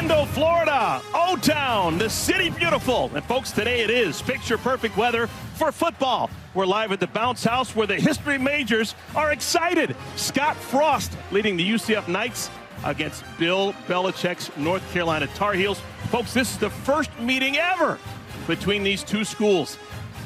Orlando, Florida, O-Town, the city beautiful. And folks, today it is picture-perfect weather for football. We're live at the Bounce House where the history majors are excited. Scott Frost leading the UCF Knights against Bill Belichick's North Carolina Tar Heels. Folks, this is the first meeting ever between these two schools.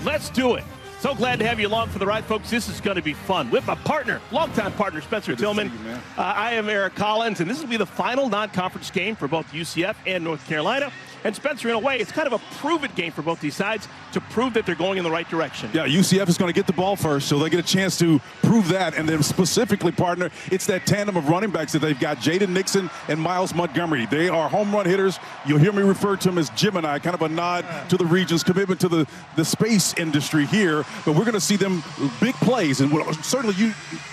Let's do it. So glad to have you along for the ride, folks. This is going to be fun. With my partner, longtime partner, Spencer Tillman. I am Eric Collins, and this will be the final non-conference game for both UCF and North Carolina. And Spencer, in a way, it's kind of a prove-it game for both these sides to prove that they're going in the right direction. Yeah, UCF is going to get the ball first, so they get a chance to prove that. And then specifically, partner, it's that tandem of running backs that they've got, Jaden Nixon and Miles Montgomery. They are home run hitters. You'll hear me refer to them as Gemini, kind of a nod to the region's commitment to the space industry here. But we're going to see them big plays, and certainly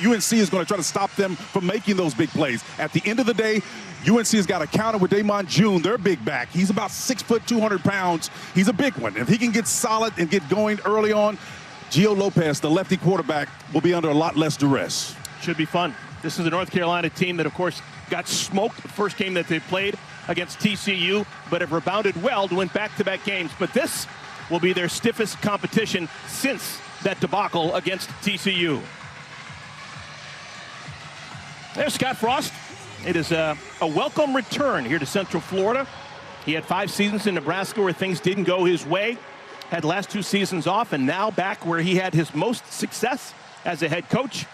UNC is going to try to stop them from making those big plays. At the end of the day, UNC has got a counter with Damon June, their big back. He's about 6 foot, 200 pounds. He's a big one. If he can get solid and get going early on, Gio Lopez, the lefty quarterback, will be under a lot less duress. Should be fun. This is a North Carolina team that, of course, got smoked the first game that they played against TCU, but have rebounded well to win back-to-back games. But this will be their stiffest competition since that debacle against TCU. There's Scott Frost. It is a welcome return here to Central Florida. He had 5 seasons in Nebraska where things didn't go his way. Had the last 2 seasons off, and now back where he had his most success as a head coach.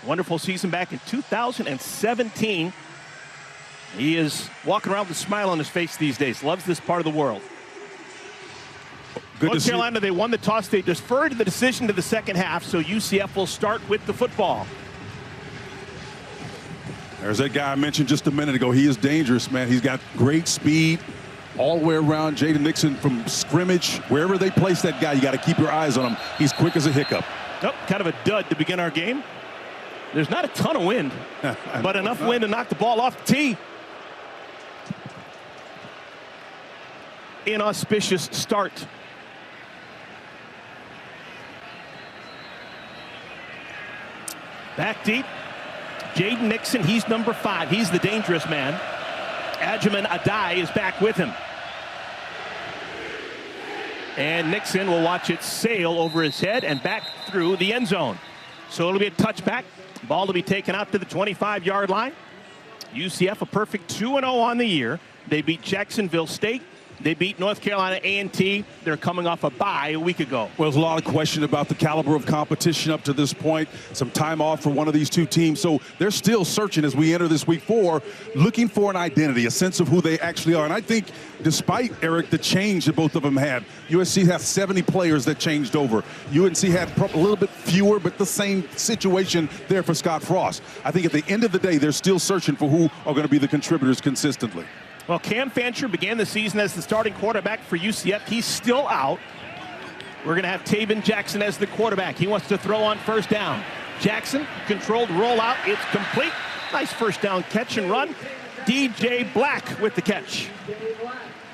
Wonderful season back in 2017. He is walking around with a smile on his face these days. Loves this part of the world. North Carolina, they won the toss. They deferred the decision to the second half, so UCF will start with the football. There's that guy I mentioned just a minute ago. He is dangerous, man. He's got great speed all the way around. Jaden Nixon from scrimmage. Wherever they place that guy, you got to keep your eyes on him. He's quick as a hiccup. Oh, kind of a dud to begin our game. There's not a ton of wind, but enough wind to knock the ball off the tee. Inauspicious start. Back deep. Jaden Nixon, he's number 5. He's the dangerous man. Ajamin Adai is back with him. And Nixon will watch it sail over his head and back through the end zone. So it'll be a touchback. Ball to be taken out to the 25-yard line. UCF a perfect 2-0 on the year. They beat Jacksonville State. They beat North Carolina A&T. They're coming off a bye a week ago. Well, there's a lot of question about the caliber of competition up to this point. Some time off for one of these two teams. So they're still searching as we enter this week 4, looking for an identity, a sense of who they actually are. And I think despite, Eric, the change that both of them had, USC has 70 players that changed over. UNC had a little bit fewer, but the same situation there for Scott Frost. I think at the end of the day, they're still searching for who are going to be the contributors consistently. Well, Cam Fancher began the season as the starting quarterback for UCF. He's still out. We're going to have Taven Jackson as the quarterback. He wants to throw on first down. Jackson, controlled rollout. It's complete. Nice first down catch and run. DJ Black with the catch.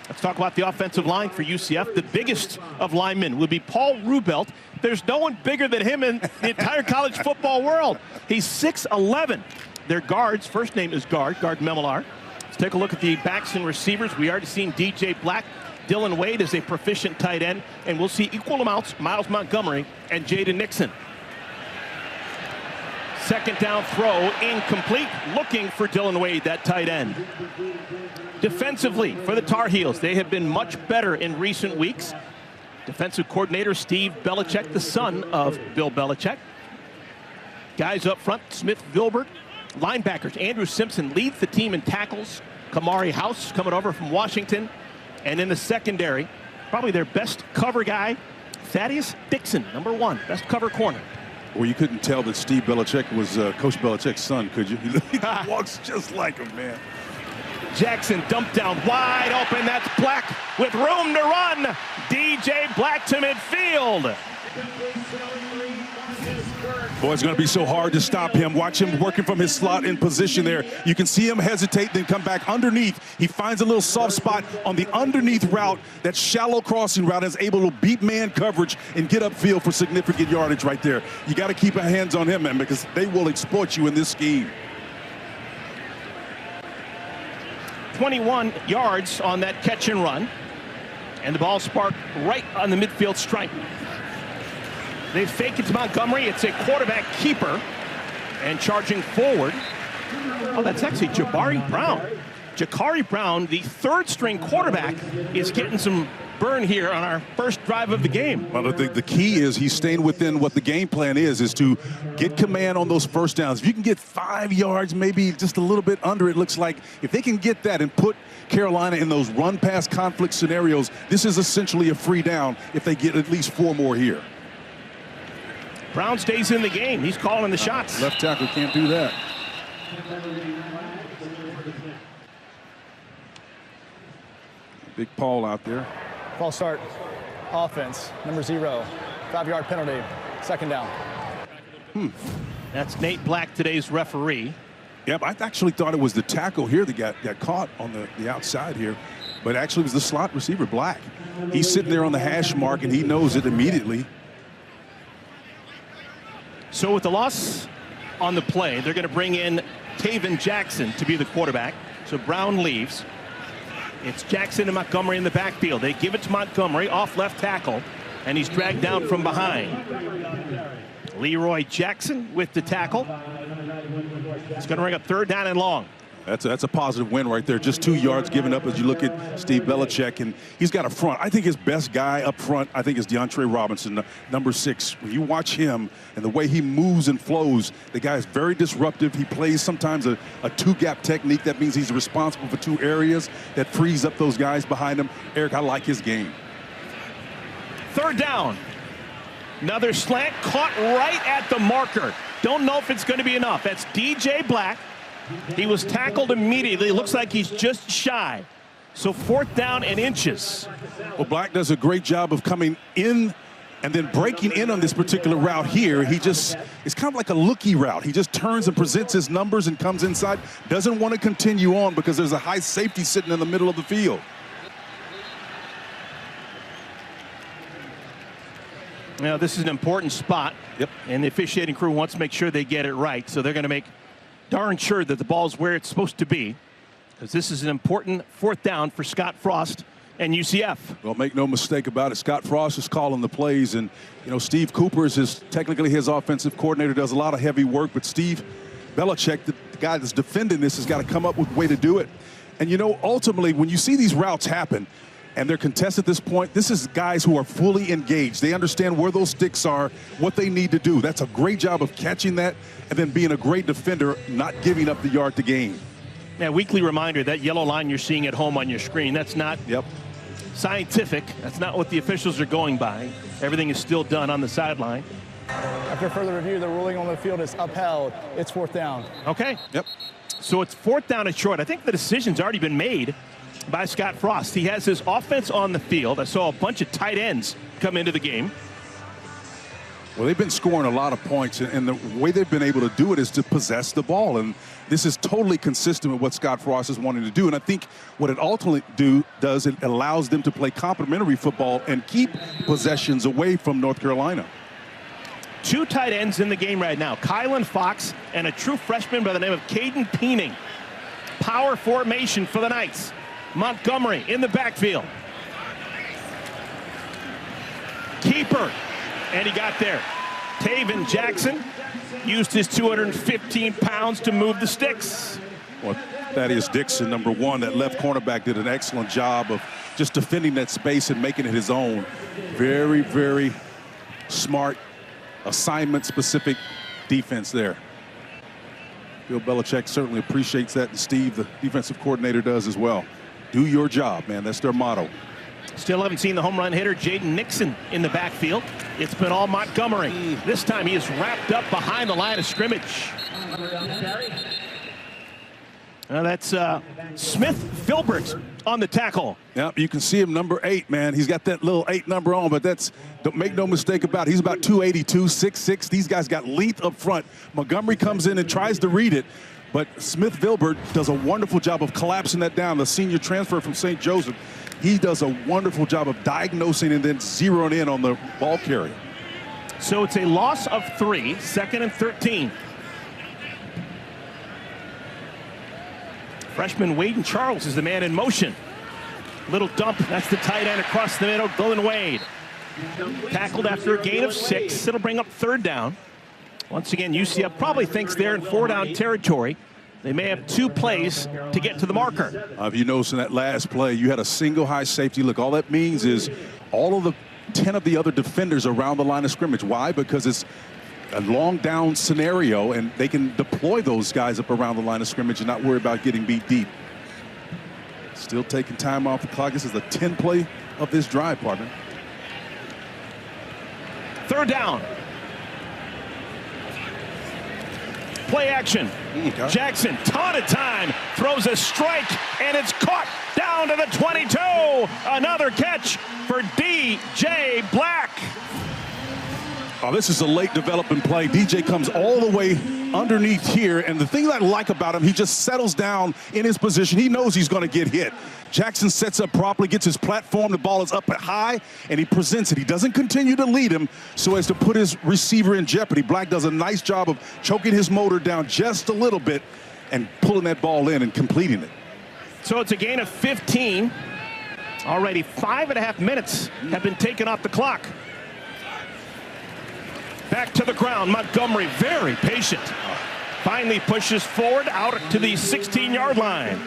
Let's talk about the offensive line for UCF. The biggest of linemen would be Paul Rubelt. There's no one bigger than him in the entire college football world. He's 6'11". Their guards, first name is Guard Memelar. Let's take a look at the backs and receivers. We already seen DJ Black. Dylan Wade is a proficient tight end, and we'll see equal amounts Miles Montgomery and Jaden Nixon. Second down throw, incomplete. Looking for Dylan Wade, that tight end. Defensively for the Tar Heels, they have been much better in recent weeks. Defensive coordinator Steve Belichick, the son of Bill Belichick. Guys up front, Smith Vilbert. Linebackers, Andrew Simpson leads the team in tackles. Kamari House coming over from Washington. And in the secondary, probably their best cover guy, Thaddeus Dixon, number 1, best cover corner. Well, you couldn't tell that Steve Belichick was Coach Belichick's son, could you? He walks just like him, man. Jackson dumped down wide open. That's Black with room to run. DJ Black to midfield. Boy, it's going to be so hard to stop him. Watch him working from his slot in position there. You can see him hesitate, then come back underneath. He finds a little soft spot on the underneath route, that shallow crossing route, is able to beat man coverage and get upfield for significant yardage right there. You got to keep your hands on him, man, because they will exploit you in this scheme. 21 yards on that catch and run. And the ball sparked right on the midfield stripe. They fake it to Montgomery. It's a quarterback keeper. And charging forward. Oh, that's actually Jabari Brown. Jakari Brown, the third-string quarterback, is getting some burn here on our first drive of the game. Well, the key is he's staying within what the game plan is to get command on those first downs. If you can get 5 yards, maybe just a little bit under, it looks like if they can get that and put Carolina in those run-pass conflict scenarios, this is essentially a free down if they get at least 4 more here. Brown stays in the game. He's calling the shots. Left tackle can't do that. Big Paul out there. False start. Offense, number 0. 5-yard penalty. Second down. That's Nate Black, today's referee. Yep, I actually thought it was the tackle here that got caught on the outside here, but actually it was the slot receiver, Black. He's sitting there on the hash mark, and he knows it immediately. So with the loss on the play, they're going to bring in Taven Jackson to be the quarterback. So Brown leaves. It's Jackson and Montgomery in the backfield. They give it to Montgomery off left tackle, and he's dragged down from behind. Leroy Jackson with the tackle. It's going to bring up 3rd down and long. That's a positive win right there. Just 2 yards given up as you look at Steve Belichick, and he's got a front. I think his best guy up front, I think, is DeAndre Robinson, number 6. When you watch him and the way he moves and flows, the guy is very disruptive. He plays sometimes a 2-gap technique. That means he's responsible for 2 areas that frees up those guys behind him. Eric, I like his game. 3rd down. Another slant caught right at the marker. Don't know if it's going to be enough. That's DJ Black. He was tackled immediately. Looks like he's just shy. So 4th down and inches. Well, Black does a great job of coming in and then breaking in on this particular route here. It's kind of like a looky route. He just turns and presents his numbers and comes inside. Doesn't want to continue on because there's a high safety sitting in the middle of the field. Now, this is an important spot. Yep. And the officiating crew wants to make sure they get it right. So they're going to make darn sure that the ball's where it's supposed to be, because this is an important 4th down for Scott Frost and UCF. Well, make no mistake about it. Scott Frost is calling the plays, and Steve Cooper is technically his offensive coordinator, does a lot of heavy work, but Steve Belichick, the guy that's defending this, has got to come up with a way to do it. And ultimately, when you see these routes happen and they're contested at this point, this is guys who are fully engaged. They understand where those sticks are, what they need to do. That's a great job of catching that and then being a great defender, not giving up the yard to gain. Yeah, weekly reminder, that yellow line you're seeing at home on your screen, that's not scientific. That's not what the officials are going by. Everything is still done on the sideline. After further review, the ruling on the field is upheld. It's 4th down. Okay. Yep. So it's 4th down and short. I think the decision's already been made by Scott Frost. He has his offense on the field. I saw a bunch of tight ends come into the game. Well, they've been scoring a lot of points, and the way they've been able to do it is to possess the ball. And this is totally consistent with what Scott Frost is wanting to do. And I think what it ultimately does, it allows them to play complementary football and keep possessions away from North Carolina. 2 tight ends in the game right now, Kylan Fox and a true freshman by the name of Caden Peening. Power formation for the Knights. Montgomery in the backfield. Keeper. And he got there. Taven Jackson used his 215 pounds to move the sticks. Well, Thaddeus Dixon, number 1, that left cornerback, did an excellent job of just defending that space and making it his own. Very, very smart, assignment-specific defense there. Bill Belichick certainly appreciates that, and Steve, the defensive coordinator, does as well. Do your job, man. That's their motto. Still haven't seen the home run hitter, Jaden Nixon, in the backfield. It's been all Montgomery. This time he is wrapped up behind the line of scrimmage. That's Smith Filbert on the tackle. Yep, you can see him, number 8, man. He's got that little 8 number on, but don't make no mistake about it. He's about 282, 6'6". These guys got length up front. Montgomery comes in and tries to read it, but Smith Filbert does a wonderful job of collapsing that down. The senior transfer from St. Joseph, he does a wonderful job of diagnosing and then zeroing in on the ball carrier. So it's a loss of 3, 2nd and 13. Freshman Wade Charles is the man in motion. Little dump, that's the tight end across the middle, Dylan Wade. Tackled after a gain of 6. It'll bring up 3rd down. Once again, UCF probably thinks they're in 4-down territory. They may have 2 plays to get to the marker. If you notice in that last play, you had a single high safety look. All that means is all of the 10 of the other defenders around the line of scrimmage. Why? Because it's a long down scenario, and they can deploy those guys up around the line of scrimmage and not worry about getting beat deep. Still taking time off the clock. This is the 10th play of this drive, partner. 3rd down. Play action. Okay. Jackson, ton of time, throws a strike, and it's caught down to the 22. Another catch for DJ Black. Oh, this is a late developing play. DJ comes all the way underneath here, and the thing that I like about him, he just settles down in his position. He knows he's going to get hit. Jackson sets up properly, gets his platform. The ball is up high, and he presents it. He doesn't continue to lead him so as to put his receiver in jeopardy. Black does a nice job of choking his motor down just a little bit and pulling that ball in and completing it. So it's a gain of 15. Already 5.5 minutes have been taken off the clock. Back to the ground. Montgomery, very patient. Finally pushes forward out to the 16-yard line.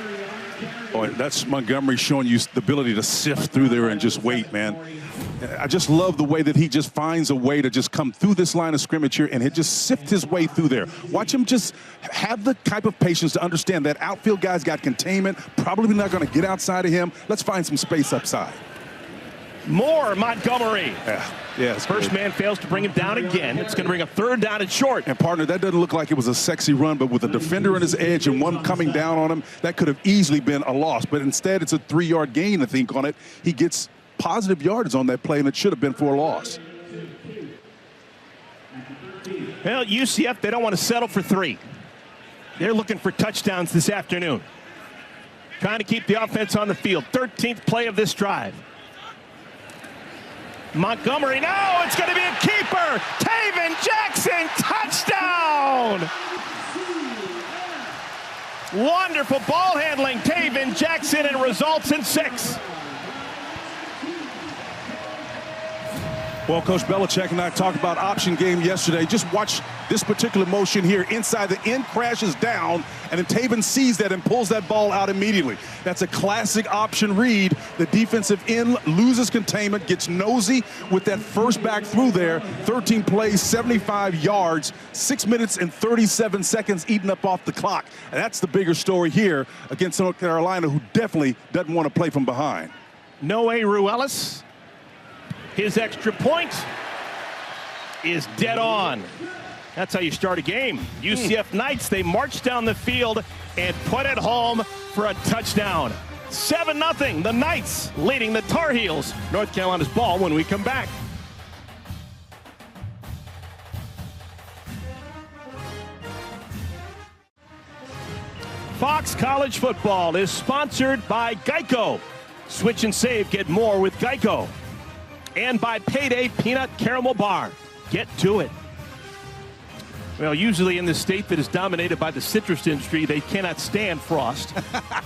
Boy, that's Montgomery showing you the ability to sift through there and just wait, man. I just love the way that he just finds a way to just come through this line of scrimmage here and he just sift his way through there. Watch him just have the type of patience to understand that outfield guy's got containment, probably not going to get outside of him. Let's find some space upside. More Montgomery. Yeah, First man fails to bring him down again. It's going to bring a 3rd down and short. And partner, that doesn't look like it was a sexy run, but with a defender on his edge and one coming down on him, that could have easily been a loss. But instead, it's a 3-yard gain, I think, on it. He gets positive yardage on that play, and it should have been for a loss. Well, UCF, they don't want to settle for 3. They're looking for touchdowns this afternoon. Trying to keep the offense on the field. 13th play of this drive. Montgomery, no, it's going to be a keeper. Taven Jackson, touchdown! Wonderful ball handling, Taven Jackson, and results in 6. Well, Coach Belichick and I talked about option game yesterday. Just watch this particular motion here. Inside, the end crashes down, and then Taven sees that and pulls that ball out immediately. That's a classic option read. The defensive end loses containment, gets nosy with that first back through there. 13 plays, 75 yards, 6 minutes and 37 seconds eaten up off the clock. And that's the bigger story here against North Carolina, who definitely doesn't want to play from behind. Noe Ruelas. His extra point is dead on. That's how you start a game. UCF Knights, they march down the field and put it home for a touchdown. 7-0, the Knights leading the Tar Heels. North Carolina's ball when we come back. Fox College Football is sponsored by Geico. Switch and save, get more with Geico. And by Payday Peanut Caramel Bar. Get to it. Well, usually in this state that is dominated by the citrus industry, they cannot stand Frost.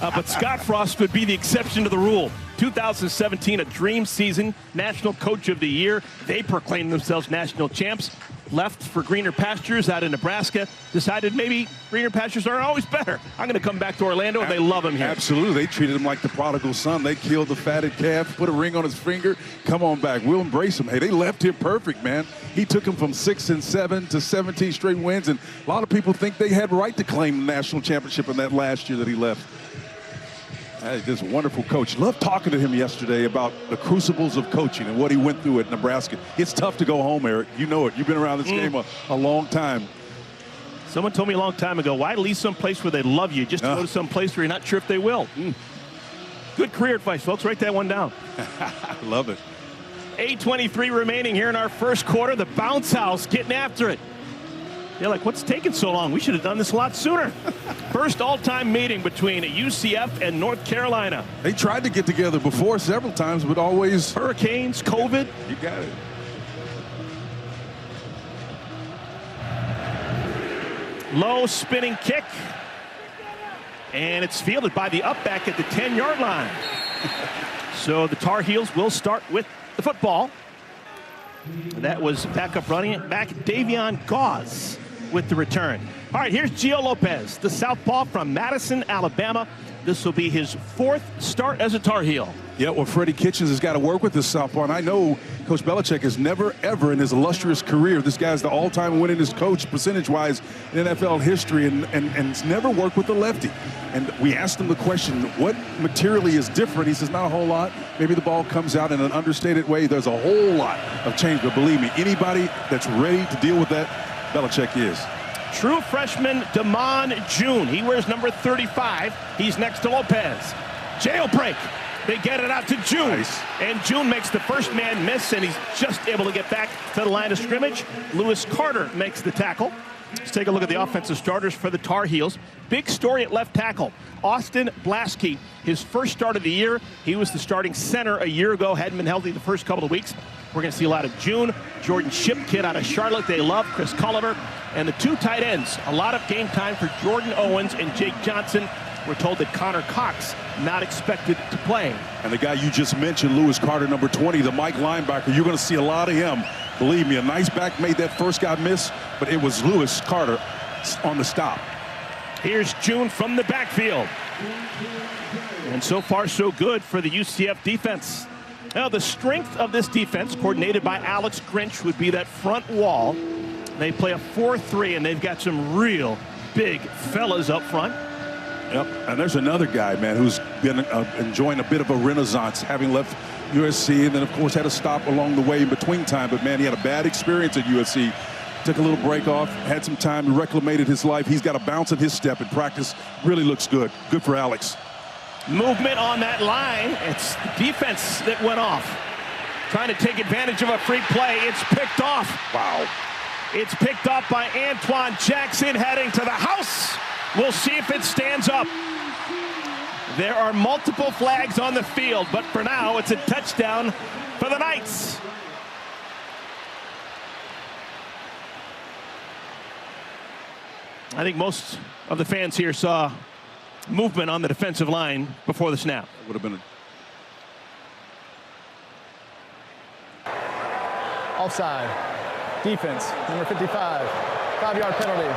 But Scott Frost would be the exception to the rule. 2017, a dream season, National Coach of the Year. They proclaimed themselves national champs. Left for greener pastures out in Nebraska. Decided maybe greener pastures aren't always better. I'm going to come back to Orlando, and they love him here. Absolutely. They treated him like the prodigal son. They killed the fatted calf, put a ring on his finger. Come on back. We'll embrace him. Hey, they left him perfect, man. He took him from 6-7 to 17 straight wins, and a lot of people think they had right to claim the national championship in that last year that he left. Hey, this wonderful coach. Loved talking to him yesterday about the crucibles of coaching and what he went through at Nebraska. It's tough to go home, Eric. You know it. You've been around this game a long time. Someone told me a long time ago, why leave some place where they love you just to go to some place where you're not sure if they will? Good career advice, folks. Write that one down. Love it. 8:23 remaining here in our first quarter. The bounce house getting after it. They're like, what's taking so long? We should have done this a lot sooner. First all-time meeting between UCF and North Carolina. They tried to get together before several times, but always hurricanes, COVID. You got it. Low spinning kick. And it's fielded by the up back at the 10-yard line. So the Tar Heels will start with the football. That was backup running back Davion Gauze with the return. All right, here's Gio Lopez, the southpaw from Madison, Alabama. This will be his 4th start as a Tar Heel. Yeah, well, Freddie Kitchens has got to work with this southpaw, and I know Coach Belichick has never, ever in his illustrious career, this guy's the all-time winningest coach percentage-wise in NFL history, and it's never worked with the lefty. And we asked him the question, what materially is different? He says, not a whole lot. Maybe the ball comes out in an understated way. There's a whole lot of change, but believe me, anybody that's ready to deal with that, Belichick is. True freshman Damon June. He wears number 35. He's next to Lopez. Jailbreak. They get it out to June. Nice. And June makes the first man miss, and he's just able to get back to the line of scrimmage. Lewis Carter makes the tackle. Let's take a look at the offensive starters for the Tar Heels. Big story at left tackle. Austin Blaschke, his first start of the year. He was the starting center a year ago. Hadn't been healthy the first couple of weeks. We're going to see a lot of June. Jordan Shipp, kid out of Charlotte, they love. Chris Culliver. And the 2 tight ends. A lot of game time for Jordan Owens and Jake Johnson. We're told that Connor Cox not expected to play. And the guy you just mentioned, Lewis Carter, number 20, the Mike linebacker, you're going to see a lot of him. Believe me, a nice back made that first guy miss, but it was Lewis Carter on the stop. Here's June from the backfield. And so far, so good for the UCF defense. Now, the strength of this defense, coordinated by Alex Grinch, would be that front wall. They play a 4-3, and they've got some real big fellas up front. Yep, and there's another guy, man, who's been enjoying a bit of a renaissance, having left USC, and then, of course, had to stop along the way in between time. But, man, he had a bad experience at USC. Took a little break off, had some time, reclamated his life. He's got a bounce in his step in practice. Really looks good. Good for Alex. Movement on that line. It's the defense that went off. Trying to take advantage of a free play. It's picked off. Wow. It's picked off by Antoine Jackson, heading to the house. We'll see if it stands up. There are multiple flags on the field, but for now, it's a touchdown for the Knights. I think most of the fans here saw movement on the defensive line before the snap. Would have been Offside. Defense, number 55. 5-yard penalty.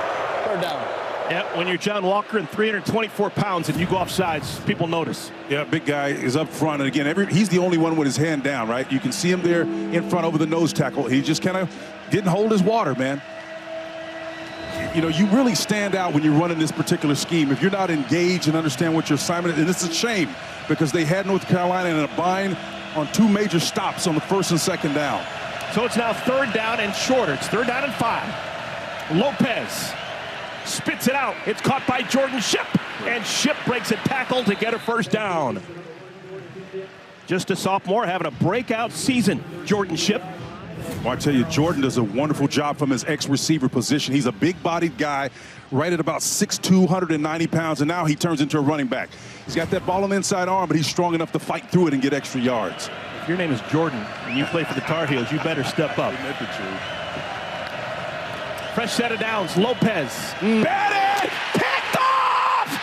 3rd down. Yeah, when you're John Walker and 324 pounds and you go offsides, people notice. Yeah, big guy is up front. And again, he's the only one with his hand down, right? You can see him there in front over the nose tackle. He just kind of didn't hold his water, man. You know, you really stand out when you're running this particular scheme. If you're not engaged and understand what your assignment is, and it's a shame because they had North Carolina in a bind on 2 major stops on the 1st and 2nd down. So it's now 3rd down and shorter. It's 3rd down and 5. Lopez spits it out. It's caught by Jordan Shipp, and Shipp breaks a tackle to get a 1st down. Just a sophomore having a breakout season, Jordan Shipp. Well, I tell you, Jordan does a wonderful job from his ex-receiver position. He's a big-bodied guy, right at about 6'2", 190 pounds, and now he turns into a running back. He's got that ball on the inside arm, but he's strong enough to fight through it and get extra yards. If your name is Jordan and you play for the Tar Heels, you better step up. Fresh set of downs. Lopez. Batted! Picked off!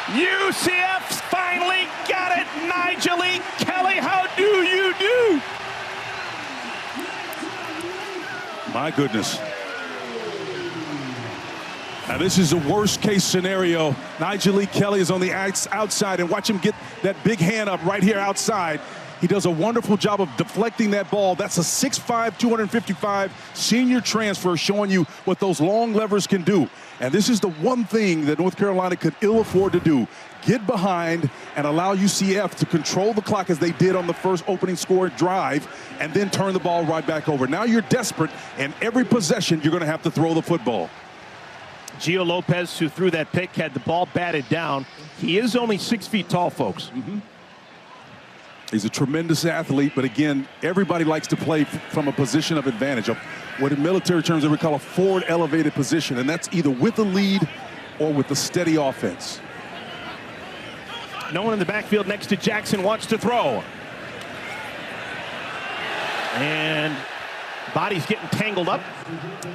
UCF's finally got it. Nigel Kelly, how do you do? My goodness. Now, this is the worst-case scenario. Nigel Kelly is on the outside, and watch him get that big hand up right here outside. He does a wonderful job of deflecting that ball. That's a 6'5", 255 senior transfer showing you what those long levers can do. And this is the one thing that North Carolina could ill afford to do. Get behind and allow UCF to control the clock as they did on the first opening score drive and then turn the ball right back over. Now you're desperate, and every possession you're going to have to throw the football. Gio Lopez, who threw that pick, had the ball batted down. He is only 6 feet tall, folks. He's a tremendous athlete, but again, everybody likes to play from a position of advantage, of what in military terms we call a forward elevated position, and that's either with the lead or with the steady offense. No one in the backfield next to Jackson wants to throw. And body's getting tangled up.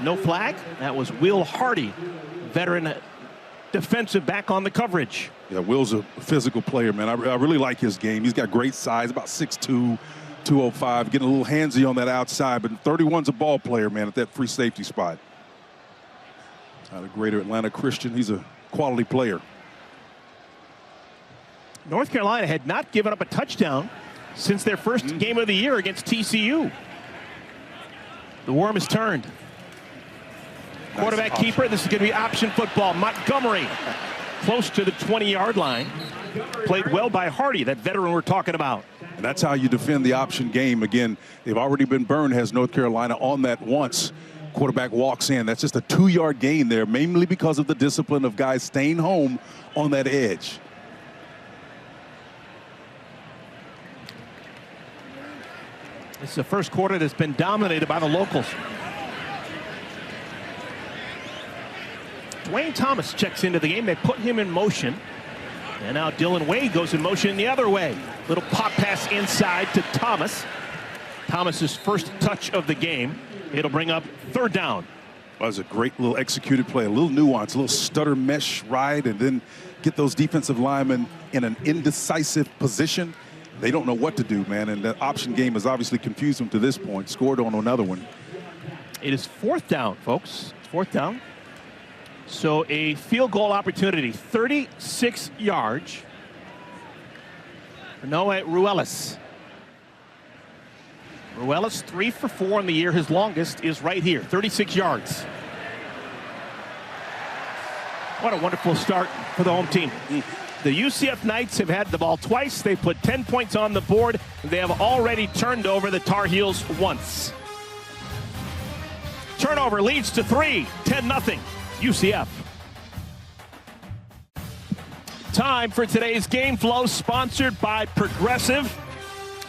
No flag. That was Will Hardy, veteran defensive back on the coverage. Yeah, Will's a physical player, man. I really like his game. He's got great size, about 6'2", 205, getting a little handsy on that outside, but 31's a ball player, man, at that free safety spot. Out of Greater Atlanta Christian, he's a quality player. North Carolina had not given up a touchdown since their first game of the year against TCU. The worm is turned. Quarterback keeper, this is going to be option football. Montgomery, close to the 20-yard line. Played well by Hardy, that veteran we're talking about. And that's how you defend the option game. Again, they've already been burned, has North Carolina on that once. Quarterback walks in. That's just a 2-yard gain there, mainly because of the discipline of guys staying home on that edge. This is the first quarter that's been dominated by the locals. Dwayne Thomas checks into the game. They put him in motion. And now Dylan Wade goes in motion the other way. Little pop pass inside to Thomas. Thomas's first touch of the game. It'll bring up third down. That was a great little executed play, a little nuance, a little stutter mesh ride, and then get those defensive linemen in an indecisive position. They don't know what to do, man, and the option game has obviously confused them to this point. Scored on another one. It is fourth down, folks. It's fourth down. So a field goal opportunity, 36 yards for Noah Ruelas. Ruelas 3 for 4 in the year. His longest is right here, 36 yards. What a wonderful start for the home team. The UCF Knights have had the ball twice. They put 10 points on the board. They have already turned over the Tar Heels once. Turnover leads to 3, 10-0, UCF. Time for today's game flow, sponsored by Progressive.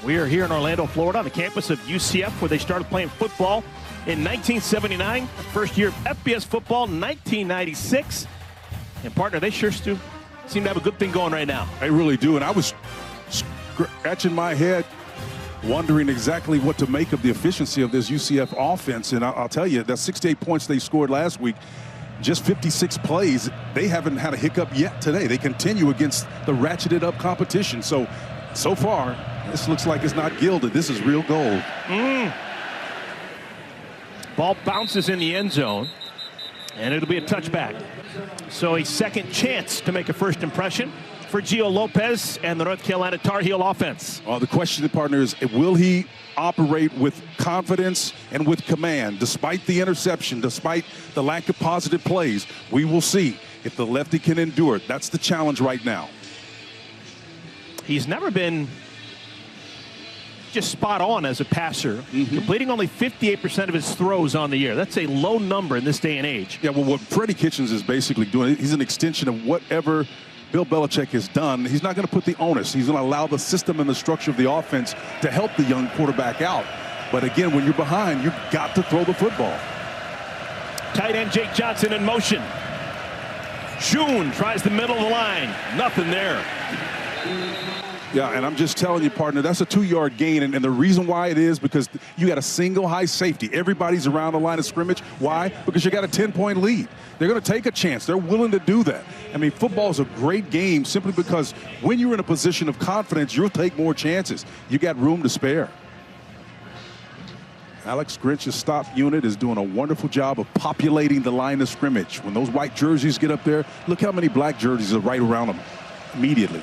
We are here in Orlando, Florida, on the campus of UCF, where they started playing football in 1979. First year of FBS football, 1996. And partner, they sure seem to have a good thing going right now. They really do, and I was scratching my head wondering exactly what to make of the efficiency of this UCF offense. And I'll tell you, that 68 points they scored last week, just 56 plays, they haven't had a hiccup yet today. They continue against the ratcheted up competition. So far, this looks like it's not gilded. This is real gold. Ball bounces in the end zone, and it'll be a touchback. So a second chance to make a first impression for Gio Lopez and the North Carolina Tar Heel offense. The question, partner, is will he operate with confidence and with command despite the interception, despite the lack of positive plays? We will see if the lefty can endure it. That's the challenge right now. He's never been just spot on as a passer, completing only 58% of his throws on the year. That's a low number in this day and age. Yeah, well, what Freddie Kitchens is basically doing, he's an extension of whatever Bill Belichick has done. He's not going to put the onus. He's going to allow the system and the structure of the offense to help the young quarterback out. But again, when you're behind, you've got to throw the football. Tight end Jake Johnson in motion. Shun tries the middle of the line. Nothing there. Yeah, and I'm just telling you, partner, that's a 2-yard gain. And the reason why it is because you got a single high safety. Everybody's around the line of scrimmage. Why? Because you got a 10-point lead. They're going to take a chance. They're willing to do that. I mean, football is a great game simply because when you're in a position of confidence, you'll take more chances. You got room to spare. Alex Grinch's stop unit is doing a wonderful job of populating the line of scrimmage. When those white jerseys get up there, look how many black jerseys are right around them immediately.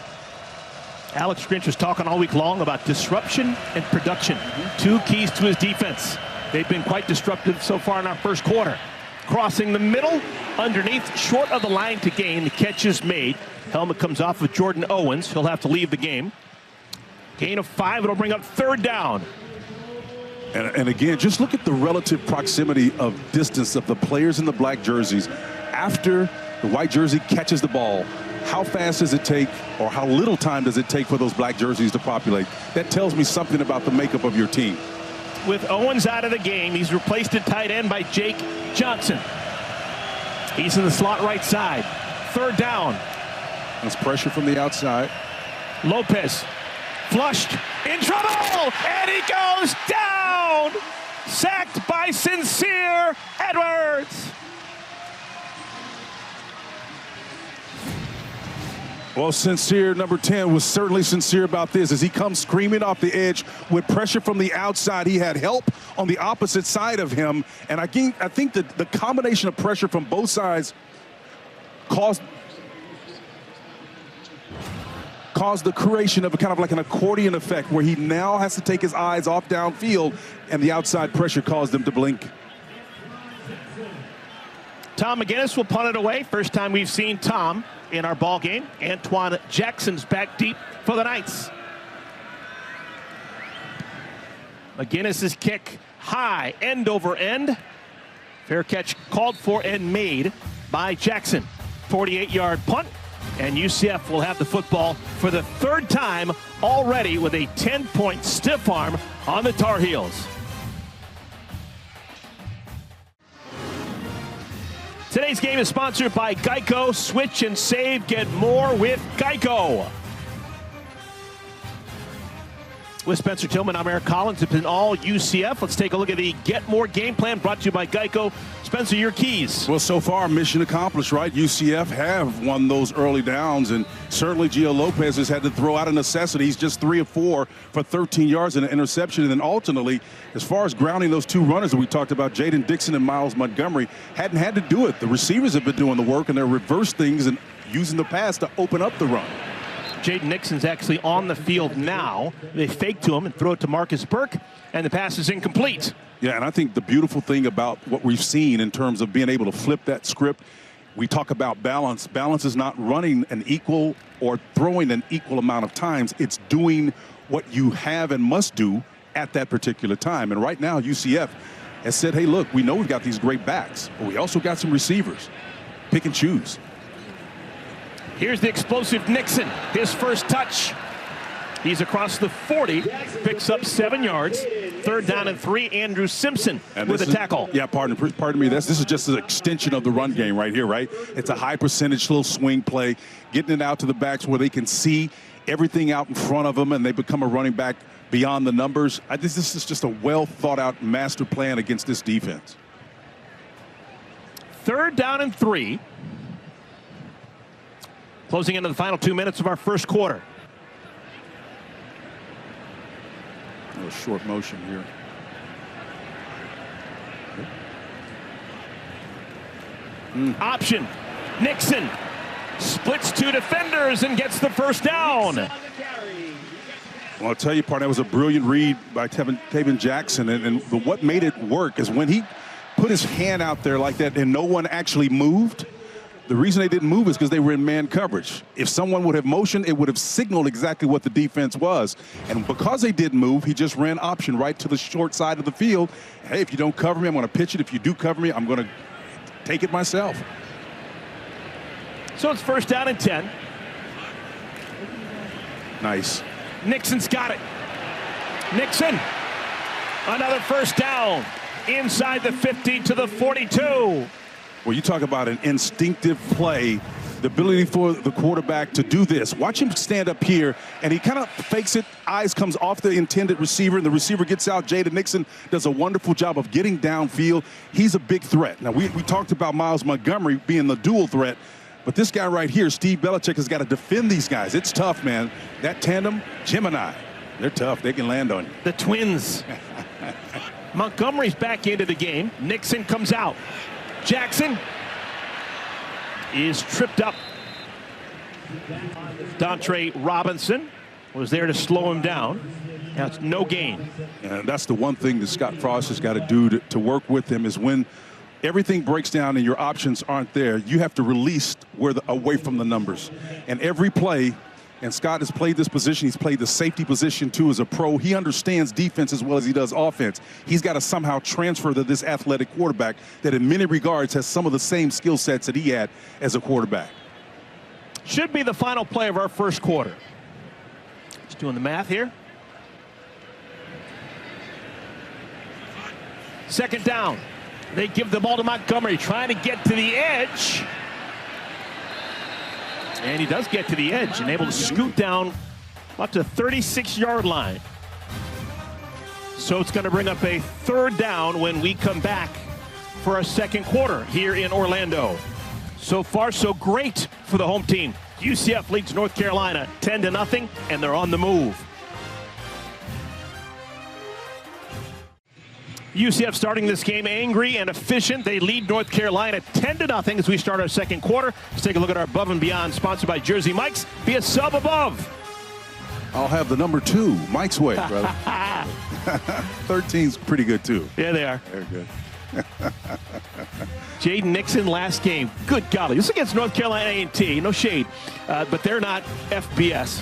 Alex Grinch was talking all week long about disruption and production. Two keys to his defense. They've been quite disruptive so far in our first quarter. Crossing the middle, underneath, short of the line to gain. The catch is made. Helmet comes off of Jordan Owens. He'll have to leave the game. Gain of 5. It'll bring up third down. And again, just look at the relative proximity of distance of the players in the black jerseys. After the white jersey catches the ball, how fast does it take, or how little time does it take for those black jerseys to populate? That tells me something about the makeup of your team. With Owens out of the game, he's replaced at tight end by Jake Johnson. He's in the slot right side. Third down. There's pressure from the outside. Lopez flushed, in trouble, and he goes down. Sacked by Sincere Edwards. Well, sincere number 10 was certainly sincere about this as he comes screaming off the edge with pressure from the outside. He had help on the opposite side of him. And I think that the combination of pressure from both sides caused the creation of a kind of like an accordion effect where he now has to take his eyes off downfield, and the outside pressure caused him to blink. Tom McGinnis will punt it away. First time we've seen Tom in our ball game. Antoine Jackson's back deep for the Knights. McGinnis's kick high, end over end. Fair catch called for and made by Jackson. 48-yard punt, and UCF will have the football for the third time already with a 10-point stiff arm on the Tar Heels. Today's game is sponsored by Geico. Switch and save. Get more with Geico. With Spencer Tillman, I'm Eric Collins. It's been all UCF. Let's take a look at the Get More game plan brought to you by Geico. Spencer, your keys. Well, so far, mission accomplished, right? UCF have won those early downs, and certainly Gio Lopez has had to throw out a necessity. He's just 3 of 4 for 13 yards and an interception. And then ultimately, as far as grounding those two runners that we talked about, Jaden Dixon and Miles Montgomery, hadn't had to do it. The receivers have been doing the work, and they're reverse things and using the pass to open up the run. Jaden Nixon's actually on the field now. They fake to him and throw it to Marcus Burke, and the pass is incomplete. Yeah, and I think the beautiful thing about what we've seen in terms of being able to flip that script, we talk about balance. Balance is not running an equal or throwing an equal amount of times. It's doing what you have and must do at that particular time. And right now, UCF has said, hey, look, we know we've got these great backs, but we also got some receivers. Pick and choose. Here's the explosive Nixon, his first touch. He's across the 40, picks up 7 yards. 3rd down and 3, Andrew Simpson with a tackle. Yeah, pardon me, this is just an extension of the run game right here, right? It's a high percentage little swing play, getting it out to the backs where they can see everything out in front of them and they become a running back beyond the numbers. This is just a well thought out master plan against this defense. 3rd down and 3. Closing into the final 2 minutes of our first quarter. A little short motion here. Option. Nixon splits 2 defenders and gets the first down. Well, I'll tell you, partner, that was a brilliant read by Taven Jackson. And what made it work is when he put his hand out there like that and no one actually moved. The reason they didn't move is because they were in man coverage. If someone would have motioned, it would have signaled exactly what the defense was. And because they didn't move, he just ran option right to the short side of the field. Hey, if you don't cover me, I'm going to pitch it. If you do cover me, I'm going to take it myself. So it's 1st down and 10. Nice. Nixon's got it. Nixon, another 1st down. Inside the 50 to the 42. Well, you talk about an instinctive play, the ability for the quarterback to do this. Watch him stand up here, and he kind of fakes it. Eyes comes off the intended receiver, and the receiver gets out. Jaden Nixon does a wonderful job of getting downfield. He's a big threat. Now, we talked about Miles Montgomery being the dual threat, but this guy right here, Steve Belichick, has got to defend these guys. It's tough, man. That tandem, Gemini, they're tough. They can land on you. The twins. Montgomery's back into the game. Nixon comes out. Jackson is tripped up. Dontre Robinson was there to slow him down. Now it's no gain. And that's the one thing that Scott Frost has got to do to work with him is when everything breaks down and your options aren't there, you have to release away from the numbers. And every play, and Scott has played this position, he's played the safety position too as a pro. He understands defense as well as he does offense. He's got to somehow transfer to this athletic quarterback that in many regards has some of the same skill sets that he had as a quarterback. Should be the final play of our first quarter. Just doing the math here. 2nd down. They give the ball to Montgomery, trying to get to the edge. And he does get to the edge and able to scoot down up to 36-yard line. So it's going to bring up a 3rd down when we come back for our second quarter here in Orlando. So far, so great for the home team. UCF leads North Carolina 10-0, and they're on the move. UCF starting this game angry and efficient. They lead North Carolina 10-0 as we start our second quarter. Let's take a look at our Above and Beyond, sponsored by Jersey Mike's. Be a sub above. I'll have the number 2, Mike's way, brother. 13's pretty good, too. Yeah, they are. They're good. Jaden Nixon last game. Good golly. This is against North Carolina A&T. No shade. But they're not FBS.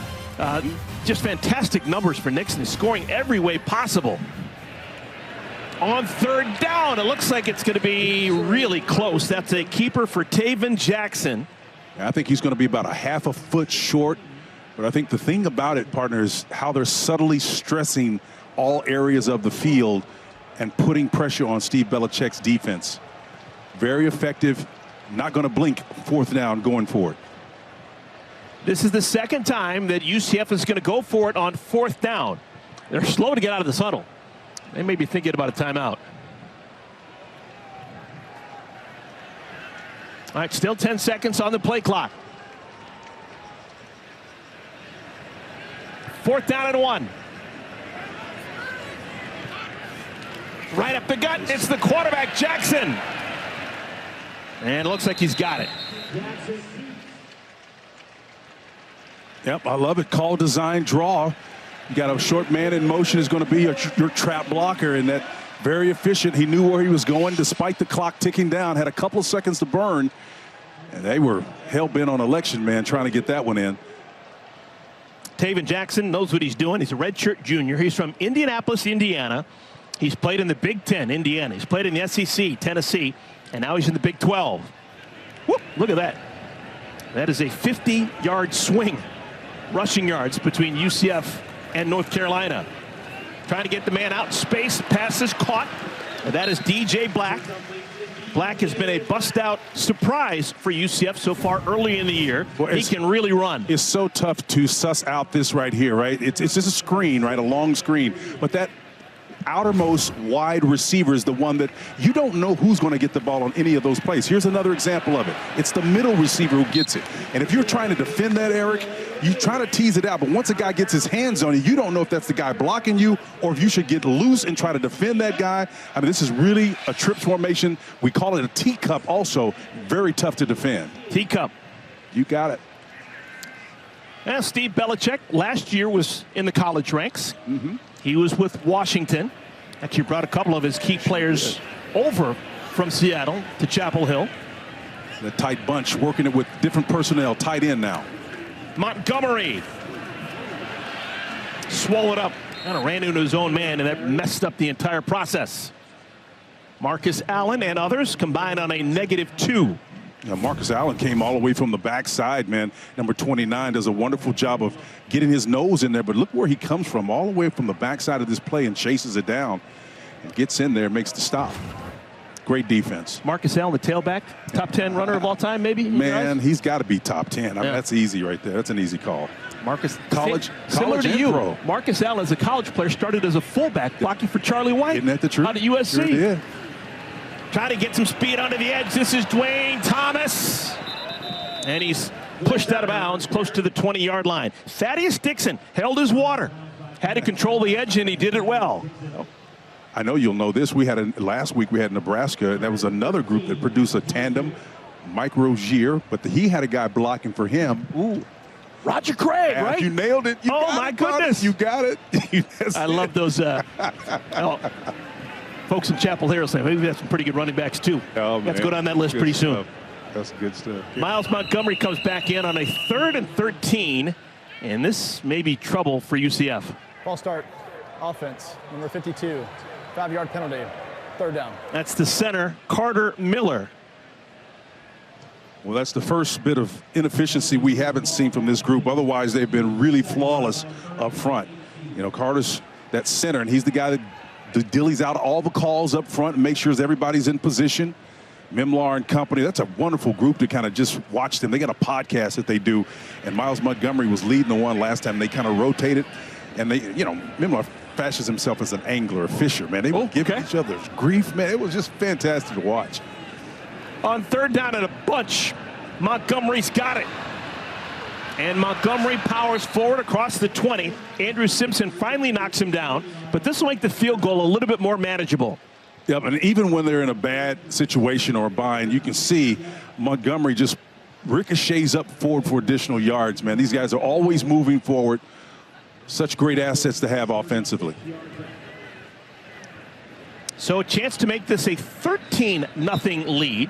Just fantastic numbers for Nixon. He's scoring every way possible. On third down, it looks like it's going to be really close. That's a keeper for Taven Jackson. I think he's going to be about a half a foot short. But I think the thing about it, partner, is how they're subtly stressing all areas of the field and putting pressure on Steve Belichick's defense. Very effective. Not going to blink. Fourth down going for it. This is the second time that UCF is going to go for it on fourth down. They're slow to get out of this huddle. They may be thinking about a timeout. All right, still 10 seconds on the play clock. Fourth down and 1. Right up the gut. It's the quarterback, Jackson. And it looks like he's got it. Yep, I love it. Call, design, draw. You got a short man in motion is going to be your trap blocker, and that very efficient. He knew where he was going despite the clock ticking down. Had a couple of seconds to burn, and they were hell-bent on election, man, trying to get that one in. Taven Jackson knows what he's doing. He's a redshirt junior. He's from Indianapolis, Indiana. He's played in the Big Ten, Indiana. He's played in the SEC, Tennessee, and now he's in the Big 12. Whoop, look at that. That is a 50-yard swing, rushing yards between UCF and North Carolina. Trying to get the man out in space. Pass is caught. And that is DJ Black. Black has been a bust-out surprise for UCF so far early in the year. Well, he can really run. It's so tough to suss out this right here, right? It's just a screen, right? A long screen. But that outermost wide receiver is the one that you don't know who's going to get the ball on any of those plays. Here's another example of it. It's the middle receiver who gets it. And if you're trying to defend that, Eric, you try to tease it out. But once a guy gets his hands on it, you don't know if that's the guy blocking you or if you should get loose and try to defend that guy. I mean, this is really a trip formation. We call it a teacup also. Very tough to defend. Teacup. You got it. Now, Steve Belichick last year was in the college ranks. Mm-hmm. He was with Washington. Actually brought a couple of his key players over from Seattle to Chapel Hill. The tight bunch working it with different personnel. Tight end now. Montgomery. Swallowed up. Kind of ran into his own man, and that messed up the entire process. Marcus Allen and others combined on a -2. Yeah, Marcus Allen came all the way from the backside, man. Number 29 does a wonderful job of getting his nose in there, but look where he comes from, all the way from the backside of this play and chases it down and gets in there, makes the stop. Great defense. Marcus Allen, the tailback, top 10 runner of all time, maybe? Man, he's got to be top 10. I mean, that's easy right there. That's an easy call. Marcus, similar to you. Pro. Marcus Allen, as a college player, started as a fullback, blocking for Charlie White. Isn't that the truth? Out at USC. Sure did. Trying to get some speed onto the edge. This is Dwayne Thomas. And he's pushed out of bounds close to the 20-yard line. Thaddeus Dixon held his water. Had to control the edge, and he did it well. I know you'll know this. Last week we had Nebraska. That was another group that produced a tandem, Mike Rozier, but he had a guy blocking for him. Ooh. Roger Craig, right? You nailed it. You oh, my goodness. You got it. I love those. Folks in Chapel Hill saying maybe we have some pretty good running backs too. Oh, Let's go down that list pretty soon. That's good stuff. Miles Montgomery comes back in on a 3rd and 13, and this may be trouble for UCF. Ball start, offense, number 52, 5-yard penalty, 3rd down. That's the center, Carter Miller. Well, that's the first bit of inefficiency we haven't seen from this group. Otherwise, they've been really flawless up front. You know, Carter's that center, and he's the guy that dillies out all the calls up front and makes sure everybody's in position. Mimlar and company, that's a wonderful group to kind of just watch them. They got a podcast that they do, and Miles Montgomery was leading the one last time. They kind of rotated, and they, you know, Mimlar fashions himself as an angler, a fisher, man. They would give each other grief, man. It was just fantastic to watch. On 3rd down and a bunch, Montgomery's got it. And Montgomery powers forward across the 20. Andrew Simpson finally knocks him down, but this will make the field goal a little bit more manageable. Yep, and even when they're in a bad situation or a bind, you can see Montgomery just ricochets up forward for additional yards, man. These guys are always moving forward. Such great assets to have offensively. So a chance to make this a 13-0 lead.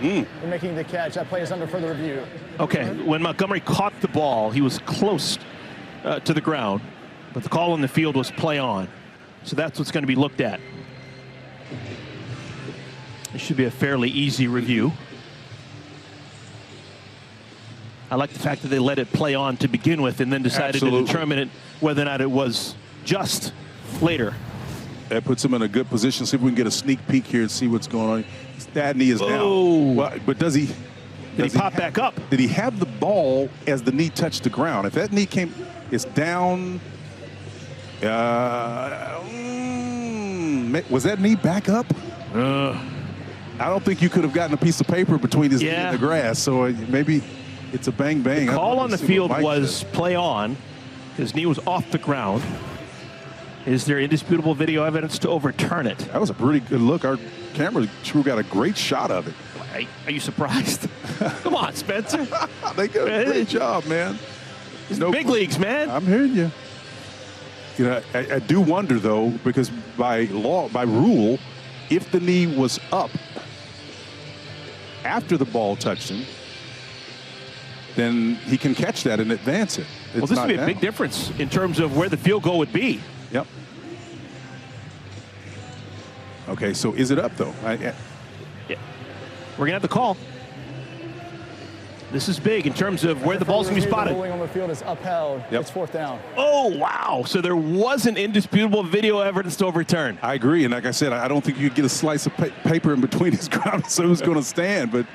You're making the catch. That play is under further review. Okay, when Montgomery caught the ball, he was close to the ground, but the call on the field was play on. So that's what's going to be looked at. It should be a fairly easy review. I like the fact that they let it play on to begin with and then decided to determine whether or not it was just later. That puts him in a good position. See if we can get a sneak peek here and see what's going on. That knee is down. Well, but does he? Did he pop back up? Did he have the ball as the knee touched the ground? If that knee came, it's down. Was that knee back up? I don't think you could have gotten a piece of paper between his knee and the grass. So maybe it's a bang bang. The call on the field was play on. His knee was off the ground. Is there indisputable video evidence to overturn it? That was a pretty good look. Our camera crew got a great shot of it. Are you surprised? Come on, Spencer. They did a great job, man. It's big leagues, man. I'm hearing you. You know, I do wonder, though, because by rule, if the knee was up after the ball touched him, then he can catch that and advance it. Well, this would be a big difference in terms of where the field goal would be. Yep. Okay, so is it up, though? Yeah. We're going to have the call. This is big in terms of where the ball's going to be spotted. The ruling on the field is upheld. Yep. It's 4th down. Oh, wow. So there wasn't indisputable video evidence to overturn. I agree. And like I said, I don't think you could get a slice of paper in between his ground so who's going to stand. But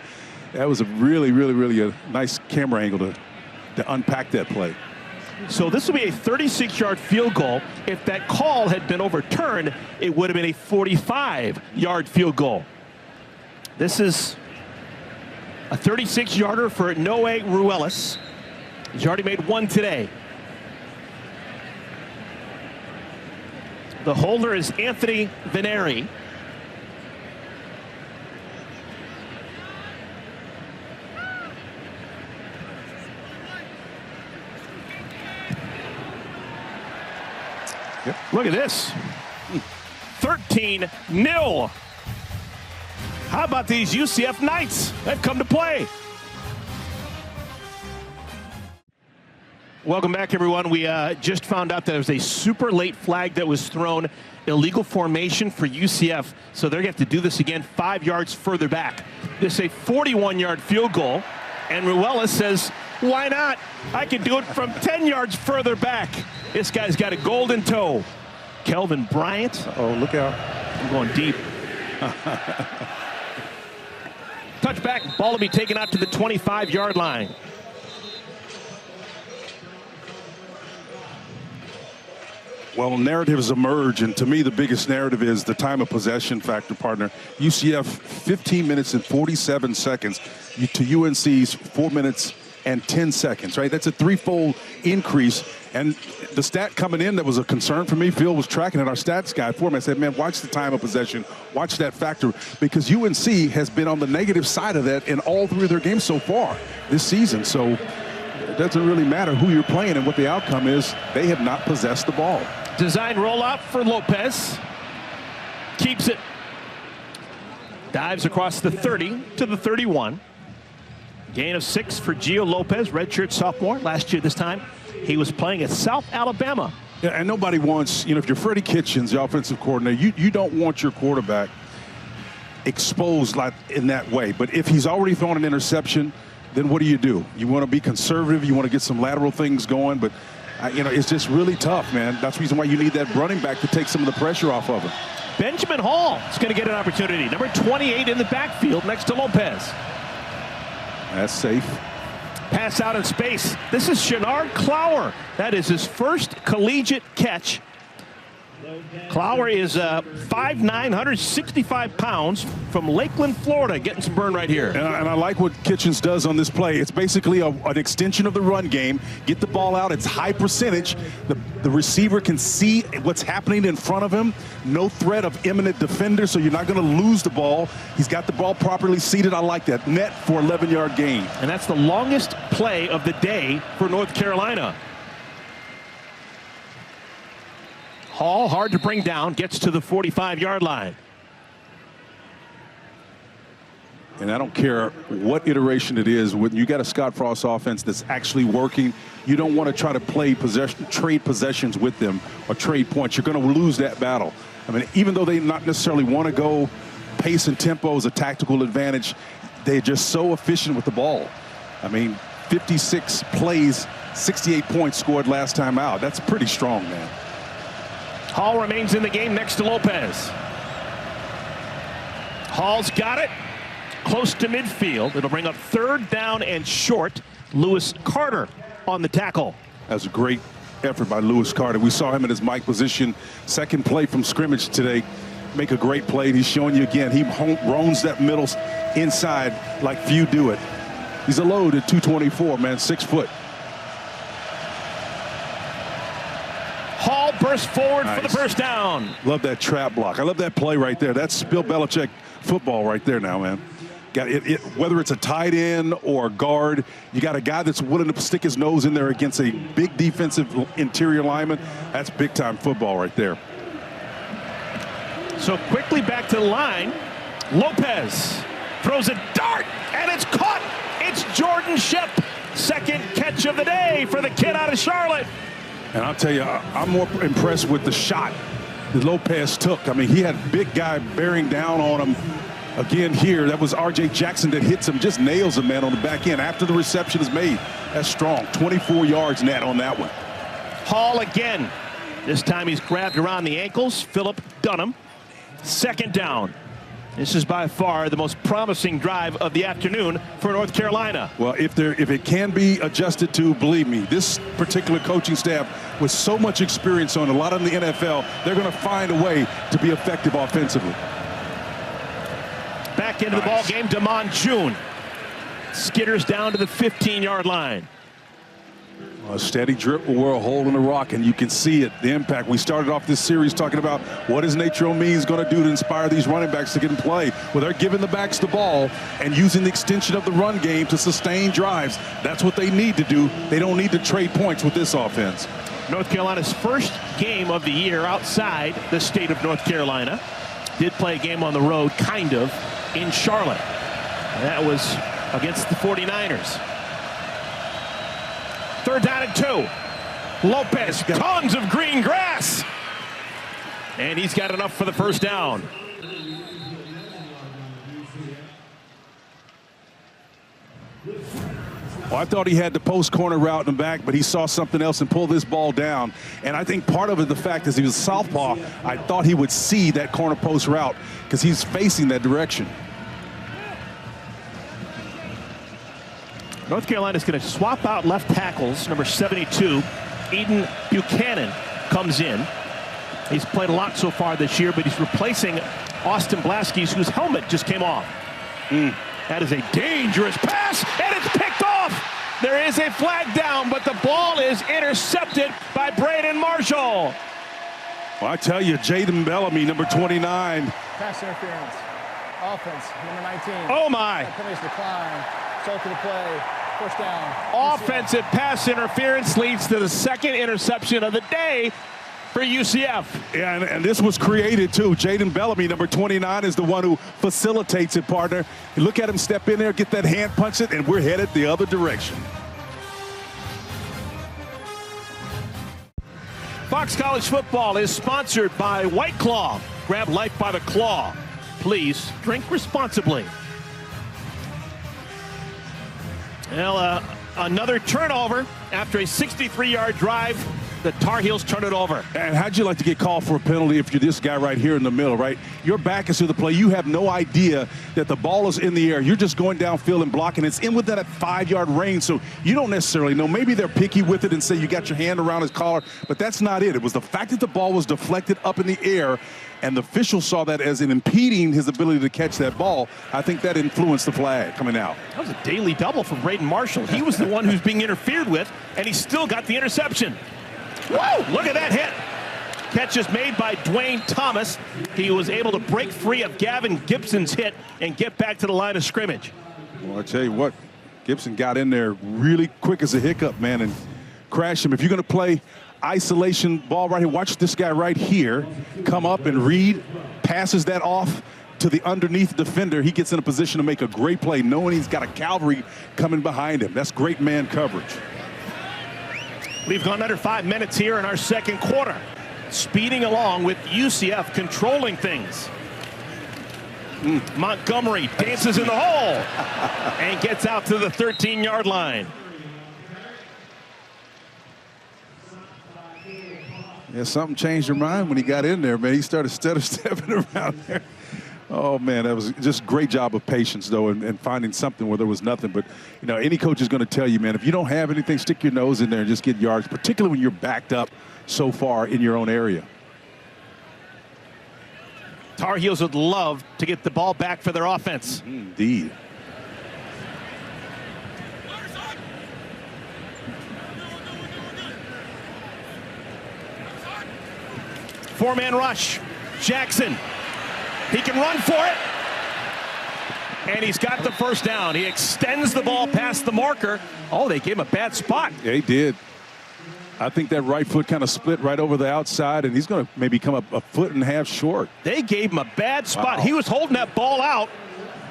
that was a really, really, really a nice camera angle to unpack that play. So this will be a 36-yard field goal. If that call had been overturned, it would have been a 45-yard field goal. This is a 36-yarder for Noe Ruelas. He's already made one today. The holder is Anthony Veneri. Yep. Look at this. 13-0. How about these UCF Knights? They've come to play. Welcome back, everyone. We just found out that there was a super late flag that was thrown. Illegal formation for UCF. So they're going to have to do this again 5 yards further back. This is a 41-yard field goal. And Ruelas says, why not? I can do it from 10 yards further back. This guy's got a golden toe. Kelvin Bryant. Oh, look out. I'm going deep. Touchback. Ball will be taken out to the 25-yard line. Well, narratives emerge, and to me, the biggest narrative is the time of possession factor, partner. UCF, 15 minutes and 47 seconds to UNC's 4 minutes and 10 seconds, right? That's a threefold increase. And the stat coming in that was a concern for me, Phil was tracking it, our stats guy for me. I said, man, watch the time of possession, watch that factor, because UNC has been on the negative side of that in all 3 of their games so far this season. So it doesn't really matter who you're playing and what the outcome is. They have not possessed the ball. Design rollout for Lopez. Keeps it. Dives across the 30 to the 31. Gain of 6 for Gio Lopez, redshirt sophomore. Last year this time, he was playing at South Alabama. Yeah, and nobody wants, you know, if you're Freddie Kitchens, the offensive coordinator, you don't want your quarterback exposed like in that way. But if he's already thrown an interception, then what do? You want to be conservative. You want to get some lateral things going. But, you know, it's just really tough, man. That's the reason why you need that running back to take some of the pressure off of him. Benjamin Hall is going to get an opportunity. Number 28 in the backfield next to Lopez. That's safe. Pass out in space. This is Shenard Clower. That is his first collegiate catch. Clower is 5'9", 165 pounds from Lakeland, Florida, getting some burn right here. And I like what Kitchens does on this play. It's basically an extension of the run game. Get the ball out. It's high percentage. The receiver can see what's happening in front of him. No threat of imminent defender, so you're not going to lose the ball. He's got the ball properly seated. I like that. Net for 11-yard gain. And that's the longest play of the day for North Carolina. Hall, hard to bring down, gets to the 45-yard line. And I don't care what iteration it is, when you got a Scott Frost offense that's actually working, you don't want to try to play trade possessions with them or trade points. You're going to lose that battle. I mean, even though they not necessarily want to go pace and tempo is a tactical advantage, they're just so efficient with the ball. I mean, 56 plays, 68 points scored last time out. That's pretty strong, man. Hall remains in the game next to Lopez. Hall's got it close to midfield. It'll bring up 3rd down and short. Lewis Carter on the tackle. That's a great effort by Lewis Carter. We saw him in his Mike position. Second play from scrimmage today. Make a great play. He's showing you again. He roams that middle inside like few do it. He's a load at 224, man, 6 foot. Hall bursts forward for the first down. Love that trap block. I love that play right there. That's Bill Belichick football right there now, man. Got it, whether it's a tight end or a guard, you got a guy that's willing to stick his nose in there against a big defensive interior lineman. That's big-time football right there. So quickly back to the line. Lopez throws a dart, and it's caught. It's Jordan Shep. Second catch of the day for the kid out of Charlotte. And I'll tell you, I'm more impressed with the shot that Lopez took. I mean, he had a big guy bearing down on him. Again here, that was R.J. Jackson that hits him, just nails him, man, on the back end after the reception is made. That's strong. 24 yards net on that one. Hall again. This time he's grabbed around the ankles. Philip Dunham. 2nd down. This is by far the most promising drive of the afternoon for North Carolina. Well, if it can be adjusted to, believe me, this particular coaching staff with so much experience on a lot in the NFL, they're going to find a way to be effective offensively. Back into the ball game, Damon June skitters down to the 15-yard line. A steady dribble, we're a hole in the rock, and you can see it, the impact. We started off this series talking about what is Natrone Means going to do to inspire these running backs to get in play. Well, they're giving the backs the ball and using the extension of the run game to sustain drives. That's what they need to do. They don't need to trade points with this offense. North Carolina's first game of the year outside the state of North Carolina. Did play a game on the road, kind of, in Charlotte. And that was against the 49ers. 3rd down and 2. Lopez, tons of green grass. And he's got enough for the first down. Well, I thought he had the post corner route in the back, but he saw something else and pulled this ball down. And I think part of it, the fact is he was a southpaw, I thought he would see that corner post route because he's facing that direction. North Carolina's going to swap out left tackles. Number 72, Eden Buchanan, comes in. He's played a lot so far this year, but he's replacing Austin Blaskey's, whose helmet just came off. That is a dangerous pass, and it's picked off. There is a flag down, but the ball is intercepted by Braden Marshall. Well, I tell you, Jaden Bellamy, number 29. Pass interference. Offense, number 19. Oh, my. Penalties decline. Result of the play. First down. Offensive pass interference leads to the 2nd interception of the day for UCF. Yeah, and this was created, too. Jaden Bellamy, number 29, is the one who facilitates it, partner. You look at him step in there, get that hand, punch it, and we're headed the other direction. Fox College Football is sponsored by White Claw. Grab life by the claw. Please drink responsibly. Well, another turnover after a 63-yard drive the Tar Heels turn it over. And how'd you like to get called for a penalty if you're this guy right here in the middle, right? Your back is to the play. You have no idea that the ball is in the air. You're just going downfield and blocking. It's in within that 5-yard range, so you don't necessarily know. Maybe they're picky with it and say you got your hand around his collar, but that's not it. It was the fact that the ball was deflected up in the air, and the official saw that as an impeding his ability to catch that ball. I think that influenced the flag coming out. That was a daily double for Braden Marshall. He was the one who's being interfered with, and he still got the interception. Whoa, look at that hit. Catch is made by Dwayne Thomas. He was able to break free of Gavin Gibson's hit and get back to the line of scrimmage. Well, I tell you what, Gibson got in there really quick as a hiccup, man, and crashed him. If you're going to play isolation ball right here, watch this guy right here come up and read, passes that off to the underneath defender. He gets in a position to make a great play, knowing he's got a cavalry coming behind him. That's great man coverage. We've gone under 5 minutes here in our second quarter. Speeding along with UCF controlling things. Montgomery dances in the hole and gets out to the 13-yard line. Yeah, something changed your mind when he got in there, man. He started stutter stepping around there. Oh, man, that was just a great job of patience, though, and finding something where there was nothing. But, you know, any coach is going to tell you, man, if you don't have anything, stick your nose in there and just get yards, particularly when you're backed up so far in your own area. Tar Heels would love to get the ball back for their offense. Indeed. Four-man rush. Jackson. He can run for it. And he's got the first down. He extends the ball past the marker. Oh, they gave him a bad spot. Yeah, he did. I think that right foot kind of split right over the outside, and he's going to maybe come up a foot and a half short. They gave him a bad spot. Wow. He was holding that ball out,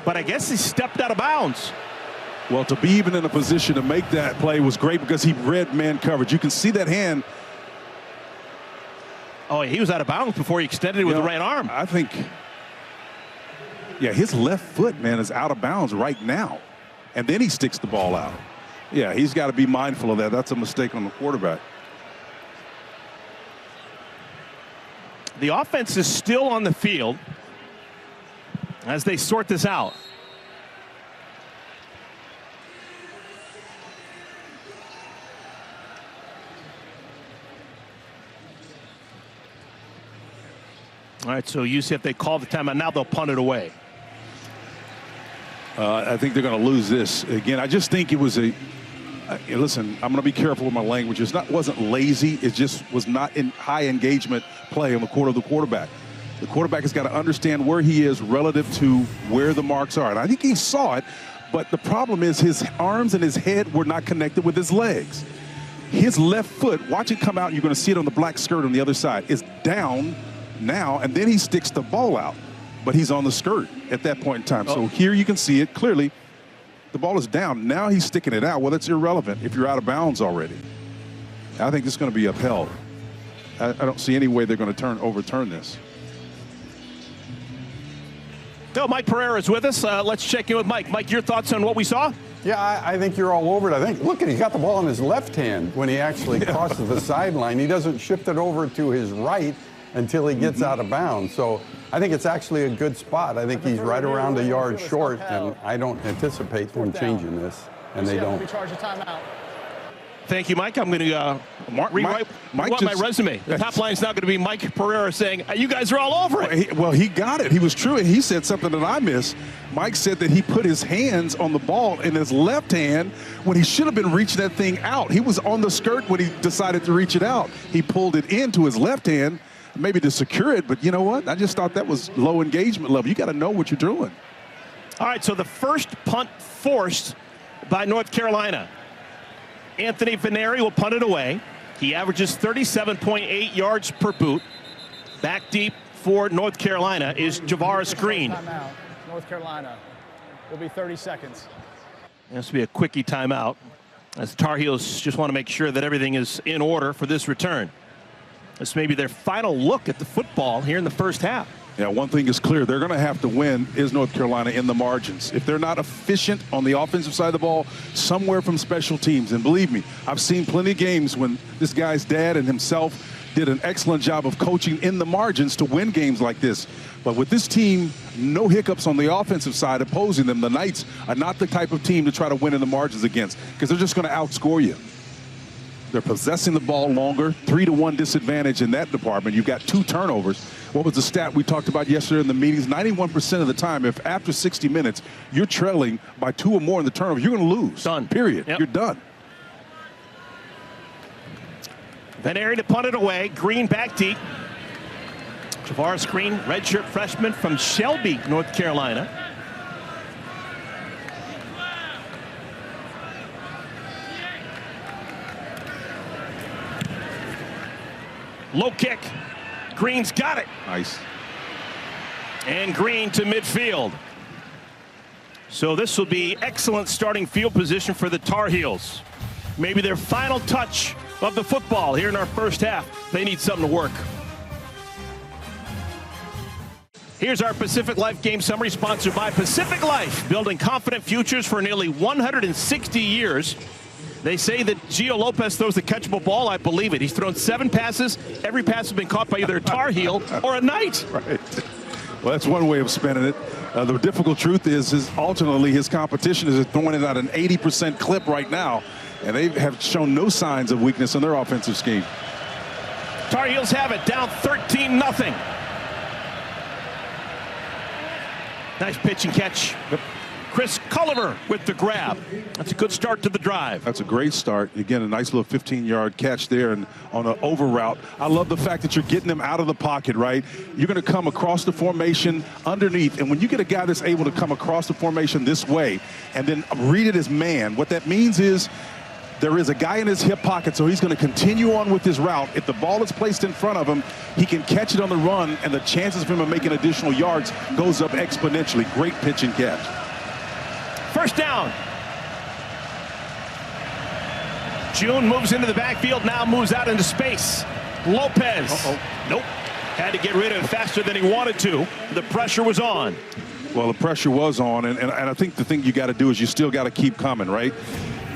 but I guess he stepped out of bounds. Well, to be even in a position to make that play was great because he read man coverage. You can see that hand. Oh, he was out of bounds before he extended it with the right arm. I think, yeah, his left foot, man, is out of bounds right now. And then he sticks the ball out. Yeah, he's got to be mindful of that. That's a mistake on the quarterback. The offense is still on the field as they sort this out. All right, so UCF, they call the timeout. Now they'll punt it away. I think they're going to lose this. Again, I just think it was a listen, I'm going to be careful with my language. It wasn't lazy. It just was not in high engagement play on the quarter of the quarterback. The quarterback has got to understand where he is relative to where the marks are. And I think he saw it, but the problem is his arms and his head were not connected with his legs. His left foot, watch it come out, you're going to see it on the black skirt on the other side, is down now, and then he sticks the ball out. But he's on the skirt at that point in time. So here you can see it clearly. The ball is down. Now he's sticking it out. Well, that's irrelevant if you're out of bounds already. I think this is going to be upheld. I don't see any way they're going to overturn this. So Mike Pereira is with us. Let's check in with Mike. Mike, your thoughts on what we saw? Yeah, I think you're all over it. I think, look, he got the ball in his left hand when he actually crosses the sideline. He doesn't shift it over to his right until he gets out of bounds. So I think it's actually a good spot. I think he's right around a yard short, and I don't anticipate them changing this, and they don't. Thank you, Mike. I'm going to rewrite my resume. The top line is now going to be Mike Pereira saying, you guys are all over it. Well, he got it. He was true, and he said something that I missed. Mike said that he put his hands on the ball in his left hand when he should have been reaching that thing out. He was on the skirt when he decided to reach it out. He pulled it into his left hand, maybe to secure it, but you know what? I just thought that was low engagement level. You got to know what you're doing. All right, so the first punt forced by North Carolina. Anthony Veneri will punt it away. He averages 37.8 yards per boot. Back deep for North Carolina is Javaris Green. Timeout. North Carolina. Will be 30 seconds. This will be a quickie timeout as the Tar Heels just want to make sure that everything is in order for this return. This may be their final look at the football here in the first half. Yeah, one thing is clear. They're going to have to win is North Carolina in the margins. If they're not efficient on the offensive side of the ball, somewhere from special teams. And believe me, I've seen plenty of games when this guy's dad and himself did an excellent job of coaching in the margins to win games like this. But with this team, no hiccups on the offensive side opposing them. The Knights are not the type of team to try to win in the margins against, because they're just going to outscore you. They're possessing the ball longer, 3-to-1 disadvantage in that department. You've got 2 turnovers. What was the stat we talked about yesterday in the meetings? 91% of the time, if after 60 minutes you're trailing by 2 or more in the turnover, you're going to lose. Done. Period. Yep. You're done. Van Arie to punt it away. Green back deep. Javaris Green, redshirt freshman from Shelby, North Carolina. Low kick. Green's got it. Nice. And Green to midfield. So this will be excellent starting field position for the Tar Heels. Maybe their final touch of the football here in our first half. They need something to work. Here's our Pacific Life game summary, sponsored by Pacific Life, building confident futures for nearly 160 years. They say that Gio Lopez throws the catchable ball. I believe it. He's thrown 7 passes. Every pass has been caught by either a Tar Heel or a Knight. Right. Well, that's one way of spinning it. The difficult truth is alternately his competition is throwing it at an 80% clip right now, and they have shown no signs of weakness in their offensive scheme. Tar Heels have it, down 13-0. Nice pitch and catch. Yep. Chris Culliver with the grab. That's a good start to the drive. That's a great start. Again, a nice little 15-yard catch there and on an over route. I love the fact that you're getting them out of the pocket, right? You're going to come across the formation underneath. And when you get a guy that's able to come across the formation this way and then read it as man, what that means is there is a guy in his hip pocket, so he's going to continue on with his route. If the ball is placed in front of him, he can catch it on the run, and the chances of him making additional yards goes up exponentially. Great pitch and catch. First down. June moves into the backfield, now moves out into space. Lopez. Nope. Had to get rid of it faster than he wanted to. The pressure was on. Well, the pressure was on, and I think the thing you got to do is you still got to keep coming, right?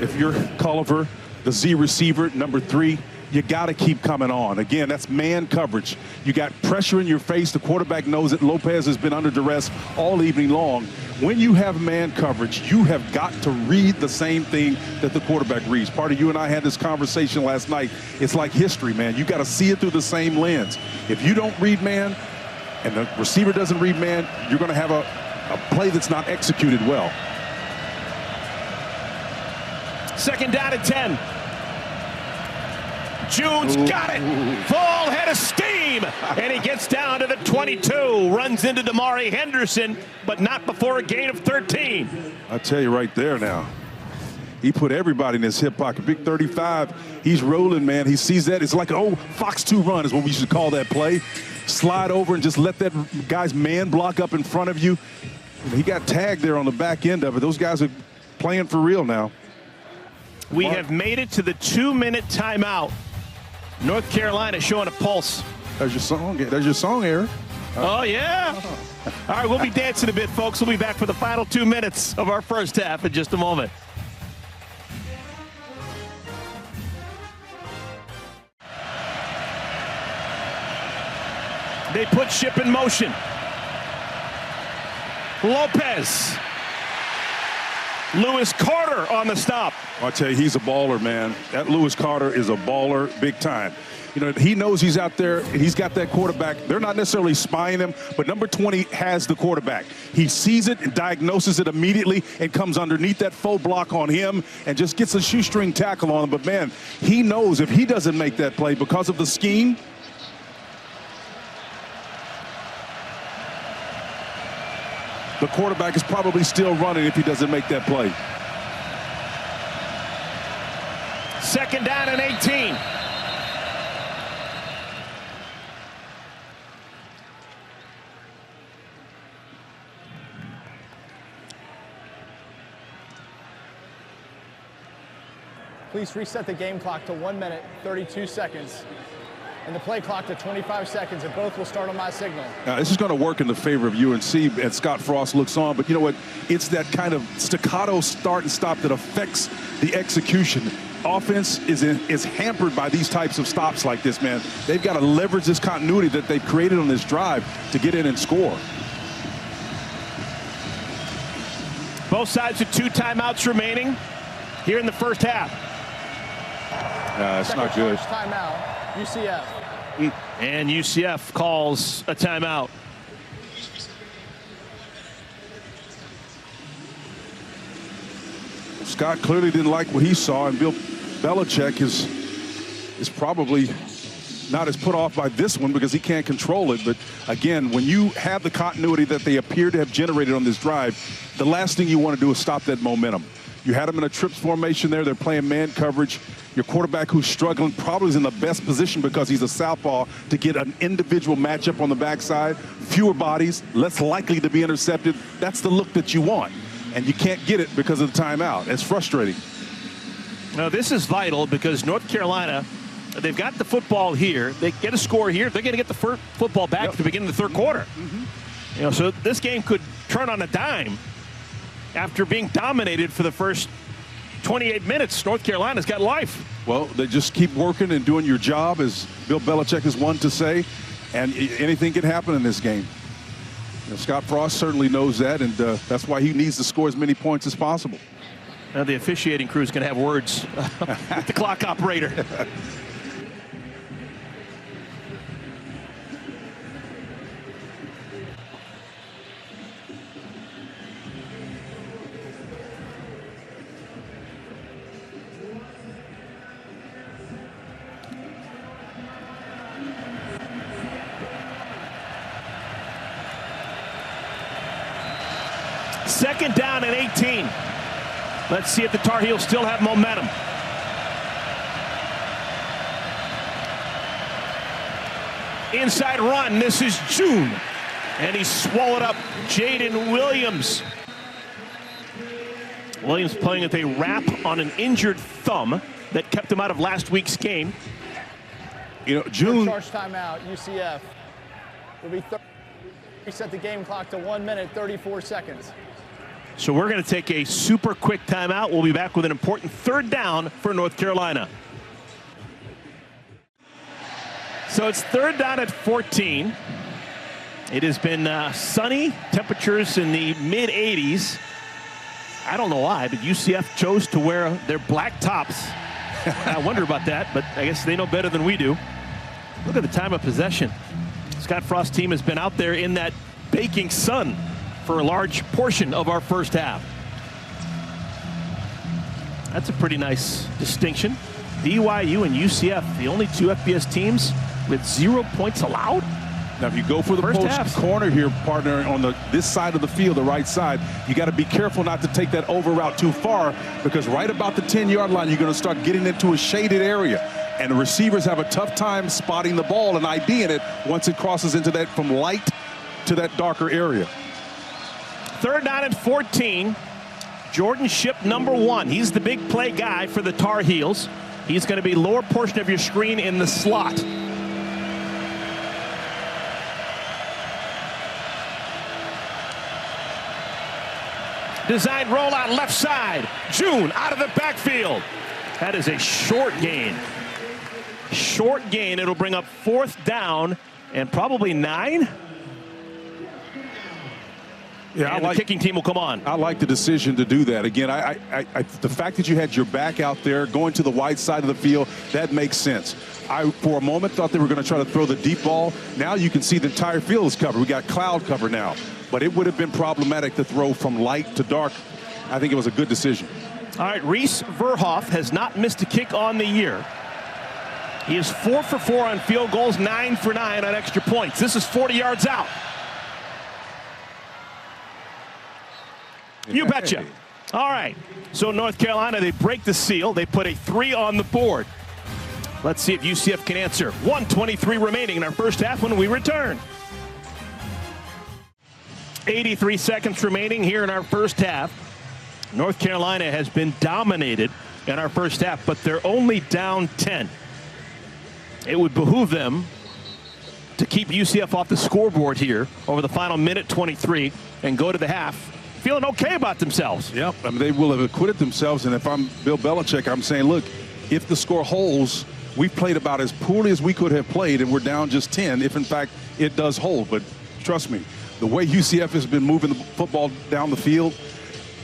If you're Culliver, the Z receiver, number 3, you got to keep coming on. Again, that's man coverage. You got pressure in your face. The quarterback knows that Lopez has been under duress all evening long. When you have man coverage, you have got to read the same thing that the quarterback reads. Part of you and I had this conversation last night. It's like history, man. You got to see it through the same lens. If you don't read man and the receiver doesn't read man, you're going to have a play that's not executed well. Second down at 10. June's got it. Full head of steam. And he gets down to the 22. Runs into Damari Henderson, but not before a gain of 13. I tell you right there now. He put everybody in his hip pocket. Big 35. He's rolling, man. He sees that. It's like an old Fox 2 run is what we should call that play. Slide over and just let that guy's man block up in front of you. He got tagged there on the back end of it. Those guys are playing for real now. We have made it to the 2-minute timeout. North Carolina showing a pulse. There's your song. There's your song, Aaron. Oh, yeah. All right, we'll be dancing a bit, folks. We'll be back for the final 2 minutes of our first half in just a moment. They put ship in motion. Lopez. Lewis Carter on the stop. I'll tell you, he's a baller, man. That Lewis Carter is a baller big time. You know, he knows he's out there and he's got that quarterback. They're not necessarily spying him, but number 20 has the quarterback. He sees it and diagnoses it immediately and comes underneath that faux block on him and just gets a shoestring tackle on him. But, man, he knows if he doesn't make that play because of the scheme, the quarterback is probably still running if he doesn't make that play. Second down and 18. Please reset the game clock to 1 minute, 32 seconds. And the play clock to 25 seconds, and both will start on my signal. Now, this is going to work in the favor of UNC, and Scott Frost looks on. But you know what? It's that kind of staccato start and stop that affects the execution. Offense is hampered by these types of stops like this, man. They've got to leverage this continuity that they've created on this drive to get in and score. Both sides with 2 timeouts remaining here in the first half. It's not good. Timeout, UCF. And UCF calls a timeout. Scott clearly didn't like what he saw, and Bill Belichick is probably not as put off by this one because he can't control it. But again, when you have the continuity that they appear to have generated on this drive, the last thing you want to do is stop that momentum. You had them in a trips formation there. They're playing man coverage. Your quarterback, who's struggling, probably is in the best position because he's a southpaw to get an individual matchup on the backside. Fewer bodies, less likely to be intercepted. That's the look that you want. And you can't get it because of the timeout. It's frustrating. Now, this is vital because North Carolina, they've got the football here. They get a score here. They're going to get the football back at the beginning of the third quarter. You know, so this game could turn on a dime after being dominated for the first 28 minutes. North Carolina's got life. Well, they just keep working and doing your job, as Bill Belichick is one to say, and anything can happen in this game. You know, Scott Frost certainly knows that, and that's why he needs to score as many points as possible. Now the officiating crew is going to have words with the clock operator. Second down and 18. Let's see if the Tar Heels still have momentum. Inside run. This is June. And he swallowed up Jaden Williams. Williams playing with a wrap on an injured thumb that kept him out of last week's game. You know, June. Charge timeout, UCF. Will be reset the game clock to 1 minute, 34 seconds. So we're going to take a super quick timeout. We'll be back with an important third down for North Carolina. So it's third down at 14. It has been sunny, temperatures in the mid-80s. I don't know why, but UCF chose to wear their black tops. I wonder about that, but I guess they know better than we do. Look at the time of possession. Scott Frost's team has been out there in that baking sun for a large portion of our first half. That's a pretty nice distinction. BYU and UCF, the only 2 FBS teams with 0 points allowed. Now, if you go for the post corner here, partner, on this side of the field, the right side, you got to be careful not to take that over route too far, because right about the 10-yard line, you're going to start getting into a shaded area. And the receivers have a tough time spotting the ball and IDing it once it crosses into that from light to that darker area. Third down and 14. Jordan Shipp, number 1. He's the big play guy for the Tar Heels. He's going to be lower portion of your screen in the slot. Designed rollout left side. June out of the backfield. That is a short gain. Short gain. It'll bring up fourth down and probably 9. Yeah, and the kicking team will come on. I like the decision to do that. Again, the fact that you had your back out there going to the wide side of the field, that makes sense. I, for a moment, thought they were going to try to throw the deep ball. Now you can see the entire field is covered. We got cloud cover now. But it would have been problematic to throw from light to dark. I think it was a good decision. All right, Reese Verhoff has not missed a kick on the year. He is 4 for 4 on field goals, 9 for 9 on extra points. This is 40 yards out. You betcha. All right. So North Carolina, they break the seal. They put a 3 on the board. Let's see if UCF can answer. 1:23 remaining in our first half when we return. 83 seconds remaining here in our first half. North Carolina has been dominated in our first half, but they're only down 10. It would behoove them to keep UCF off the scoreboard here over the final minute 23 and go to the half feeling okay about themselves. Yep, I mean, they will have acquitted themselves, and if I'm Bill Belichick, I'm saying, look, if the score holds, we've played about as poorly as we could have played, and we're down just 10, if in fact it does hold. But trust me, the way UCF has been moving the football down the field,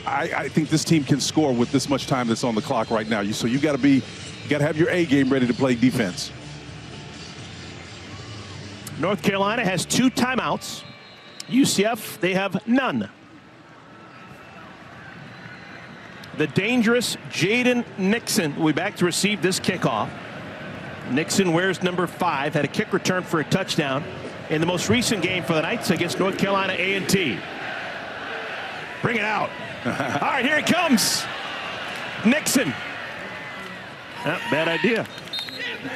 I think this team can score with this much time that's on the clock right now. So you got to have your A game ready to play defense. North Carolina has 2 timeouts. UCF, they have none. The dangerous Jaden Nixon will be back to receive this kickoff. Nixon wears number 5, had a kick return for a touchdown in the most recent game for the Knights against North Carolina A&T. Bring it out. All right, here it comes. Nixon. Bad idea.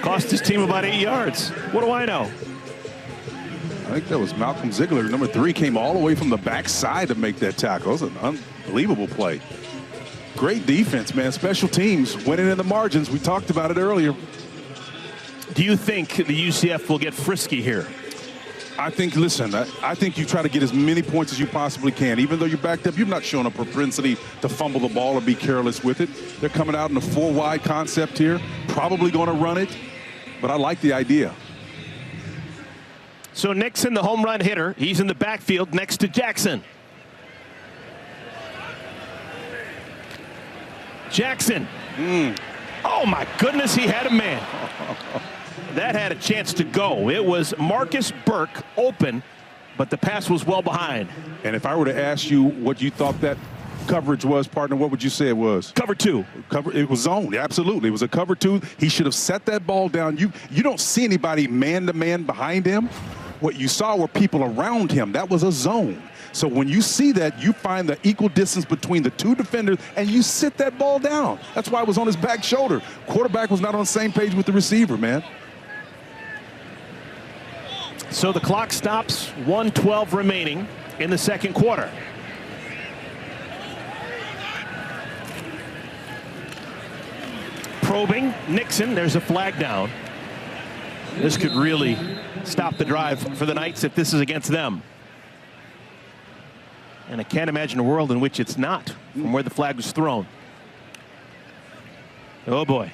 Cost his team about 8 yards. What do I know? I think that was Malcolm Ziegler. Number 3 came all the way from the backside to make that tackle. It was an unbelievable play. Great defense, man. Special teams winning in the margins. We talked about it earlier. Do you think the UCF will get frisky here? I think, listen, I think you try to get as many points as you possibly can. Even though you're backed up, you're not showing a propensity to fumble the ball or be careless with it. They're coming out in a 4-wide concept here, probably going to run it, but I like the idea. So Nixon, the home run hitter, he's in the backfield next to Jackson. Jackson. Oh, my goodness, he had a man. That had a chance to go. It was Marcus Burke open, but the pass was well behind. And if I were to ask you what you thought that coverage was, partner, what would you say it was? Cover 2. It was zone, absolutely. It was a cover 2. He should have set that ball down. You don't see anybody man-to-man behind him. What you saw were people around him. That was a zone. So when you see that, you find the equal distance between the 2 defenders, and you sit that ball down. That's why it was on his back shoulder. Quarterback was not on the same page with the receiver, man. So the clock stops, 1:12 remaining in the second quarter. Probing, Nixon, there's a flag down. This could really stop the drive for the Knights if this is against them. And I can't imagine a world in which it's not from where the flag was thrown. Oh, boy.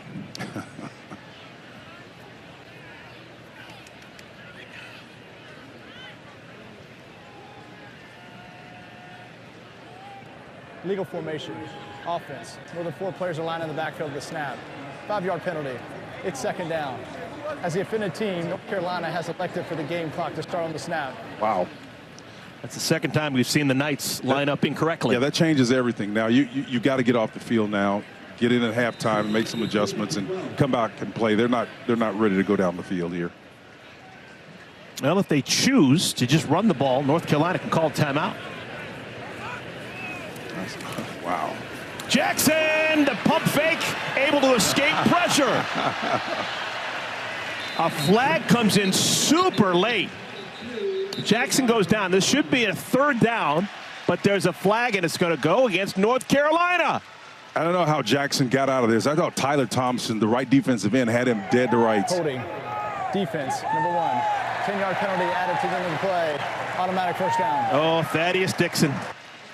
Legal formation, offense. More than 4 players are lined in the backfield of the snap. 5-yard penalty. It's second down. As the offended team, North Carolina has elected for the game clock to start on the snap. Wow. That's the second time we've seen the Knights line up incorrectly. Yeah, that changes everything. Now, you got to get off the field now, get in at halftime, make some adjustments, and come back and play. They're not ready to go down the field here. Well, if they choose to just run the ball, North Carolina can call timeout. Wow. Jackson, the pump fake, able to escape pressure. A flag comes in super late. Jackson goes down. This should be a 3rd down, but there's a flag, and it's going to go against North Carolina. I don't know how Jackson got out of this. I thought Tyler Thompson, the right defensive end, had him dead to rights. Holding. Defense, number 1. 10-yard penalty added to the end of the play. Automatic first down. Oh, Thaddeus Dixon.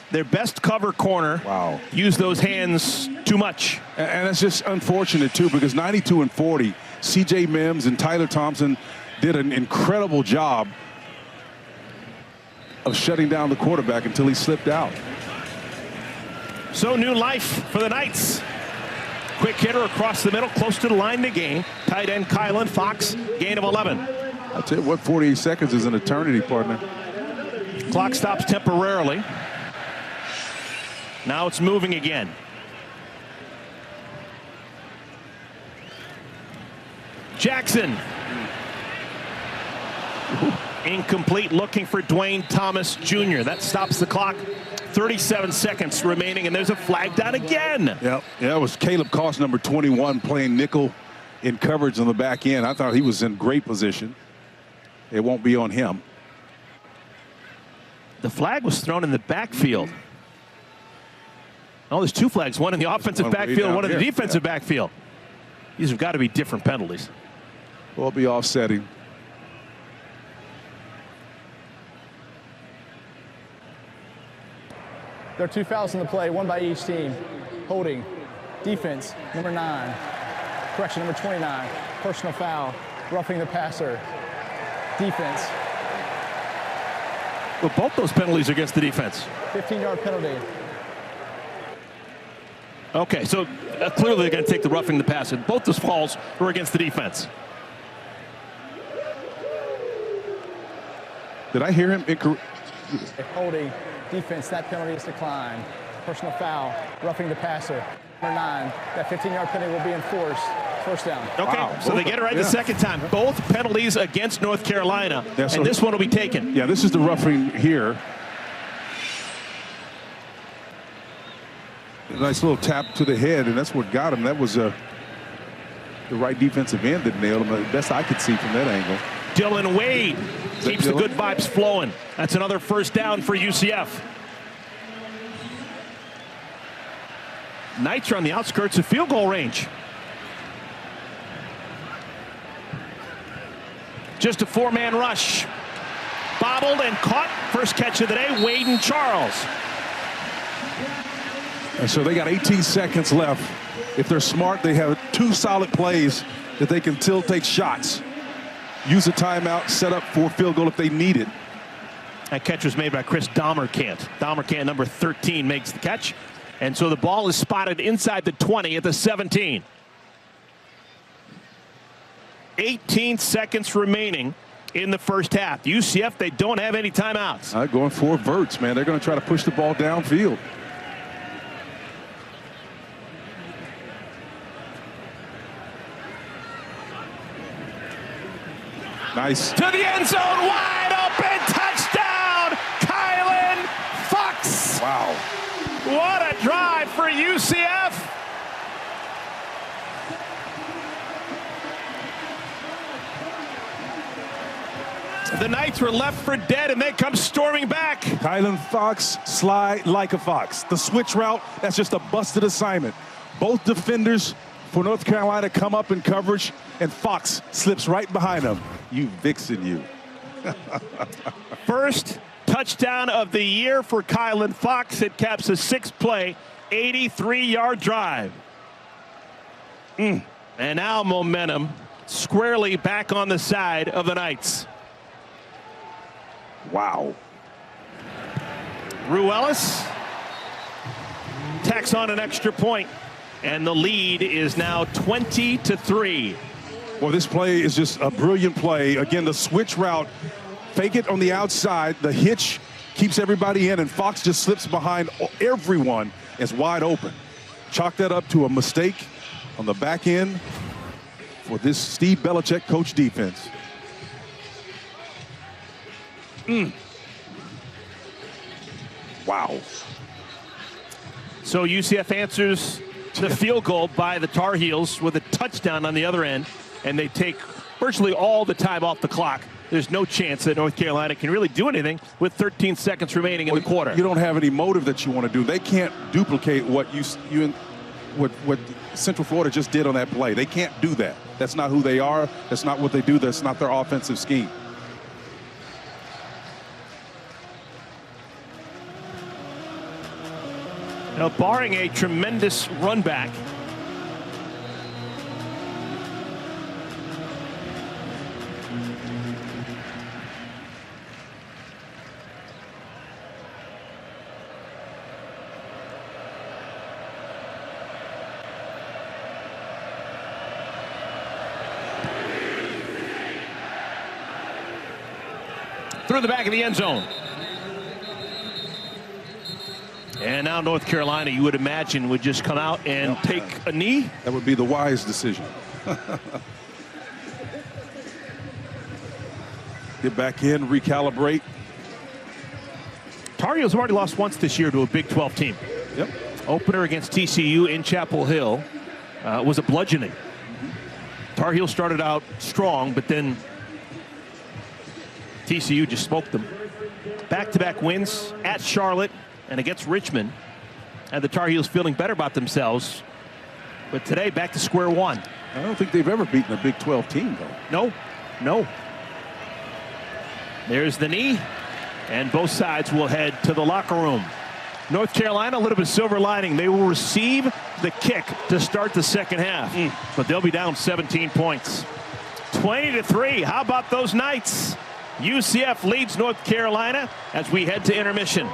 Their best cover corner. Wow. Used those hands too much. And it's just unfortunate, too, because 92 and 40, C.J. Mims and Tyler Thompson did an incredible job of shutting down the quarterback until he slipped out. So new life for the Knights. Quick hitter across the middle, close to the line to gain. Tight end Kylan Fox, gain of 11. I'll tell you what, 48 seconds is an eternity, partner. Clock stops temporarily. Now it's moving again. Jackson. Incomplete, looking for Dwayne Thomas Jr. That stops the clock. 37 seconds remaining, and there's a flag down again. Yeah, it was Caleb Cost, number 21, playing nickel in coverage on the back end. I thought he was in great position. It won't be on him. The flag was thrown in the backfield. Oh, there's 2 flags, one in the offensive backfield, one in the defensive backfield. These have got to be different penalties. Will be offsetting. There are 2 fouls in the play, one by each team. Holding, defense, number 9. Correction, number 29. Personal foul, roughing the passer. Defense. Well, both those penalties against the defense. 15-yard penalty. Okay, so clearly they're going to take the roughing the passer. Both those falls were against the defense. Did I hear him? Holding, defense, that penalty is declined. Personal foul, roughing the passer. Number 9, that 15-yard penalty will be enforced. First down. Okay, Wow. so they get it right the second time. Both penalties against North Carolina, Yeah, so and this one will be taken. Yeah, this is the roughing here. A nice little tap to the head, and that's what got him. That was the right defensive end that nailed him. The best I could see from that angle. Dylan Wade keeps the Dylan? good vibes flowing. That's another first down for UCF. Knights are on the outskirts of field goal range. Just a 4-man rush. Bobbled and caught. First catch of the day, Wade and Charles. And so they got 18 seconds left. If they're smart, they have 2 solid plays that they can still take shots. Use a timeout, set up for a field goal if they need it. That catch was made by Chris Dahmerkant. Dahmerkant, number 13, makes the catch. And so the ball is spotted inside the 20 at the 17. 18 seconds remaining in the first half. UCF, they don't have any timeouts. Going for verts, man. They're going to try to push the ball downfield. Nice. To the end zone, wide open, touchdown, Kylan Fox. Wow. What a drive for UCF. The Knights were left for dead, and they come storming back. Kylan Fox, slide like a fox. The switch route, that's just a busted assignment. Both defenders for North Carolina come up in coverage, and Fox slips right behind them. You vixen, you. First touchdown of the year for Kylan Fox. It caps a 6-play, 83-yard drive. And now momentum squarely back on the side of the Knights. Wow. Ruelas tacks on an extra point, and the lead is now 20-3. Well, this play is just a brilliant play. Again, the switch route, fake it on the outside. The hitch keeps everybody in, and Fox just slips behind everyone. It's wide open. Chalk that up to a mistake on the back end for this Steve Belichick coach defense. Wow. So UCF answers the field goal by the Tar Heels with a touchdown on the other end, and they take virtually all the time off the clock. There's no chance that North Carolina can really do anything with 13 seconds remaining in the quarter. You don't have any motive that you want to do. They can't duplicate what what Central Florida just did on that play. They can't do that. That's not who they are. That's not what they do. That's not their offensive scheme. Now, barring a tremendous run back, through the back of the end zone. And now North Carolina, you would imagine, would just come out and take a knee. That would be the wise decision. Get back in, recalibrate. Tar Heels have already lost once this year to a Big 12 team. Yep. Opener against TCU in Chapel Hill was a bludgeoning. Tar Heels started out strong, but then TCU just smoked them. Back-to-back wins at Charlotte and against Richmond. And the Tar Heels feeling better about themselves. But today, back to square one. I don't think they've ever beaten a Big 12 team, though. No. There's the knee, and both sides will head to the locker room. North Carolina, a little bit of silver lining. They will receive the kick to start the second half, but they'll be down 17 points. 20-3. How about those Knights? UCF leads North Carolina as we head to intermission.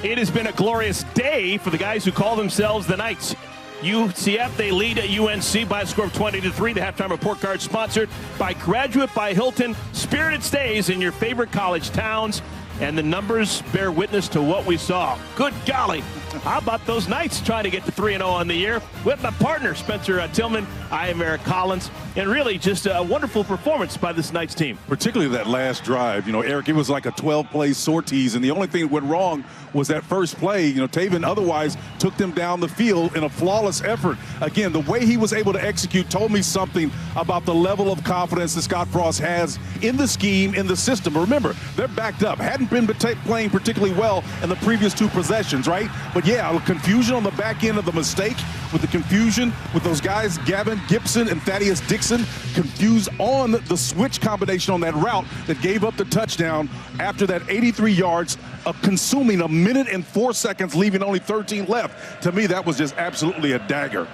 It has been a glorious day for the guys who call themselves the Knights. UCF, they lead at UNC by a score of 20-3. The halftime report card sponsored by Graduate by Hilton. Spirited stays in your favorite college towns, and the numbers bear witness to what we saw. Good golly. How about those Knights trying to get to 3-0 on the year with my partner, Spencer Tillman. I am Eric Collins, and really just a wonderful performance by this Knights team. Particularly that last drive. You know, Eric, it was like a 12-play sorties, and the only thing that went wrong was that first play. You know, Taven otherwise took them down the field in a flawless effort. Again, the way he was able to execute told me something about the level of confidence that Scott Frost has in the scheme, in the system. Remember, they're backed up. Hadn't been playing particularly well in the previous two possessions, right? But yeah, confusion on the back end of the mistake, with the confusion with those guys, Gavin Gibson and Thaddeus Dixon, confused on the switch combination on that route that gave up the touchdown after that 83 yards of consuming a minute and 4 seconds, leaving only 13 left. To me, that was just absolutely a dagger.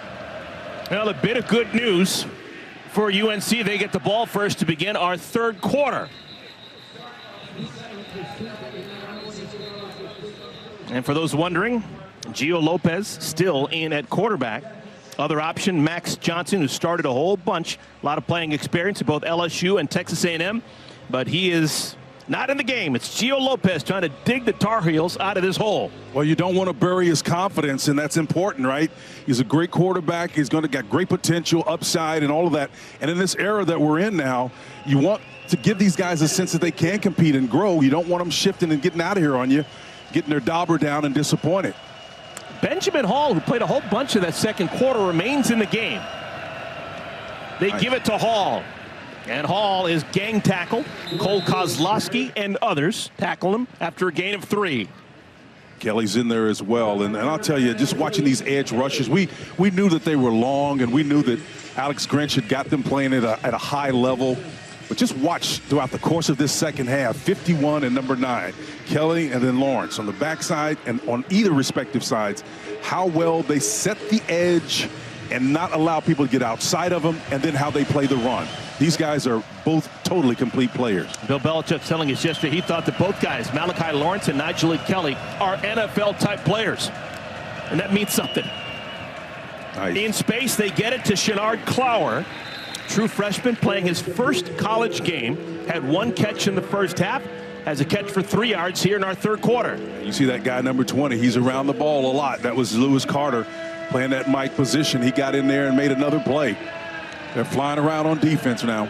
Well, a bit of good news for UNC. They get the ball first to begin our third quarter. And for those wondering, Gio Lopez still in at quarterback. Other option, Max Johnson, who started a whole bunch, a lot of playing experience at both LSU and Texas A&M, but he is not in the game. It's Gio Lopez trying to dig the Tar Heels out of this hole. Well, you don't want to bury his confidence, and that's important, right? He's a great quarterback. He's got great potential, upside, and all of that. And in this era that we're in now, you want to give these guys a sense that they can compete and grow. You don't want them shifting and getting out of here on you, getting their dauber down and disappointed. Benjamin Hall, who played a whole bunch of that second quarter, remains in the game. They give it to Hall. And Hall is gang tackled. Cole Kozlowski and others tackle him after a gain of 3. Kelly's in there as well. And I'll tell you, just watching these edge rushes, we knew that they were long, and we knew that Alex Grinch had got them playing at a high level. But just watch throughout the course of this second half, 51 and number 9, Kelly and then Lawrence on the backside and on either respective sides, how well they set the edge and not allow people to get outside of them, and then how they play the run. These guys are both totally complete players. Bill Belichick telling us yesterday he thought that both guys, Malachi Lawrence and Nigel Kelly, are NFL-type players. And that means something. Nice. In space, they get it to Shenard Clower. True freshman, playing his first college game, had 1 catch in the first half, has a catch for 3 yards here in our third quarter. You see that guy, number 20, he's around the ball a lot. That was Lewis Carter playing that Mike position. He got in there and made another play. They're flying around on defense now.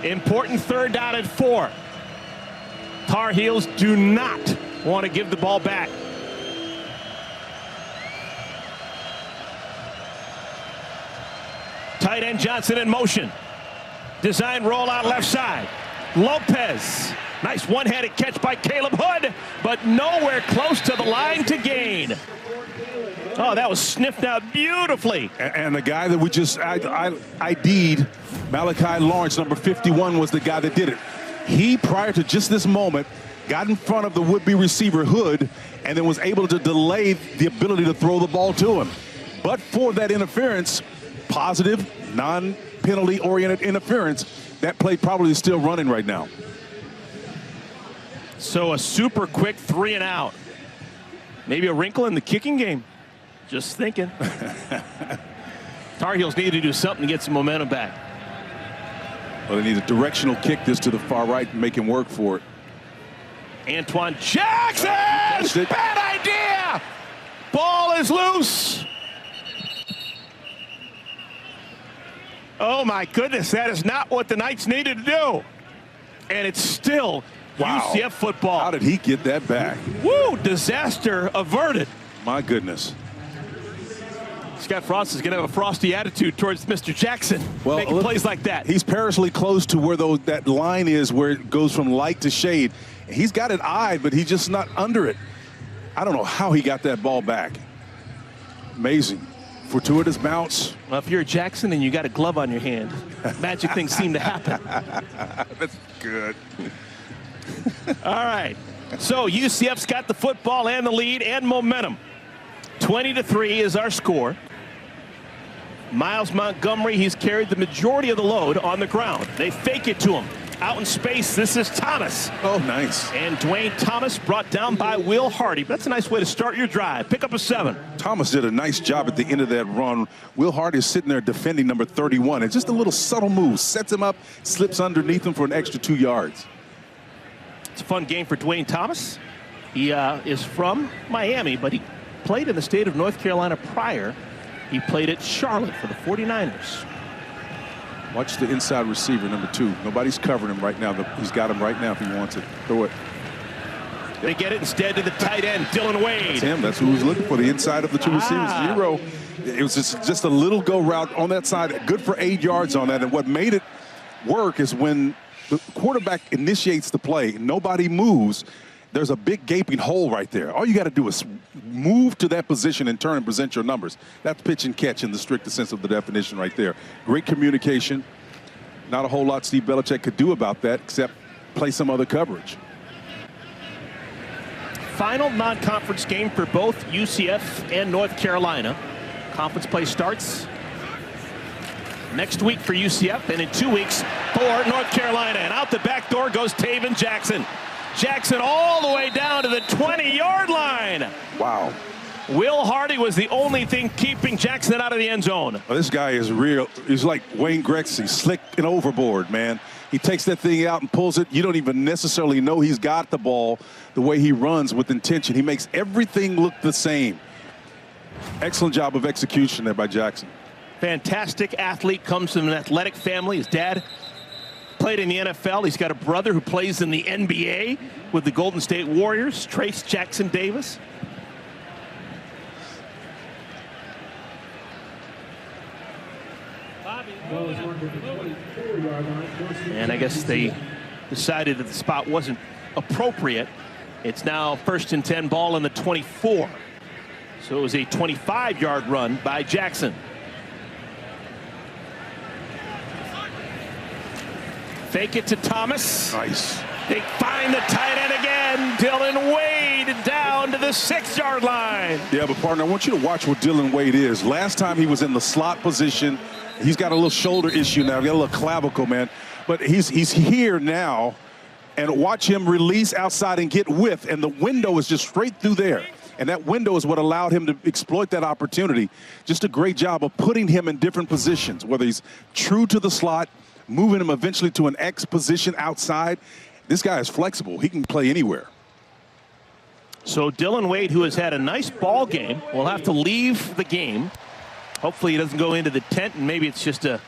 Important third down at 4. Tar Heels do not want to give the ball back. Tight end Johnson in motion. Design rollout left side. Lopez. Nice one-handed catch by Caleb Hood, but nowhere close to the line to gain. Oh, that was sniffed out beautifully. And the guy that we just ID'd, Malachi Lawrence, number 51, was the guy that did it. He, prior to just this moment, got in front of the would-be receiver Hood and then was able to delay the ability to throw the ball to him. But for that interference, positive, non-penalty oriented interference, that play probably is still running right now. So a super quick 3 and out. Maybe a wrinkle in the kicking game. Just thinking. Tar Heels need to do something to get some momentum back. Well, they need a directional kick this to the far right and make him work for it. Antoine Jackson! Bad idea! Ball is loose. Oh my goodness, that is not what the Knights needed to do. And it's still UCF football. How did he get that back? Woo, disaster averted. My goodness. Scott Frost is going to have a frosty attitude towards Mr. Jackson, making plays like that. He's perilously close to where that line is, where it goes from light to shade. He's got it eyed, but he's just not under it. I don't know how he got that ball back. Amazing. Fortuitous bounce. Well, if you're Jackson and you got a glove on your hand, magic things seem to happen. That's good. All right. So UCF's got the football and the lead and momentum. 20-3 is our score. Miles Montgomery, he's carried the majority of the load on the ground. They fake it to him. Out in space, this is Thomas. Oh, nice. And Dwayne Thomas brought down by Will Hardy. That's a nice way to start your drive. Pick up a 7. Thomas did a nice job at the end of that run. Will Hardy is sitting there defending number 31. It's just a little subtle move. Sets him up, slips underneath him for an extra 2 yards. It's a fun game for Dwayne Thomas. He is from Miami, but he played in the state of North Carolina prior. He played at Charlotte for the 49ers. Watch the inside receiver, number 2. Nobody's covering him right now. He's got him right now if he wants it. Throw it. They get it instead to the tight end, Dylan Wade. That's him. That's who he's looking for, the inside of the 2 receivers. 0. It was just a little go route on that side. Good for 8 yards on that. And what made it work is when the quarterback initiates the play, nobody moves, there's a big gaping hole right there. All you got to do is move to that position and turn and present your numbers. That's pitch and catch in the strictest sense of the definition right there. Great communication. Not a whole lot Steve Belichick could do about that except play some other coverage. Final non-conference game for both UCF and North Carolina. Conference play starts next week for UCF and in 2 weeks for North Carolina. And out the back door goes Taven Jackson. Jackson all the way down to the 20-yard line. Wow. Will Hardy was the only thing keeping Jackson out of the end zone. Well, this guy is real. He's like Wayne Gretzky, slick and overboard, man. He takes that thing out and pulls it. You don't even necessarily know he's got the ball the way he runs with intention. He makes everything look the same. Excellent job of execution there by Jackson. Fantastic athlete, comes from an athletic family. His dad played in the NFL. He's got a brother who plays in the NBA with the Golden State Warriors, Trace Jackson Davis. And I guess they decided that the spot wasn't appropriate. It's now 1st and 10, ball in the 24. So it was a 25-yard run by Jackson. Fake it to Thomas. Nice. They find the tight end again. Dylan Wade down to the 6-yard line. Yeah, but partner, I want you to watch what Dylan Wade is. Last time he was in the slot position. He's got a little shoulder issue now. He's got a little clavicle, man. But he's here now. And watch him release outside and get width. And the window is just straight through there. And that window is what allowed him to exploit that opportunity. Just a great job of putting him in different positions, whether he's true to the slot, moving him eventually to an X position outside. This guy is flexible. He can play anywhere. So Dylan Wade, who has had a nice ball game, will have to leave the game. Hopefully he doesn't go into the tent, and maybe it's just a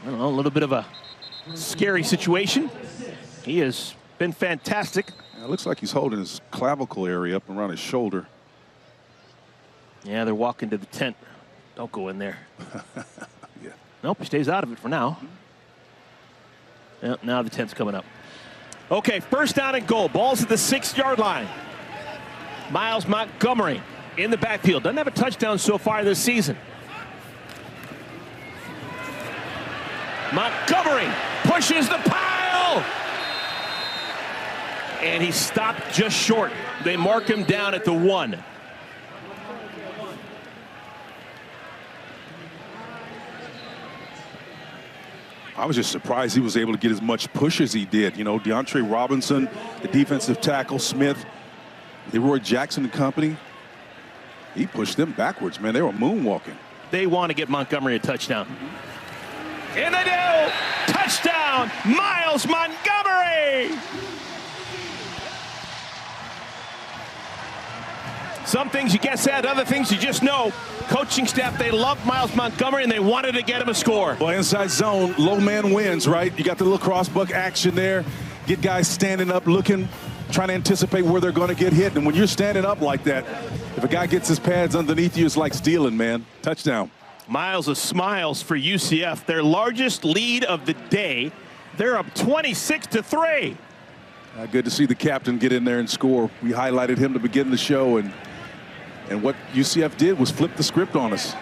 little bit of a scary situation. He has been fantastic. It looks like he's holding his clavicle area up around his shoulder. Yeah, they're walking to the tent. Don't go in there. Yeah. Nope, he stays out of it for now. Yep, now the tent's coming up. Okay, 1st down and goal. Ball's at the 6-yard line. Miles Montgomery in the backfield. Doesn't have a touchdown so far this season. Montgomery pushes the pile. And he stopped just short. They mark him down at the 1. I was just surprised he was able to get as much push as he did. You know, DeAndre Robinson, the defensive tackle, Smith, Leroy Jackson and company. He pushed them backwards, man. They were moonwalking. They want to get Montgomery a touchdown. And they do! Touchdown! Miles Montgomery! Some things you guess at, other things you just know. Coaching staff, they love Miles Montgomery, and they wanted to get him a score. Well, inside zone, low man wins, right? You got the little crossbuck action there. Get guys standing up, looking trying to anticipate where they're going to get hit. And when you're standing up like that, if a guy gets his pads underneath you, it's like stealing, man. Touchdown. Miles of smiles for UCF. Their largest lead of the day. They're up 26-3. Good to see the captain get in there and score. We highlighted him to begin the show, and what UCF did was flip the script on us.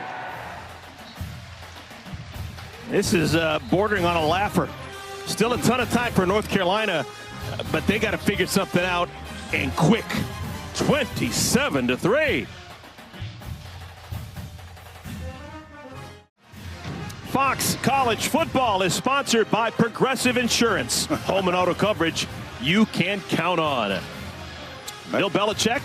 This is bordering on a laugher. Still a ton of time for North Carolina, but they got to figure something out, and quick. 27-3. Fox College Football is sponsored by Progressive Insurance. Home and auto coverage you can count on. Bill Belichick,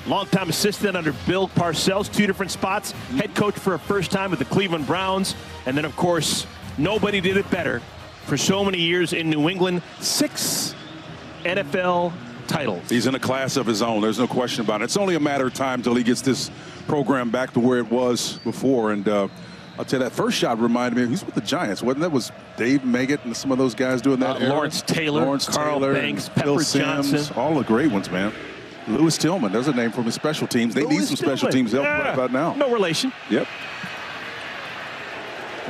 longtime assistant under Bill Parcells, 2 different spots. Head coach for a first time with the Cleveland Browns. And then, of course, nobody did it better for so many years in New England. 6 NFL titles. He's in a class of his own. There's no question about it. It's only a matter of time till he gets this program back to where it was before. And I'll tell you, that first shot reminded me, he's with the Giants, wasn't that? Was Dave Meggett and some of those guys doing that? Lawrence Taylor, Carl Banks, Pepper Johnson. All the great ones, man. Lewis Tillman, there's a name for his special teams. They need some special teams help right about now. No relation. Yep.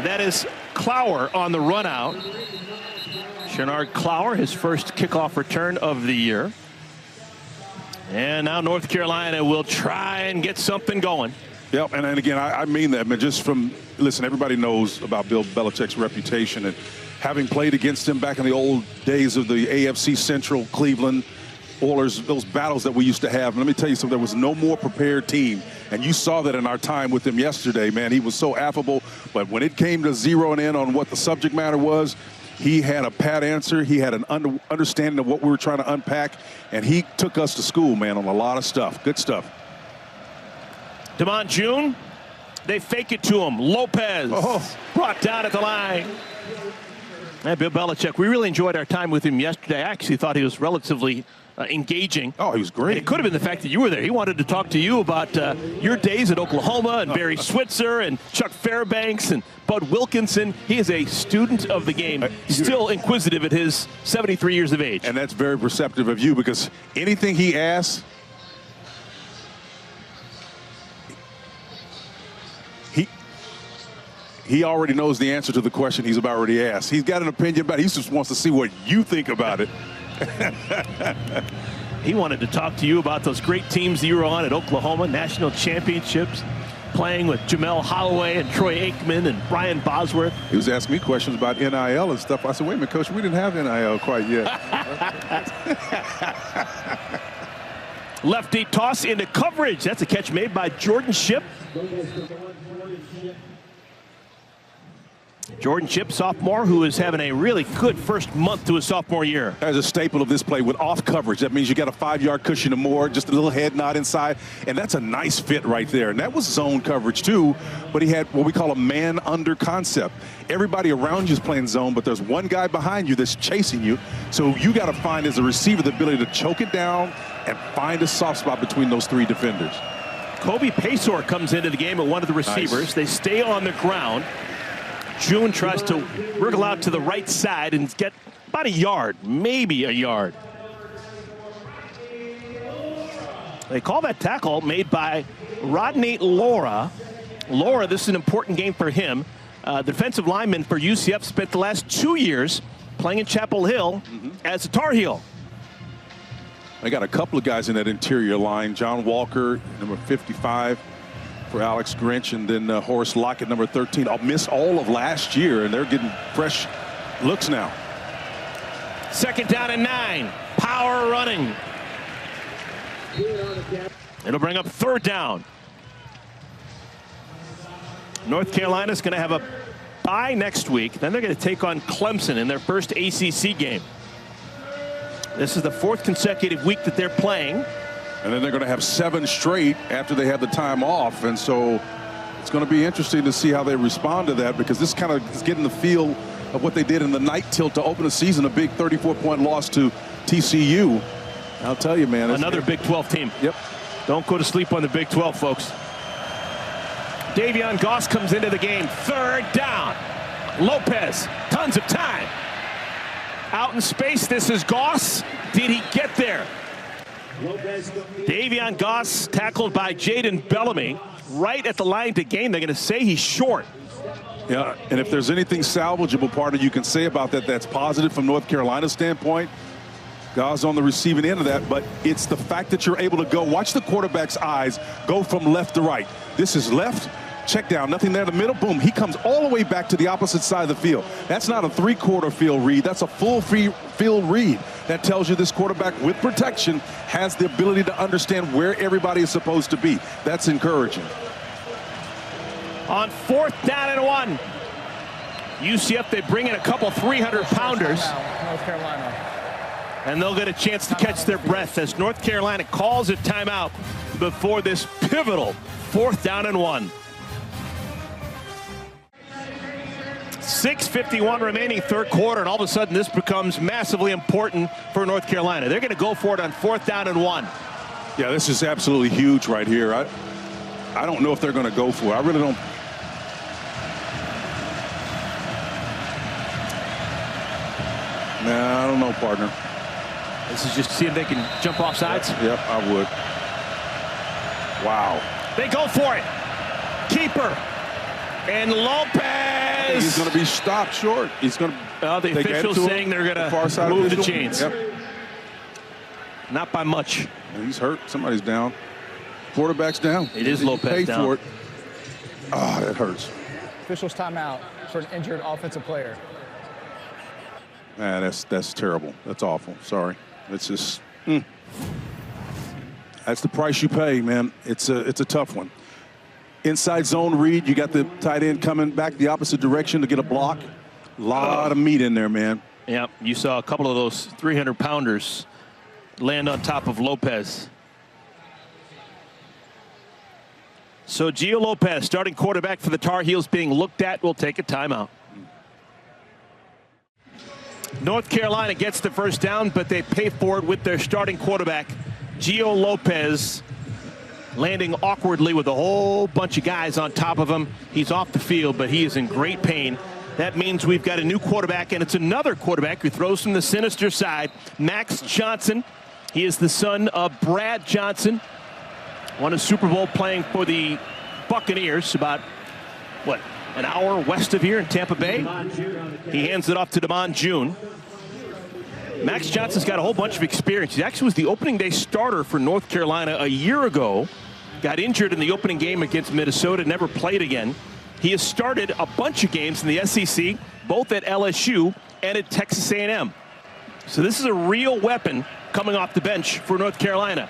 That is Clower on the run out. Shenard Clower, his first kickoff return of the year. And now North Carolina will try and get something going. Yep, and again, I mean that, man, just from, listen, everybody knows about Bill Belichick's reputation, and having played against him back in the old days of the AFC Central, Cleveland, Oilers, those battles that we used to have. And let me tell you something, there was no more prepared team, and you saw that in our time with him yesterday, man. He was so affable, but when it came to zeroing in on what the subject matter was, he had a pat answer. He had an understanding of what we were trying to unpack, and he took us to school, man, on a lot of stuff. Good stuff. Damon June, they fake it to him. Lopez brought down at the line. And Bill Belichick, we really enjoyed our time with him yesterday. I actually thought he was relatively engaging. Oh, he was great. And it could have been the fact that you were there. He wanted to talk to you about your days at Oklahoma and Barry Switzer and Chuck Fairbanks and Bud Wilkinson. He is a student of the game, still inquisitive at his 73 years of age. And that's very perceptive of you, because anything he asks, he already knows the answer to the question he's already asked. He's got an opinion about it. He just wants to see what you think about it. He wanted to talk to you about those great teams that you were on at Oklahoma, national championships, playing with Jamel Holloway and Troy Aikman and Brian Bosworth. He was asking me questions about NIL and stuff. I said, wait a minute, Coach, we didn't have NIL quite yet. Lefty toss into coverage. That's a catch made by Jordan Shipp. Jordan Shipp, sophomore, who is having a really good first month to his sophomore year. As a staple of this play with off coverage, that means you got a 5-yard cushion or more, just a little head nod inside, and that's a nice fit right there. And that was zone coverage too, but he had what we call a man under concept. Everybody around you is playing zone, but there's one guy behind you that's chasing you, so you got to find, as a receiver, the ability to choke it down and find a soft spot between those 3 defenders. Kobe Paysour comes into the game at one of the receivers. Nice. They stay on the ground. June tries to wriggle out to the right side and get about a yard, maybe a yard. They call that tackle made by Rodney Laura. Laura, this is an important game for him. The defensive lineman for UCF spent the last 2 years playing in Chapel Hill as a Tar Heel. They got a couple of guys in that interior line. John Walker, number 55. For Alex Grinch, and then Horace Lockett, number 13. Missed all of last year, and they're getting fresh looks now. 2nd down and 9. Power running. It'll bring up 3rd down. North Carolina's going to have a bye next week. Then they're going to take on Clemson in their first ACC game. This is the 4th consecutive week that they're playing. And then they're going to have 7 straight after they have the time off. And so it's going to be interesting to see how they respond to that, because this kind of is getting the feel of what they did in the night tilt to open the season, a big 34-point loss to TCU. I'll tell you, man. Another Big 12 team. Yep. Don't go to sleep on the Big 12, folks. Davion Goss comes into the game. 3rd down. Lopez, tons of time. out in space. This is Goss. Did he get there? Davion Goss tackled by Jaden Bellamy right at the line to gain. They're going to say he's short. Yeah, and if there's anything salvageable, partner, you can say about that, that's positive from North Carolina's standpoint. Goss on the receiving end of that, but it's the fact that you're able to go. Watch the quarterback's eyes go from left to right. This is left. Check down, nothing there in the middle, boom. He comes all the way back to the opposite side of the field. That's not a three-quarter field read, that's a full field read. That tells you this quarterback with protection has the ability to understand where everybody is supposed to be. That's encouraging. On 4th down and 1. UCF, they bring in a couple 300-pounders. North Carolina. And they'll get a chance to catch their breath as North Carolina calls a timeout before this pivotal 4th down and 1. 6:51 remaining third quarter, and all of a sudden this becomes massively important for North Carolina. They're going to go for it on 4th down and 1. Yeah, this is absolutely huge right here. I don't know if they're going to go for it. I really don't. Nah, I don't know, partner. This is just to see if they can jump off sides. Yep, I would. Wow. They go for it. Keeper. And Lopez. He's going to be stopped short. He's going to. The officials saying they're going to move the chains. Yep. Not by much. And he's hurt. Somebody's down. Quarterback's down. It is Lopez down. For it. Oh, that hurts. Officials timeout for an injured offensive player. Man, that's terrible. That's awful. Sorry. It's just. That's the price you pay, man. It's a tough one. Inside zone read, you got the tight end coming back the opposite direction to get a block. A lot of meat in there, man. Yeah, you saw a couple of those 300-pounders land on top of Lopez. So Gio Lopez, starting quarterback for the Tar Heels, being looked at. Will take a timeout. North Carolina gets the first down, but they pay for it with their starting quarterback, Gio Lopez, landing awkwardly with a whole bunch of guys on top of him. He's off the field, but he is in great pain. That means we've got a new quarterback, and it's another quarterback who throws from the sinister side, Max Johnson. He is the son of Brad Johnson. Won a Super Bowl playing for the Buccaneers about, what, an hour west of here in Tampa Bay. He hands it off to Damon June. Max Johnson's got a whole bunch of experience. He actually was the opening day starter for North Carolina a year ago. Got injured in the opening game against Minnesota, never played again. He has started a bunch of games in the SEC, both at LSU and at Texas A&M. So this is a real weapon coming off the bench for North Carolina.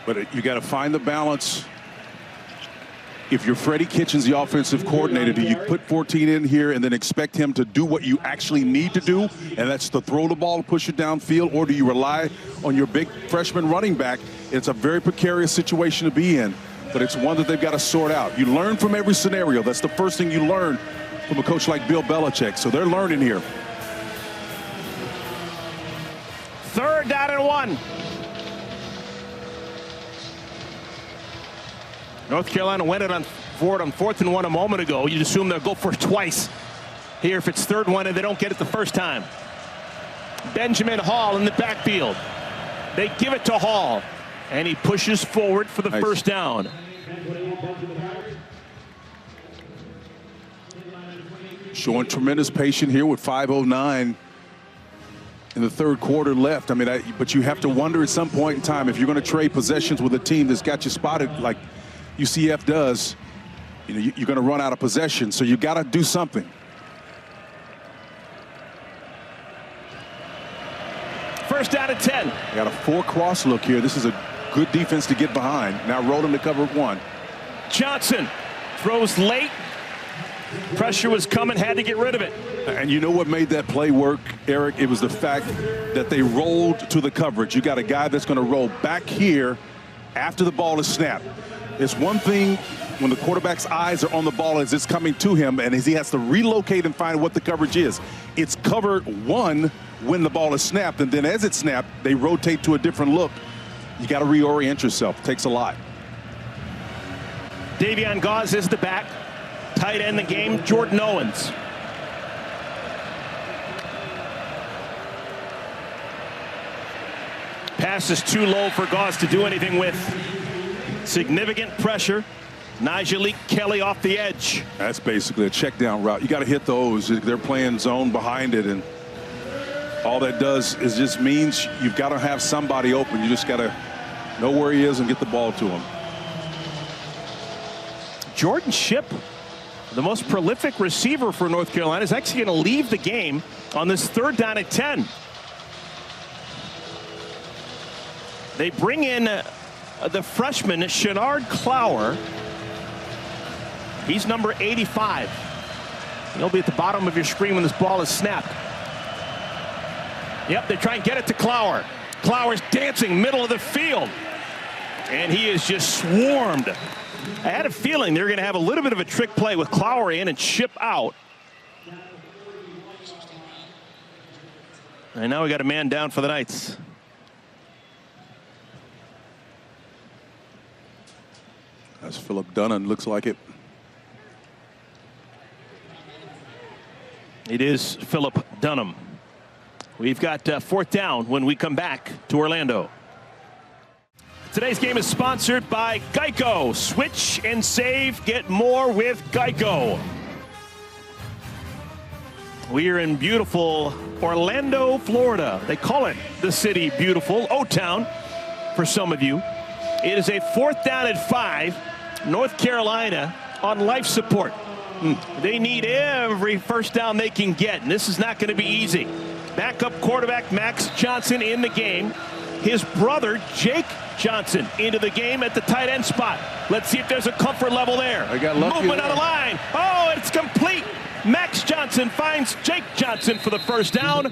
But you got to find the balance. If you're Freddie Kitchens, the offensive coordinator, do you put 14 in here and then expect him to do what you actually need to do, and that's to throw the ball, push it downfield, or do you rely on your big freshman running back? It's a very precarious situation to be in, but it's one that they've got to sort out. You learn from every scenario. That's the first thing you learn from a coach like Bill Belichick, so they're learning here. 3rd down and 1. North Carolina went for it on 4th and 1 a moment ago. You'd assume they'll go for it twice. Here, if it's 3rd and 1 and they don't get it the first time. Benjamin Hall in the backfield. They give it to Hall, and he pushes forward for the first down. Showing tremendous patience here with 5:09 in the third quarter left. I mean, but you have to wonder at some point in time if you're going to trade possessions with a team that's got you spotted like UCF does, you know, you're going to run out of possession, so you got to do something. First down and 10. Got a 4-cross look here. This is a good defense to get behind. Now rolling to cover 1. Johnson throws late. Pressure was coming, had to get rid of it. And you know what made that play work, Eric? It was the fact that they rolled to the coverage. You got a guy that's going to roll back here after the ball is snapped. It's one thing when the quarterback's eyes are on the ball as it's coming to him and as he has to relocate and find what the coverage is. It's cover 1 when the ball is snapped, and then as it's snapped, they rotate to a different look. You got to reorient yourself. It takes a lot. Davion Goss is the back. Tight end the game, Jordan Owens. Pass is too low for Goss to do anything with. Significant pressure. Nigelique Kelly off the edge. That's basically a check down route. You got to hit those. They're playing zone behind it, and all that does is just means you've got to have somebody open. You just got to know where he is and get the ball to him. Jordan Shipp, the most prolific receiver for North Carolina, is actually going to leave the game on this 3rd down and 10. They bring in the freshman, Shenard Clower. He's number 85. He'll be at the bottom of your screen when this ball is snapped. Yep, they try and get it to Clower. Clower's dancing middle of the field. And he is just swarmed. I had a feeling they're going to have a little bit of a trick play with Clower in and Shipp out. And now we got a man down for the Knights. That's Philip Dunham, looks like it. It is Philip Dunham. We've got 4th down when we come back to Orlando. Today's game is sponsored by Geico. Switch and save, get more with Geico. We are in beautiful Orlando, Florida. They call it the city beautiful, O-Town for some of you. It is a 4th down and 5. North Carolina on life support. They need every first down they can get, and this is not going to be easy. Backup quarterback Max Johnson in the game. His brother Jake Johnson into the game at the tight end spot. Let's see if there's a comfort level there. I got lucky movement there. on the line. Oh, it's complete. Max Johnson finds Jake Johnson for the first down.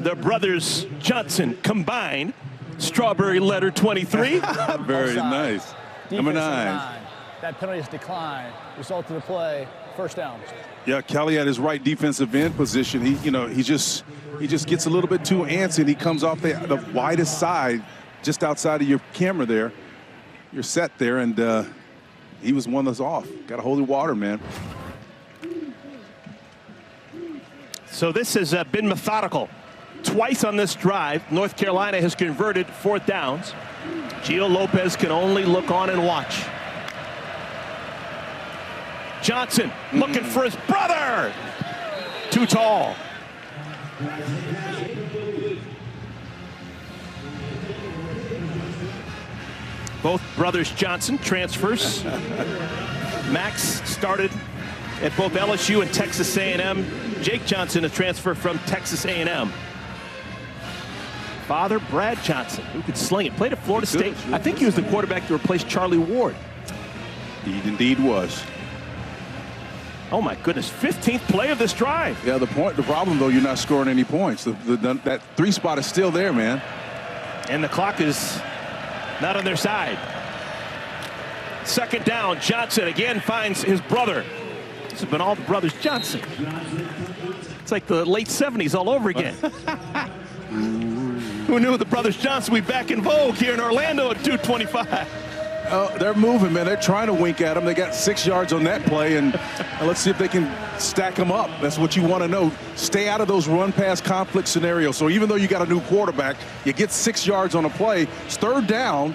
The brothers Johnson combined. Strawberry letter 23. Very nice. Number 9. That penalty is declined. Result of the play, first down. Yeah, Kelly at his right defensive end position. He just gets a little bit too antsy, and he comes off the widest side, just outside of your camera there. You're set there, and he was one that's off. Got to hold the water, man. So this has been methodical. Twice on this drive, North Carolina has converted 4th downs. Gio Lopez can only look on and watch. Johnson looking for his brother. Too tall. Both brothers Johnson transfers. Max started at both LSU and Texas A&M. Jake Johnson, a transfer from Texas A&M. Father Brad Johnson, who could sling it, played at Florida State. I think he was the quarterback to replace Charlie Ward. He indeed was. Oh my goodness, 15th play of this drive. Yeah, the problem though, you're not scoring any points. That 3 spot is still there, man. And the clock is not on their side. 2nd down, Johnson again finds his brother. This has been all the brothers Johnson. It's like the late 70s all over again. Who knew the brothers Johnson would be back in vogue here in Orlando at 225? Oh, they're moving, man. They're trying to wink at him. They got 6 yards on that play, and let's see if they can stack them up. That's what you want to know. Stay out of those run-pass conflict scenarios. So even though you got a new quarterback, you get 6 yards on a play. It's 3rd down,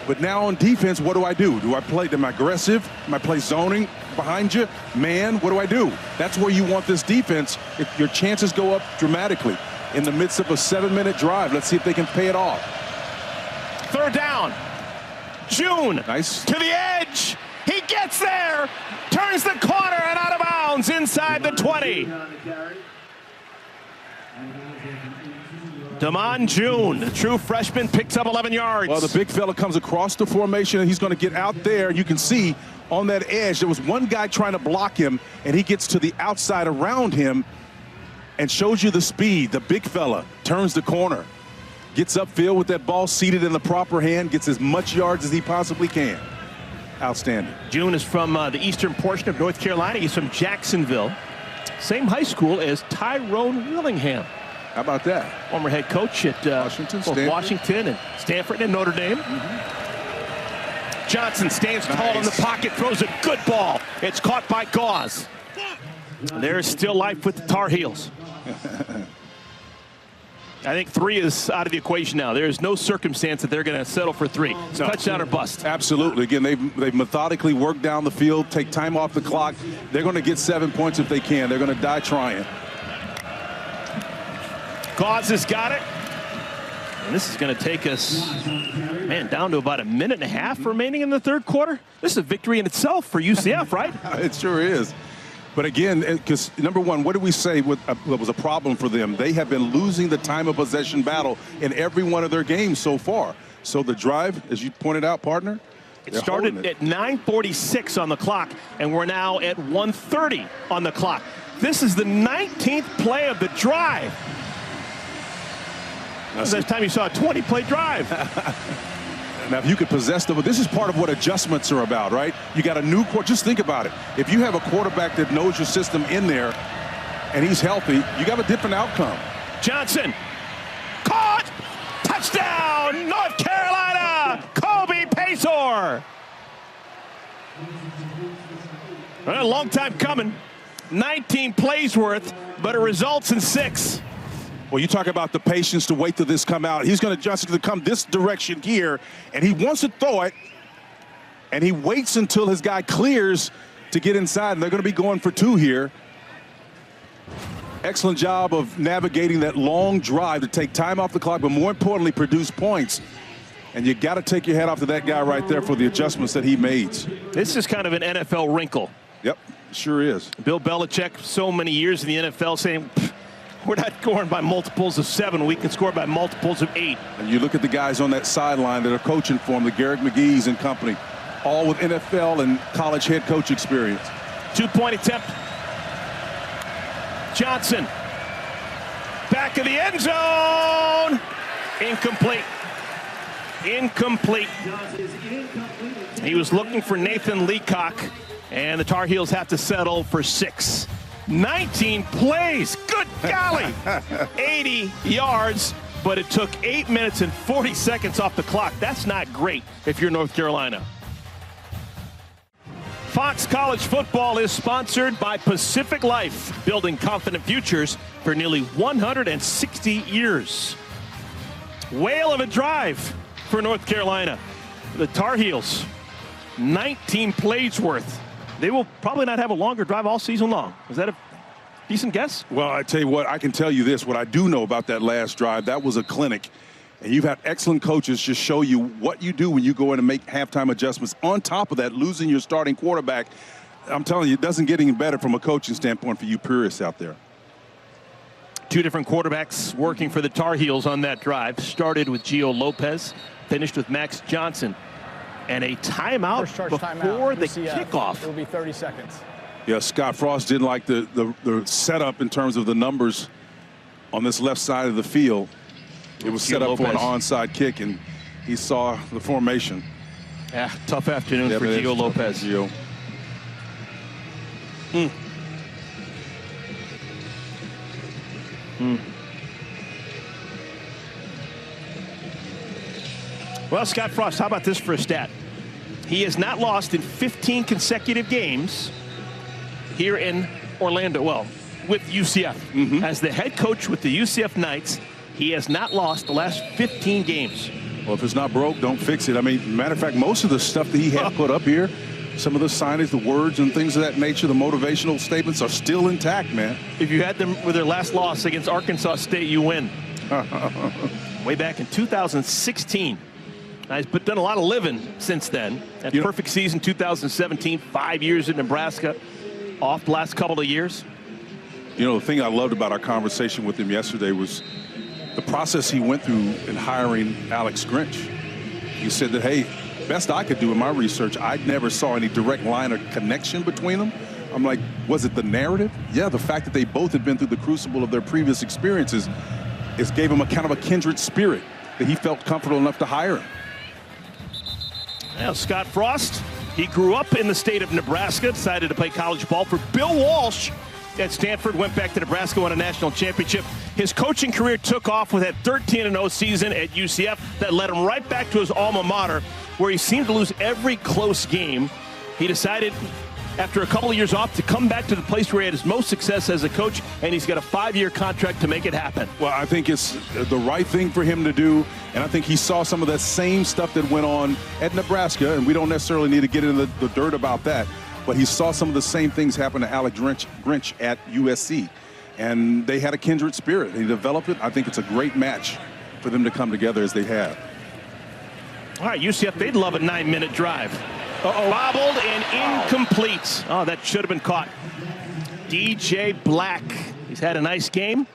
but now on defense, what do I do? Am I aggressive? Am I play zoning behind you? Man, what do I do? That's where you want this defense. If your chances go up dramatically in the midst of a 7-minute drive. Let's see if they can pay it off. 3rd down. June Nice. To the edge. He gets there. Turns the corner and out of bounds inside the 20. Damon June, the true freshman, picks up 11 yards. Well, the big fella comes across the formation, and he's going to get out there. You can see on that edge, there was one guy trying to block him, and he gets to the outside around him and shows you the speed. The big fella turns the corner, gets upfield with that ball seated in the proper hand, gets as much yards as he possibly can. Outstanding. June is from the eastern portion of North Carolina. He's from Jacksonville. Same high school as Tyrone Willingham. How about that? Former head coach at both Washington and Stanford and Notre Dame. Johnson stands tall in the pocket, throws a good ball. It's caught by Gauze. There's still life with the Tar Heels. I think 3 is out of the equation now. There is no circumstance that they're going to settle for 3. It's touchdown or bust. Absolutely. Again, they've methodically worked down the field, take time off the clock. They're going to get 7 points if they can. They're going to die trying. Gwes has got it. And this is going to take us, man, down to about a minute and a half remaining in the third quarter. This is a victory in itself for UCF, right? It sure is. But again, because number one, what did we say what was a problem for them? They have been losing the time of possession battle in every one of their games so far. So the drive, as you pointed out, partner, it started at 9:46 on the clock, and we're now at 1:30 on the clock. This is the 19th play of the drive. That's the last time you saw a 20-play drive. Now, if you could possess them, but this is part of what adjustments are about, right? You got a new quarterback. Just think about it. If you have a quarterback that knows your system in there and he's healthy, you got a different outcome. Johnson, caught, touchdown, North Carolina, Kobe Paysour. A long time coming. 19 plays worth, but it results in 6. Well, you talk about the patience to wait till this come out. He's going to Johnson to come this direction here, and he wants to throw it, and he waits until his guy clears to get inside, and they're going to be going for 2 here. Excellent job of navigating that long drive to take time off the clock, but more importantly, produce points. And you got to take your hat off to that guy right there for the adjustments that he made. This is kind of an NFL wrinkle. Yep, sure is. Bill Belichick, so many years in the NFL, saying, we're not scoring by multiples of 7. We can score by multiples of 8. And you look at the guys on that sideline that are coaching for him, the Garrett McGee's and company, all with NFL and college head coach experience. 2-point attempt. Johnson. Back of the end zone. Incomplete. Incomplete. He was looking for Nathan Leacock, and the Tar Heels have to settle for 6. 19 plays, good golly, 80 yards, but it took 8 minutes and 40 seconds off the clock. That's not great if you're North Carolina. Fox College Football is sponsored by Pacific Life, building confident futures for nearly 160 years. Whale of a drive for North Carolina. The Tar Heels, 19 plays worth. They will probably not have a longer drive all season long. Is that a decent guess? Well, I tell you what, I can tell you this. What I do know about that last drive, that was a clinic. And you've had excellent coaches just show you what you do when you go in and make halftime adjustments. On top of that, losing your starting quarterback, I'm telling you, it doesn't get any better from a coaching standpoint for you purists out there. 2 different quarterbacks working for the Tar Heels on that drive. Started with Gio Lopez, finished with Max Johnson. And a timeout before the kickoff. It will be 30 seconds. Yeah, Scott Frost didn't like the setup in terms of the numbers on this left side of the field. It was set up for an onside kick, and he saw the formation. Yeah, tough afternoon for Gio Lopez. Gio. Well, Scott Frost, how about this for a stat? He has not lost in 15 consecutive games here in Orlando, well, with UCF. As the head coach with the UCF Knights, he has not lost the last 15 games. Well, if it's not broke, don't fix it. I mean, matter of fact, most of the stuff that he had put up here, some of the signage, the words and things of that nature, the motivational statements are still intact, man. If you had them with their last loss against Arkansas State, you win. Way back in 2016. He's done a lot of living since then. That perfect season 2017, 5 years in Nebraska, off the last couple of years. You know, the thing I loved about our conversation with him yesterday was the process he went through in hiring Alex Grinch. He said that, hey, best I could do in my research, I never saw any direct line of connection between them. I'm like, was it the narrative? Yeah, the fact that they both had been through the crucible of their previous experiences, it gave him a kind of a kindred spirit that he felt comfortable enough to hire him. Now, Scott Frost, he grew up in the state of Nebraska, decided to play college ball for Bill Walsh at Stanford, went back to Nebraska, won a national championship. His coaching career took off with that 13-0 season at UCF that led him right back to his alma mater, where he seemed to lose every close game. He decided after a couple of years off to come back to the place where he had his most success as a coach, and he's got a 5-year contract to make it happen. Well, I think it's the right thing for him to do, and I think he saw some of that same stuff that went on at Nebraska, and we don't necessarily need to get into the dirt about that, but he saw some of the same things happen to Alex Grinch at USC, and they had a kindred spirit. He developed it. I think it's a great match for them to come together as they have. All right, UCF, they'd love a 9-minute drive. Bobbled and incomplete. Oh, that should have been caught. DJ Black. He's had a nice game.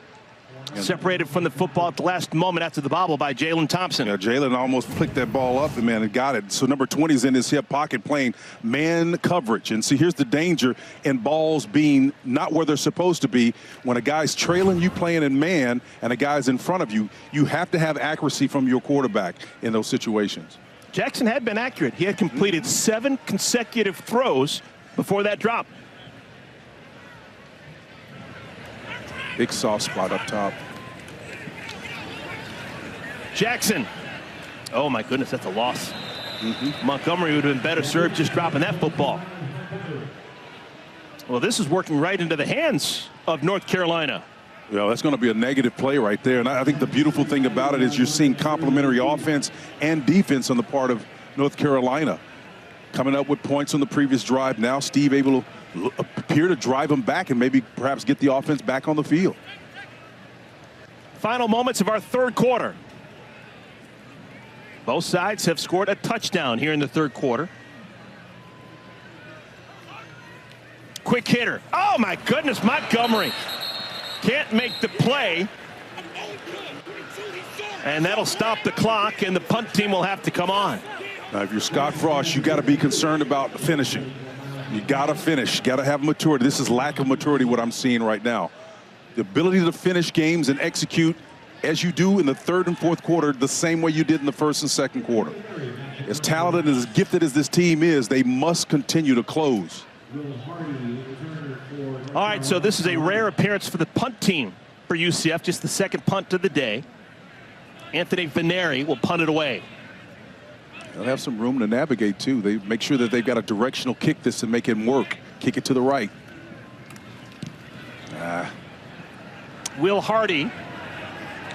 Separated from the football at the last moment after the bobble by Jalen Thompson. Yeah, Jalen almost flicked that ball up and got it. So number 20 is in his hip pocket playing man coverage. And see, here's the danger in balls being not where they're supposed to be. When a guy's trailing you playing in man and a guy's in front of you, you have to have accuracy from your quarterback in those situations. Jackson had been accurate. He had completed 7 consecutive throws before that drop. Big soft spot up top. Jackson. Oh, my goodness, that's a loss. Montgomery would have been better served just dropping that football. Well, this is working right into the hands of North Carolina. Yeah, that's going to be a negative play right there. And I think the beautiful thing about it is you're seeing complementary offense and defense on the part of North Carolina. Coming up with points on the previous drive. Now Steve able to appear to drive them back and maybe perhaps get the offense back on the field. Final moments of our third quarter. Both sides have scored a touchdown here in the third quarter. Quick hitter. Oh, my goodness, Montgomery can't make the play. And that'll stop the clock, and the punt team will have to come on. Now, if you're Scott Frost, you got to be concerned about finishing. You got to finish. Got to have maturity. This is lack of maturity, what I'm seeing right now. The ability to finish games and execute as you do in the third and fourth quarter the same way you did in the first and second quarter. As talented and as gifted as this team is, they must continue to close. All right, so this is a rare appearance for the punt team for UCF, just the second punt of the day. Anthony Veneri will punt it away. They'll have some room to navigate, too. They make sure that they've got a directional kick this and make it work. Kick it to the right. Will Hardy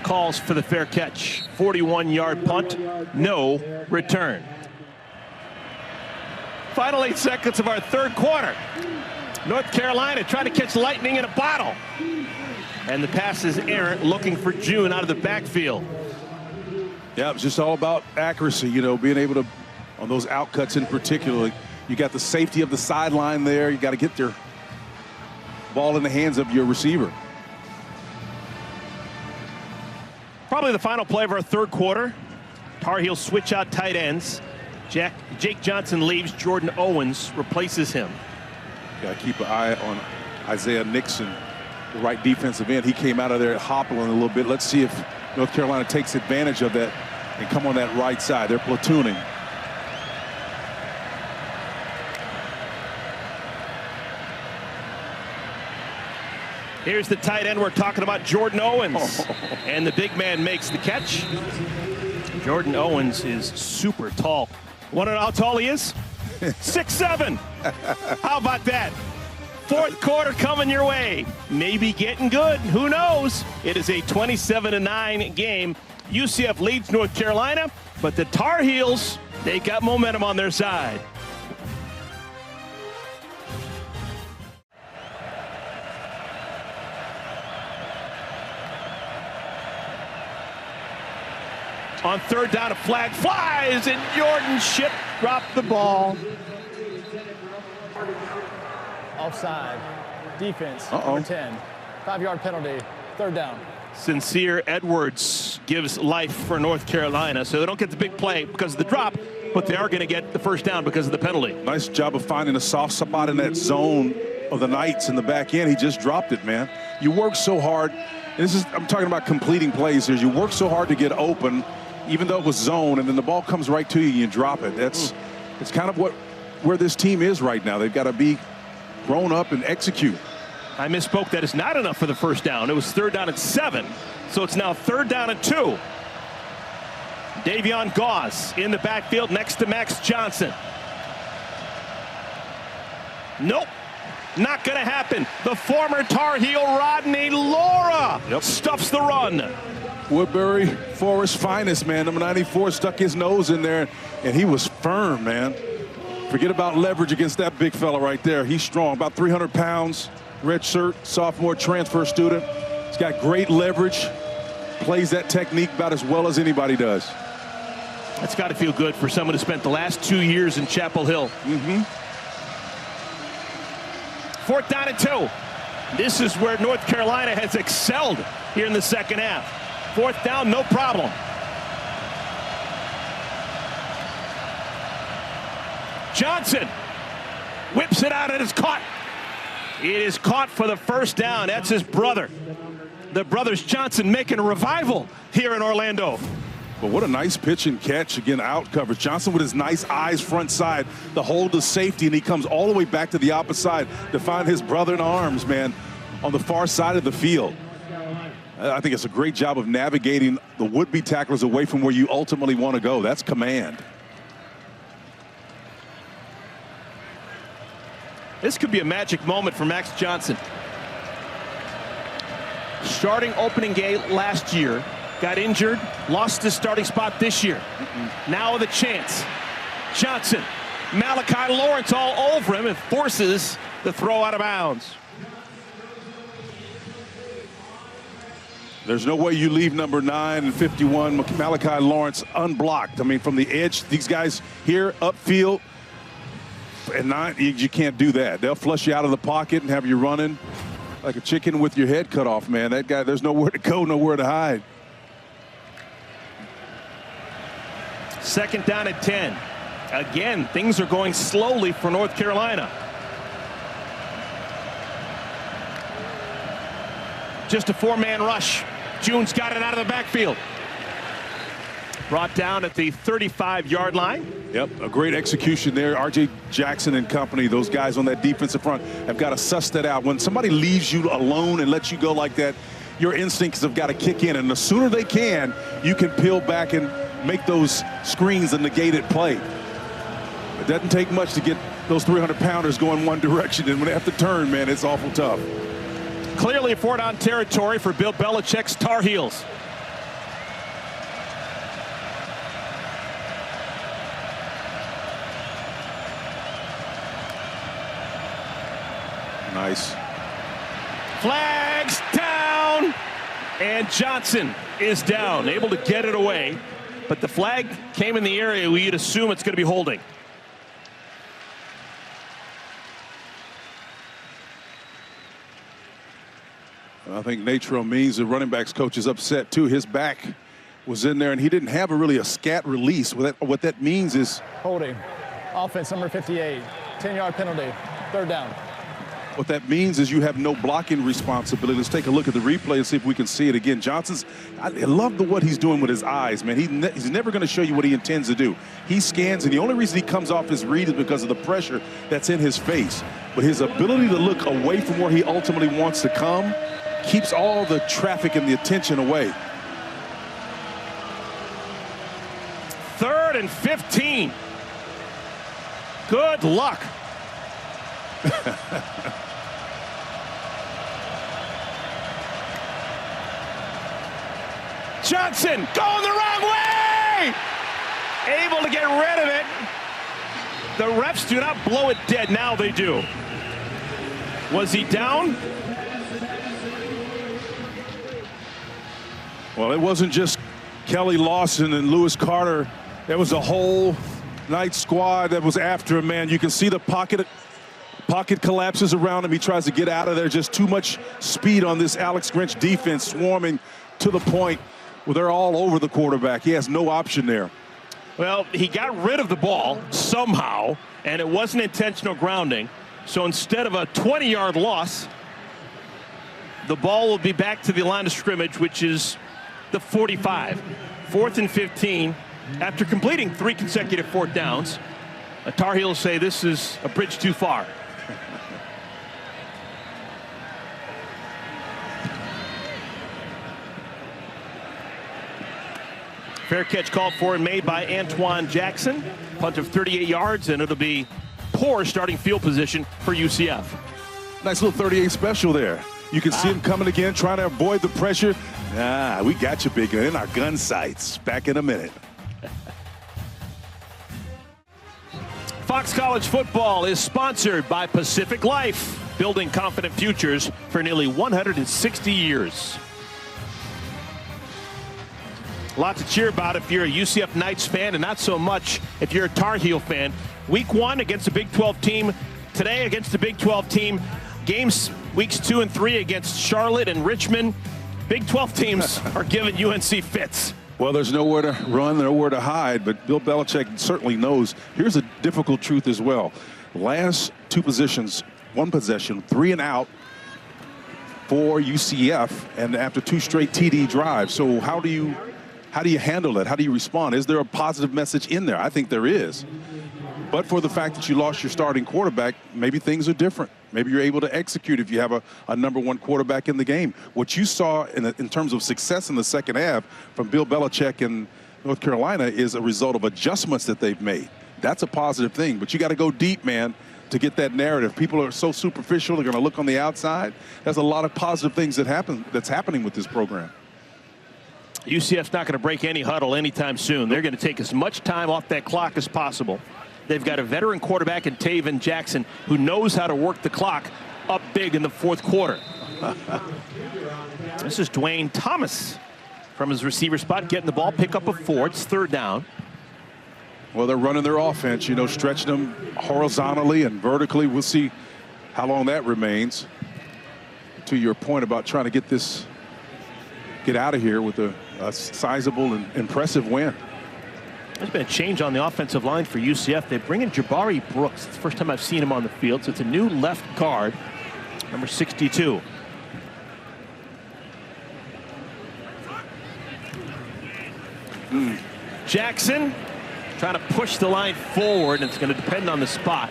calls for the fair catch. 41-yard punt, no return. Final 8 seconds of our third quarter. North Carolina trying to catch lightning in a bottle. And the pass is errant, looking for June out of the backfield. Yeah, it's just all about accuracy, you know, being able to, on those outcuts in particular, you got the safety of the sideline there. You got to get your ball in the hands of your receiver. Probably the final play of our third quarter. Tar Heels switch out tight ends. Jake Johnson leaves. Jordan Owens replaces him. Got to keep an eye on Isaiah Nixon, the right defensive end. He came out of there hobbling a little bit. Let's see if North Carolina takes advantage of that and come on that right side. They're platooning. Here's the tight end we're talking about, Jordan Owens. And the big man makes the catch. Jordan Owens is super tall. Want to know how tall he is? 6'7". How about that? Fourth quarter coming your way. Maybe getting good. Who knows? It is a 27-9 game. UCF leads North Carolina, but the Tar Heels, they got momentum on their side. On third down, a flag flies, and Jordan Shipp dropped the ball. Offside. Defense, number 10. 5-yard penalty, third down. Sincere Edwards gives life for North Carolina, so they don't get the big play because of the drop, but they are going to get the first down because of the penalty. Nice job of finding a soft spot in that zone of the Knights in the back end. He just dropped it, man. You work so hard. I'm talking about completing plays here. You work so hard to get open, even though it was zone, and then the ball comes right to you and you drop it. It's kind of where this team is right now. They've got to be grown up and execute. I misspoke. That is not enough for the first down. It was third down and 7, so it's now third down and 2. Davion Gauze in the backfield next to Max Johnson. Nope. Not going to happen. The former Tar Heel Rodney Laura stuffs the run. Woodbury Forest finest, man. Number 94 stuck his nose in there, and he was firm, man. Forget about leverage against that big fella right there. He's strong, about 300 pounds, red shirt, sophomore transfer student. He's got great leverage, plays that technique about as well as anybody does. That's got to feel good for someone who spent the last 2 years in Chapel Hill. Fourth down and 2. This is where North Carolina has excelled here in the second half. Fourth down, no problem. Johnson whips it out and it's caught. It is caught for the first down. That's his brother. The brothers Johnson making a revival here in Orlando. But what a nice pitch and catch. Again, out coverage. Johnson with his nice eyes front side, the hold of safety, and he comes all the way back to the opposite side to find his brother in arms, man, on the far side of the field. I think it's a great job of navigating the would-be tacklers away from where you ultimately want to go. That's command. This could be a magic moment for Max Johnson. Starting opening game last year, got injured, lost his starting spot this year. Now with a chance. Johnson, Malachi Lawrence all over him and forces the throw out of bounds. There's no way you leave number 9 and 51, Malachi Lawrence, unblocked. I mean, from the edge, these guys here upfield, and 9, you can't do that. They'll flush you out of the pocket and have you running like a chicken with your head cut off, man. That guy, there's nowhere to go, nowhere to hide. Second down at 10. Again, things are going slowly for North Carolina. Just a 4-man rush. June's got it out of the backfield. Brought down at the 35-yard line. Yep, a great execution there. R.J. Jackson and company, those guys on that defensive front have got to suss that out. When somebody leaves you alone and lets you go like that, your instincts have got to kick in. And the sooner they can, you can peel back and make those screens a negated play. It doesn't take much to get those 300-pounders going one direction. And when they have to turn, man, it's awful tough. Clearly a 4-down territory for Bill Belichick's Tar Heels. Nice. Flags down, and Johnson is down, able to get it away, but the flag came in the area where you'd assume it's going to be holding. I think Natro means the running backs coach is upset too. His back was in there and he didn't have really a scat release. What that means is holding. Offense number 58. 10-yard penalty. Third down. What that means is you have no blocking responsibility. Let's take a look at the replay and see if we can see it again. Johnson's, I love what he's doing with his eyes, man. He's never going to show you what he intends to do. He scans, and the only reason he comes off his read is because of the pressure that's in his face. But his ability to look away from where he ultimately wants to come keeps all the traffic and the attention away. 3rd and 15. Good luck. Johnson going the wrong way. Able to get rid of it. The refs do not blow it dead. Now they do. Was he down? Well, it wasn't just Kelly Lawson and Lewis Carter. There was a whole night squad that was after him, man. You can see the pocket collapses around him. He tries to get out of there. Just too much speed on this Alex Grinch defense, swarming to the point where they're all over the quarterback. He has no option there. Well, he got rid of the ball somehow, and it wasn't intentional grounding. So instead of a 20-yard loss, the ball will be back to the line of scrimmage, which is the 45. 4th and 15 after completing 3 consecutive 4th downs. The Tar Heels say this is a bridge too far. Fair catch called for and made by Antoine Jackson. Punt of 38 yards, and it'll be poor starting field position for UCF. Nice little 38 special there. You can see him coming again, trying to avoid the pressure. We got you, big gun, in our gun sights. Back in a minute. Fox College Football is sponsored by Pacific Life, building confident futures for nearly 160 years. A lot to cheer about if you're a UCF Knights fan, and not so much if you're a Tar Heel fan. Week 1 against the Big 12 team. Today against the Big 12 team. Games weeks 2 and 3 against Charlotte and Richmond. Big 12 teams are giving UNC fits. Well, there's nowhere to run, nowhere to hide, but Bill Belichick certainly knows. Here's a difficult truth as well. Last 2 positions, 1 possession, 3 and out for UCF, and after 2 straight TD drives. So how do you handle it? How do you respond? Is there a positive message in there? I think there is. But for the fact that you lost your starting quarterback, maybe things are different. Maybe you're able to execute if you have a #1 quarterback in the game. What you saw in terms of success in the second half from Bill Belichick in North Carolina is a result of adjustments that they've made. That's a positive thing. But you got to go deep, man, to get that narrative. People are so superficial. They're going to look on the outside. There's a lot of positive things that's happening with this program. UCF's not going to break any huddle anytime soon. They're going to take as much time off that clock as possible. They've got a veteran quarterback in Taven Jackson who knows how to work the clock up big in the 4th quarter. This is Dwayne Thomas from his receiver spot, getting the ball, pick up a 4. It's 3rd down. Well, they're running their offense, you know, stretching them horizontally and vertically. We'll see how long that remains. To your point about trying to get out of here with a sizable and impressive win. There's been a change on the offensive line for UCF. They bring in Jabari Brooks. It's the first time I've seen him on the field. So it's a new left guard, number 62. Jackson trying to push the line forward, and it's going to depend on the spot.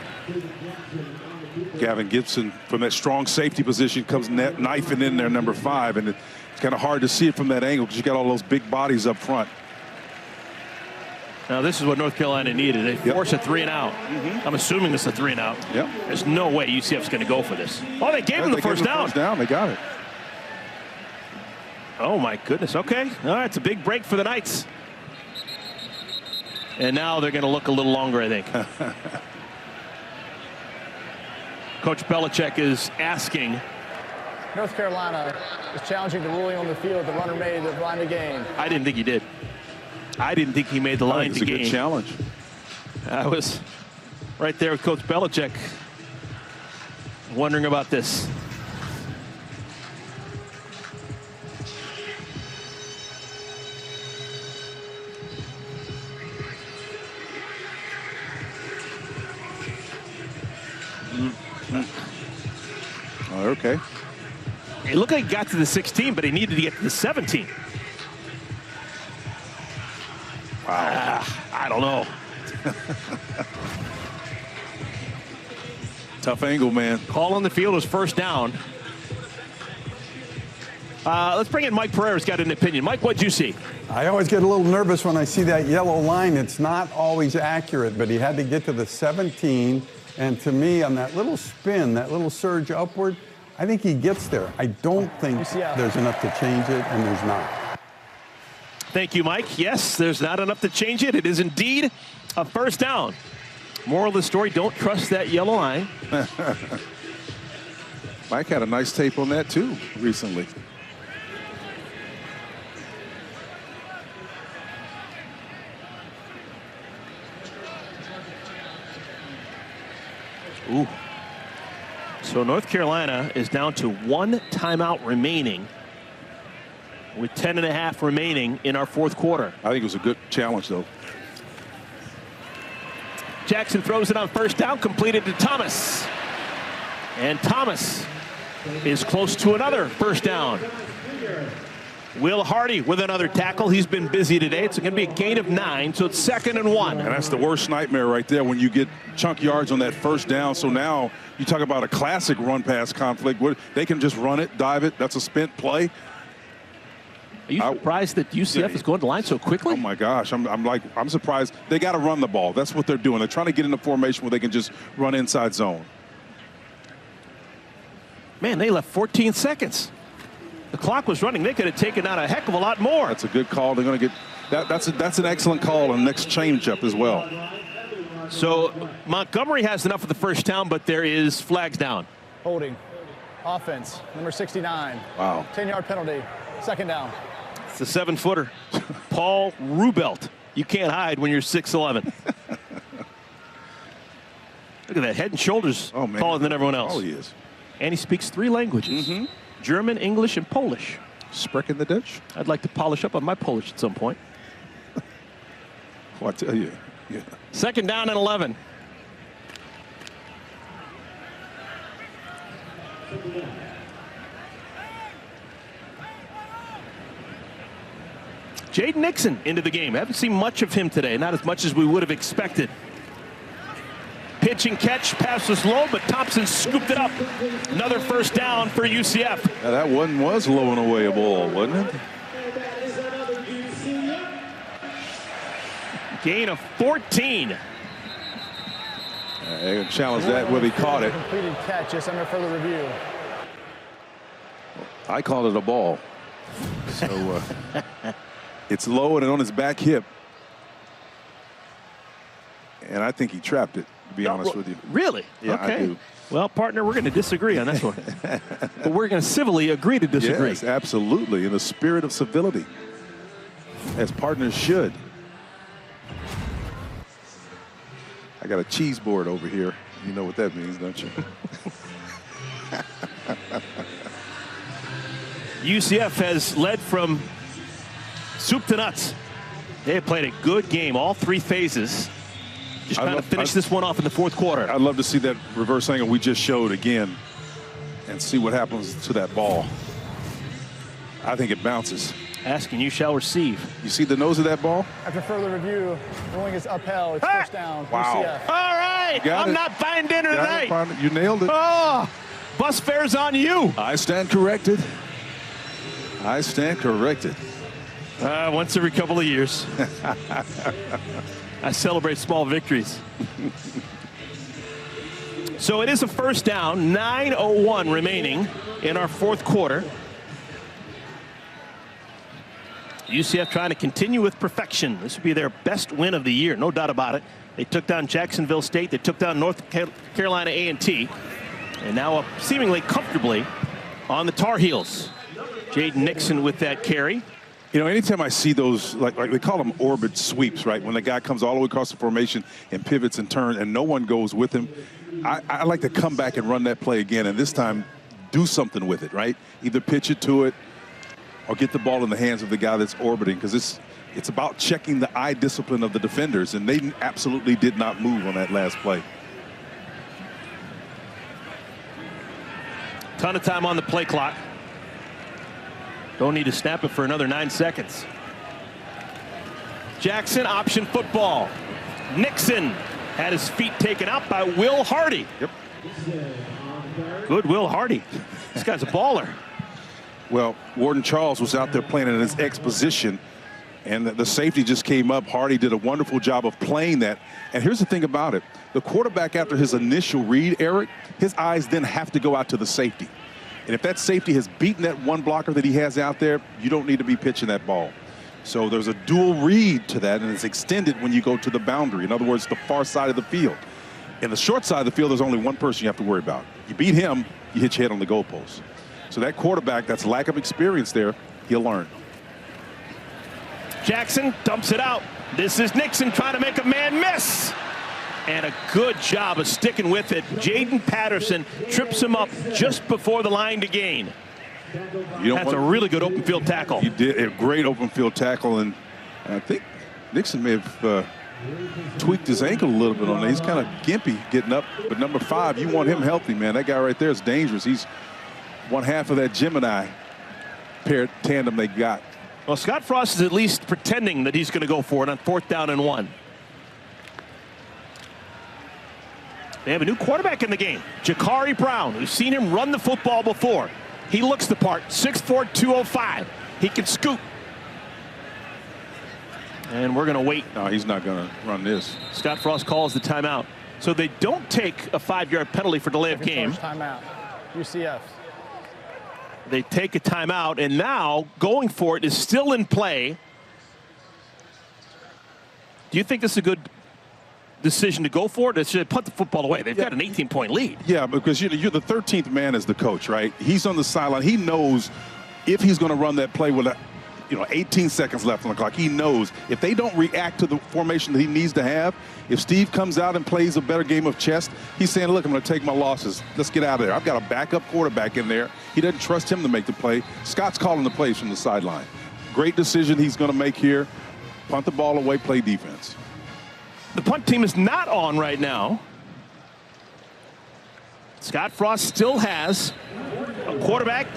Gavin Gibson from that strong safety position comes knifing in there, number 5, and it's kind of hard to see it from that angle because you got all those big bodies up front. Now this is what North Carolina needed. They force a 3 and out. I'm assuming it's a 3 and out. There's no way UCF's going to go for this. Oh, they gave him the first down. They got it. Oh my goodness. Okay. All right. It's a big break for the Knights. And now they're going to look a little longer, I think. Coach Belichick is asking. North Carolina is challenging the ruling on the field. The runner made the line to gain. I didn't think he did. I didn't think he made the line to gain. It's a good challenge. I was right there with Coach Belichick wondering about this. Oh, okay. It looked like he got to the 16, but he needed to get to the 17. Wow. I don't know. Tough angle, man. Call on the field is first down. Let's bring in Mike Pereira's got an opinion. Mike, what'd you see? I always get a little nervous when I see that yellow line. It's not always accurate, but he had to get to the 17. And to me, on that little spin, that little surge upward, I think he gets there. I don't think there's enough to change it, and there's not. Thank you, Mike. Yes, there's not enough to change it. It is indeed a first down. Moral of the story, don't trust that yellow line. Mike had a nice tape on that, too, recently. Ooh. So North Carolina is down to 1 timeout remaining with 10.5 remaining in our 4th quarter. I think it was a good challenge, though. Jackson throws it on first down, completed to Thomas. And Thomas is close to another first down. Will Hardy with another tackle. He's been busy today. It's going to be a gain of 9, so it's 2nd and 1. And that's the worst nightmare right there when you get chunk yards on that first down. So now you talk about a classic run-pass conflict. They can just run it, dive it. That's a spent play. Are you surprised that UCF is going to line so quickly? Oh my gosh, I'm surprised. They got to run the ball. That's what they're doing. They're trying to get in a formation where they can just run inside zone. Man, they left 14 seconds. The clock was running. They could have taken out a heck of a lot more. That's a good call. They're going to get that. That's an excellent call on the next changeup as well. So Montgomery has enough of the first down, but there is flags down. Holding. Offense, number 69. Wow. 10-yard penalty. Second down. It's a 7-footer. Paul Rubelt. You can't hide when you're 6'11". Look at that, head and shoulders taller than everyone else. Oh, he is. And he speaks 3 languages. German, English, and Polish. Sprechen the Dutch? I'd like to polish up on my Polish at some point. Well, I tell you. Yeah. Second down and 11. Jaden Nixon into the game. Haven't seen much of him today. Not as much as we would have expected. Pitch and catch. Pass was low, but Thompson scooped it up. Another first down for UCF. Now that one was low and away a ball, wasn't it? Gain of 14. They challenged that whether he caught it. Completed catch just under further review. I called it a ball. So it's low and on his back hip. And I think he trapped it, to be honest with you. Really? Yeah, okay. I do. Well, partner, we're going to disagree on this one. But we're going to civilly agree to disagree. Yes, absolutely. In the spirit of civility, as partners should. I got a cheese board over here. You know what that means, don't you? UCF has led from soup to nuts. They have played a good game, all 3 phases. Just trying to finish this one off in the 4th quarter. I'd love to see that reverse angle we just showed again and see what happens to that ball. I think it bounces. Asking, you shall receive. You see the nose of that ball? After further review, ruling is upheld. It's first down. Wow. UCF. All right. I'm not buying dinner tonight. You nailed it. Oh, bus fare's on you. I stand corrected. I stand corrected. Once every couple of years. I celebrate small victories. So it is a first down, 9:01 remaining in our 4th quarter. UCF trying to continue with perfection. This would be their best win of the year, no doubt about it. They took down Jacksonville State. They took down North Carolina A&T. And now up seemingly comfortably on the Tar Heels. Jaden Nixon with that carry. You know, anytime I see those, like they call them orbit sweeps, right? When the guy comes all the way across the formation and pivots and turns and no one goes with him, I like to come back and run that play again, and this time do something with it, right? Either pitch it to it or get the ball in the hands of the guy that's orbiting, because it's about checking the eye discipline of the defenders, and they absolutely did not move on that last play. Ton of time on the play clock. Don't need to snap it for another 9 seconds. Jackson, option football. Nixon had his feet taken out by Will Hardy. Yep. Good Will Hardy. This guy's a baller. Well, Warden Charles was out there playing in his X position, and the safety just came up. Hardy did a wonderful job of playing that. And here's the thing about it. The quarterback, after his initial read, Eric, his eyes then have to go out to the safety. And if that safety has beaten that one blocker that he has out there, you don't need to be pitching that ball. So there's a dual read to that, and it's extended when you go to the boundary. In other words, the far side of the field. In the short side of the field, there's only one person you have to worry about. You beat him, you hit your head on the goalpost. So that quarterback, that's lack of experience there, he'll learn. Jackson dumps it out. This is Nixon trying to make a man miss. And a good job of sticking with it. Jaden Patterson trips him up just before the line to gain. That's a really good open field tackle. You did a great open field tackle, and I think Nixon may have tweaked his ankle a little bit on that. He's kind of gimpy getting up, but number 5, you want him healthy, man. That guy right there is dangerous. He's one half of that Gemini tandem they got. Well, Scott Frost is at least pretending that he's going to go for it on 4th down and 1. They have a new quarterback in the game, Jakari Brown. We've seen him run the football before. He looks the part, 6'4", 205. He can scoot. And we're going to wait. No, he's not going to run this. Scott Frost calls the timeout. So they don't take a 5-yard penalty for delay of game. Timeout. UCF. They take a timeout, and now going for it is still in play. Do you think this is a good decision to go for it, or should they put the football away? They've got an 18-point lead. Yeah, because you're the 13th man as the coach, right? He's on the sideline. He knows if he's going to run that play with 18 seconds left on the clock. He knows if they don't react to the formation that he needs to have, if Steve comes out and plays a better game of chess, he's saying, look, I'm going to take my losses. Let's get out of there. I've got a backup quarterback in there. He doesn't trust him to make the play. Scott's calling the plays from the sideline. Great decision he's going to make here. Punt the ball away, play defense. The punt team is not on right now. Scott Frost still has a quarterback,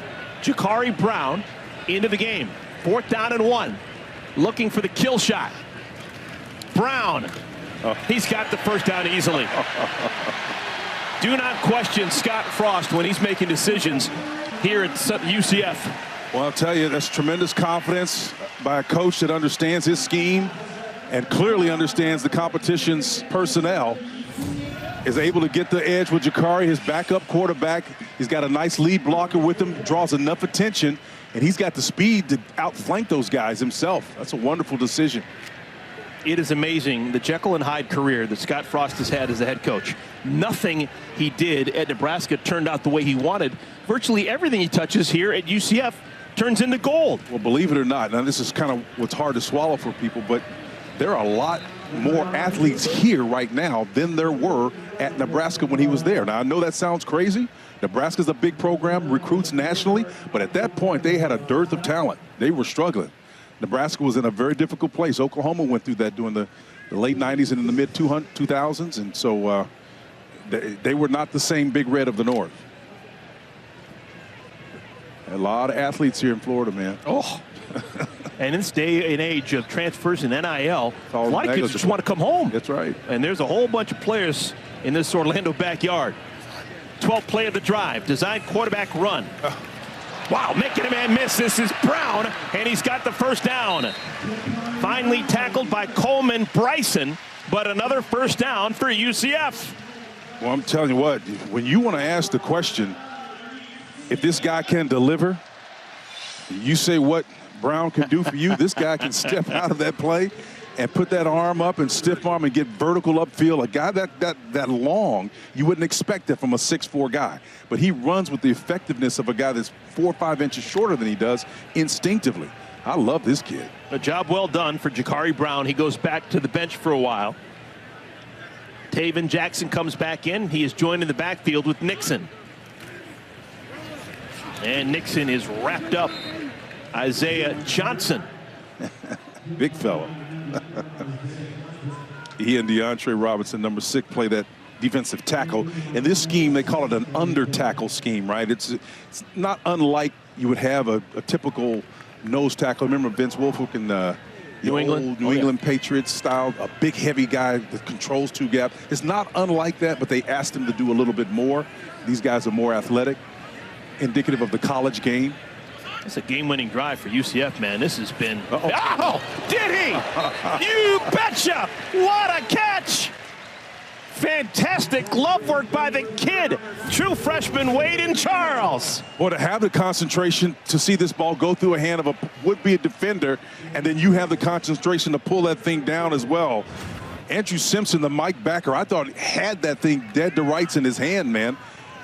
Jakari Brown, into the game. 4th down and 1. Looking for the kill shot. Brown. He's got the first down easily. Do not question Scott Frost when he's making decisions here at UCF. Well, I'll tell you, that's tremendous confidence by a coach that understands his scheme and clearly understands the competition's personnel. Is able to get the edge with Jakari, his backup quarterback. He's got a nice lead blocker with him, draws enough attention, and he's got the speed to outflank those guys himself. That's a wonderful decision. It is amazing the Jekyll and Hyde career that Scott Frost has had as a head coach. Nothing he did at Nebraska turned out the way he wanted. Virtually everything he touches here at UCF turns into gold. Well, believe it or not, now this is kind of what's hard to swallow for people, but there are a lot more athletes here right now than there were at Nebraska when he was there. Now, I know that sounds crazy. Nebraska's a big program, recruits nationally, but at that point, they had a dearth of talent. They were struggling. Nebraska was in a very difficult place. Oklahoma went through that during the late 90s and in the mid-2000s, and so they were not the same Big Red of the North. A lot of athletes here in Florida, man. Oh. And in this day and age of transfers and NIL, a lot of kids just want to come home. That's right. And there's a whole bunch of players in this Orlando backyard. 12th play of the drive. Designed quarterback run. Wow, making a man miss. This is Brown, and he's got the first down. Finally tackled by Coleman Bryson, but another first down for UCF. Well, I'm telling you what, when you want to ask the question, if this guy can deliver, you say what Brown can do for you, this guy can step out of that play and put that arm up and stiff arm and get vertical upfield. A guy that long, you wouldn't expect that from a 6'4" guy. But he runs with the effectiveness of a guy that's 4 or 5 inches shorter than he does instinctively. I love this kid. A job well done for Jakari Brown. He goes back to the bench for a while. Taven Jackson comes back in. He is joined in the backfield with Nixon. And Nixon is wrapped up. Isaiah Johnson. Big fella. He and DeAndre Robinson, number 6, play that defensive tackle. In this scheme, they call it an under tackle scheme, right? It's not unlike you would have a typical nose tackle. Remember Vince Wilfork in the New England Patriots style, a big, heavy guy that controls 2 gaps. It's not unlike that, but they asked him to do a little bit more. These guys are more athletic, indicative of the college game. It's a game-winning drive for UCF, man. This has been... Oh, did he? You betcha! What a catch! Fantastic glove work by the kid. True freshman Waden Charles. Well, to have the concentration to see this ball go through a hand of a would-be a defender, and then you have the concentration to pull that thing down as well. Andrew Simpson, the Mike backer, I thought had that thing dead to rights in his hand, man.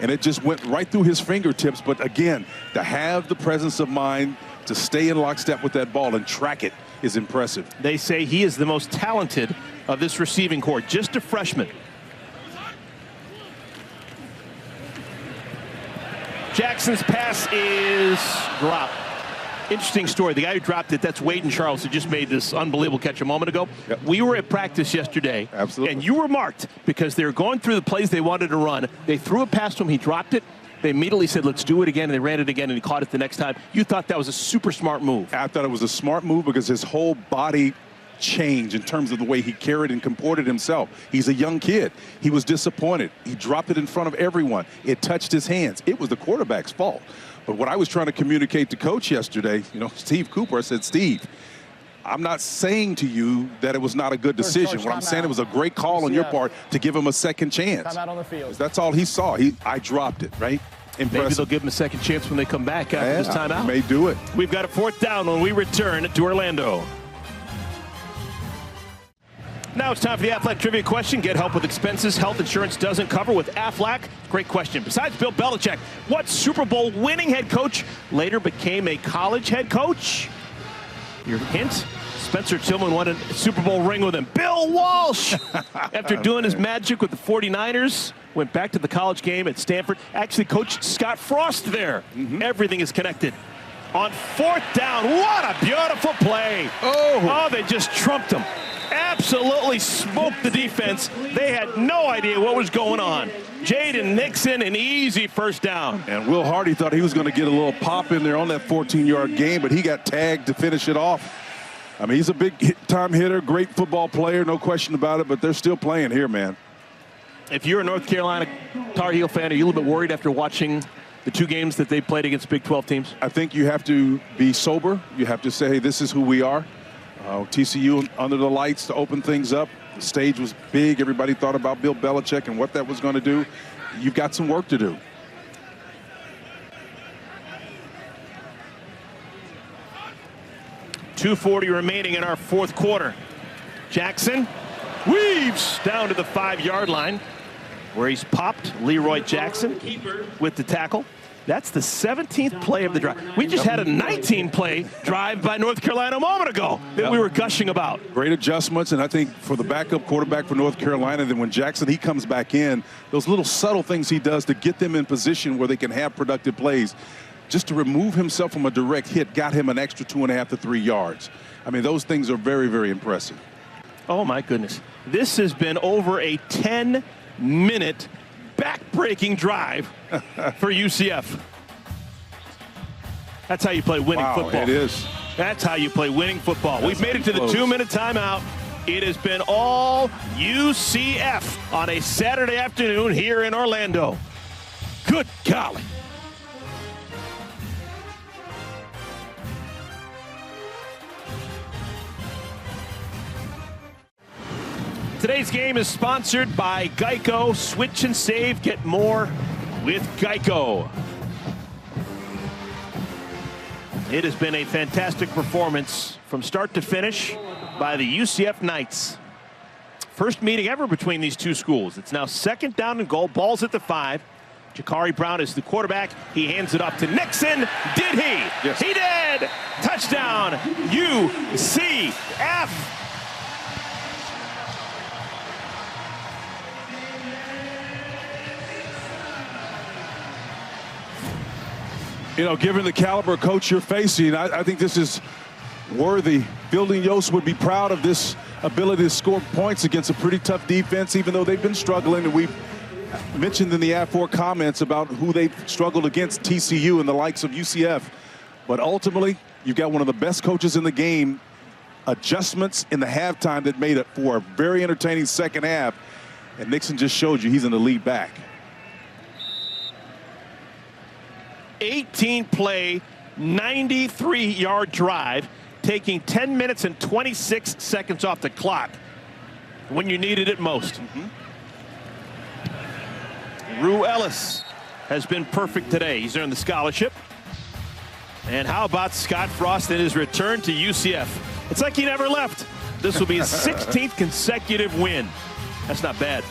And it just went right through his fingertips. But again, to have the presence of mind to stay in lockstep with that ball and track it is impressive. They say he is the most talented of this receiving corps, just a freshman. Jackson's pass is dropped. Interesting story. The guy who dropped it, that's Waden Charles, who just made this unbelievable catch a moment ago. Yep. We were at practice yesterday. Absolutely. And you were marked because they were going through the plays they wanted to run. They threw it past him. He dropped it. They immediately said, let's do it again. And they ran it again, and he caught it the next time. You thought that was a super smart move. I thought it was a smart move because his whole body changed in terms of the way he carried and comported himself. He's a young kid. He was disappointed. He dropped it in front of everyone. It touched his hands. It was the quarterback's fault. But what I was trying to communicate to Coach yesterday, Steve Cooper, I said, Steve, I'm not saying to you that it was not a good decision. What I'm saying, it was a great call on your part to give him a second chance. Time out on the field. That's all he saw. I dropped it, right? Impressive. Maybe they'll give him a second chance when they come back after this timeout. May do it. We've got a 4th down when we return to Orlando. Now it's time for the Aflac Trivia question. Get help with expenses health insurance doesn't cover with Aflac. Great question. Besides Bill Belichick, what Super Bowl winning head coach later became a college head coach? Your hint? Spencer Tillman won a Super Bowl ring with him. Bill Walsh, after doing his magic with the 49ers, went back to the college game at Stanford. Actually coached Scott Frost there. Everything is connected. On 4th down, what a beautiful play. Oh, they just trumped him. Absolutely smoked the defense. They had no idea what was going on. Jaden Nixon, an easy 1st down. And Will Hardy thought he was going to get a little pop in there on that 14-yard game, but he got tagged to finish it off. I mean, he's a big-time hitter, great football player, no question about it, but they're still playing here, man. If you're a North Carolina Tar Heel fan, are you a little bit worried after watching the 2 games that they played against Big 12 teams? I think you have to be sober. You have to say, hey, this is who we are. TCU under the lights to open things up. The stage was big. Everybody thought about Bill Belichick and what that was going to do. You've got some work to do. .240 remaining in our 4th quarter. Jackson weaves down to the 5-yard line where he's popped Leroy Jackson with the tackle. That's the 17th play of the drive. We just had a 19-play drive by North Carolina a moment ago that we were gushing about. Great adjustments, and I think for the backup quarterback for North Carolina, then when Jackson, he comes back in, those little subtle things he does to get them in position where they can have productive plays, just to remove himself from a direct hit, got him an extra 2.5 to 3 yards. I mean, those things are very, very impressive. Oh, my goodness. This has been over a 10-minute back-breaking drive for UCF. That's how you play winning football. It is. That's how you play winning football. We've made it to the 2-minute timeout. It has been all UCF on a Saturday afternoon here in Orlando. Good golly. Today's game is sponsored by Geico. Switch and save. Get more with Geico. It has been a fantastic performance from start to finish by the UCF Knights. First meeting ever between these two schools. It's now 2nd down and goal. Ball's at the 5. Jakari Brown is the quarterback. He hands it off to Nixon. Did he? Yes. He did. Touchdown, UCF. You know, given the caliber of coach you're facing, I think this is worthy. Fielding Yost would be proud of this ability to score points against a pretty tough defense, even though they've been struggling. And we've mentioned in the Ad4 comments about who they've struggled against, TCU and the likes of UCF. But ultimately, you've got one of the best coaches in the game. Adjustments in the halftime that made it for a very entertaining second half. And Nixon just showed you he's an elite back. 18-play, 93-yard drive, taking 10 minutes and 26 seconds off the clock when you needed it most. Rue Ellis has been perfect today. He's earned the scholarship. And how about Scott Frost in his return to UCF? It's like he never left. This will be his 16th consecutive win. That's not bad.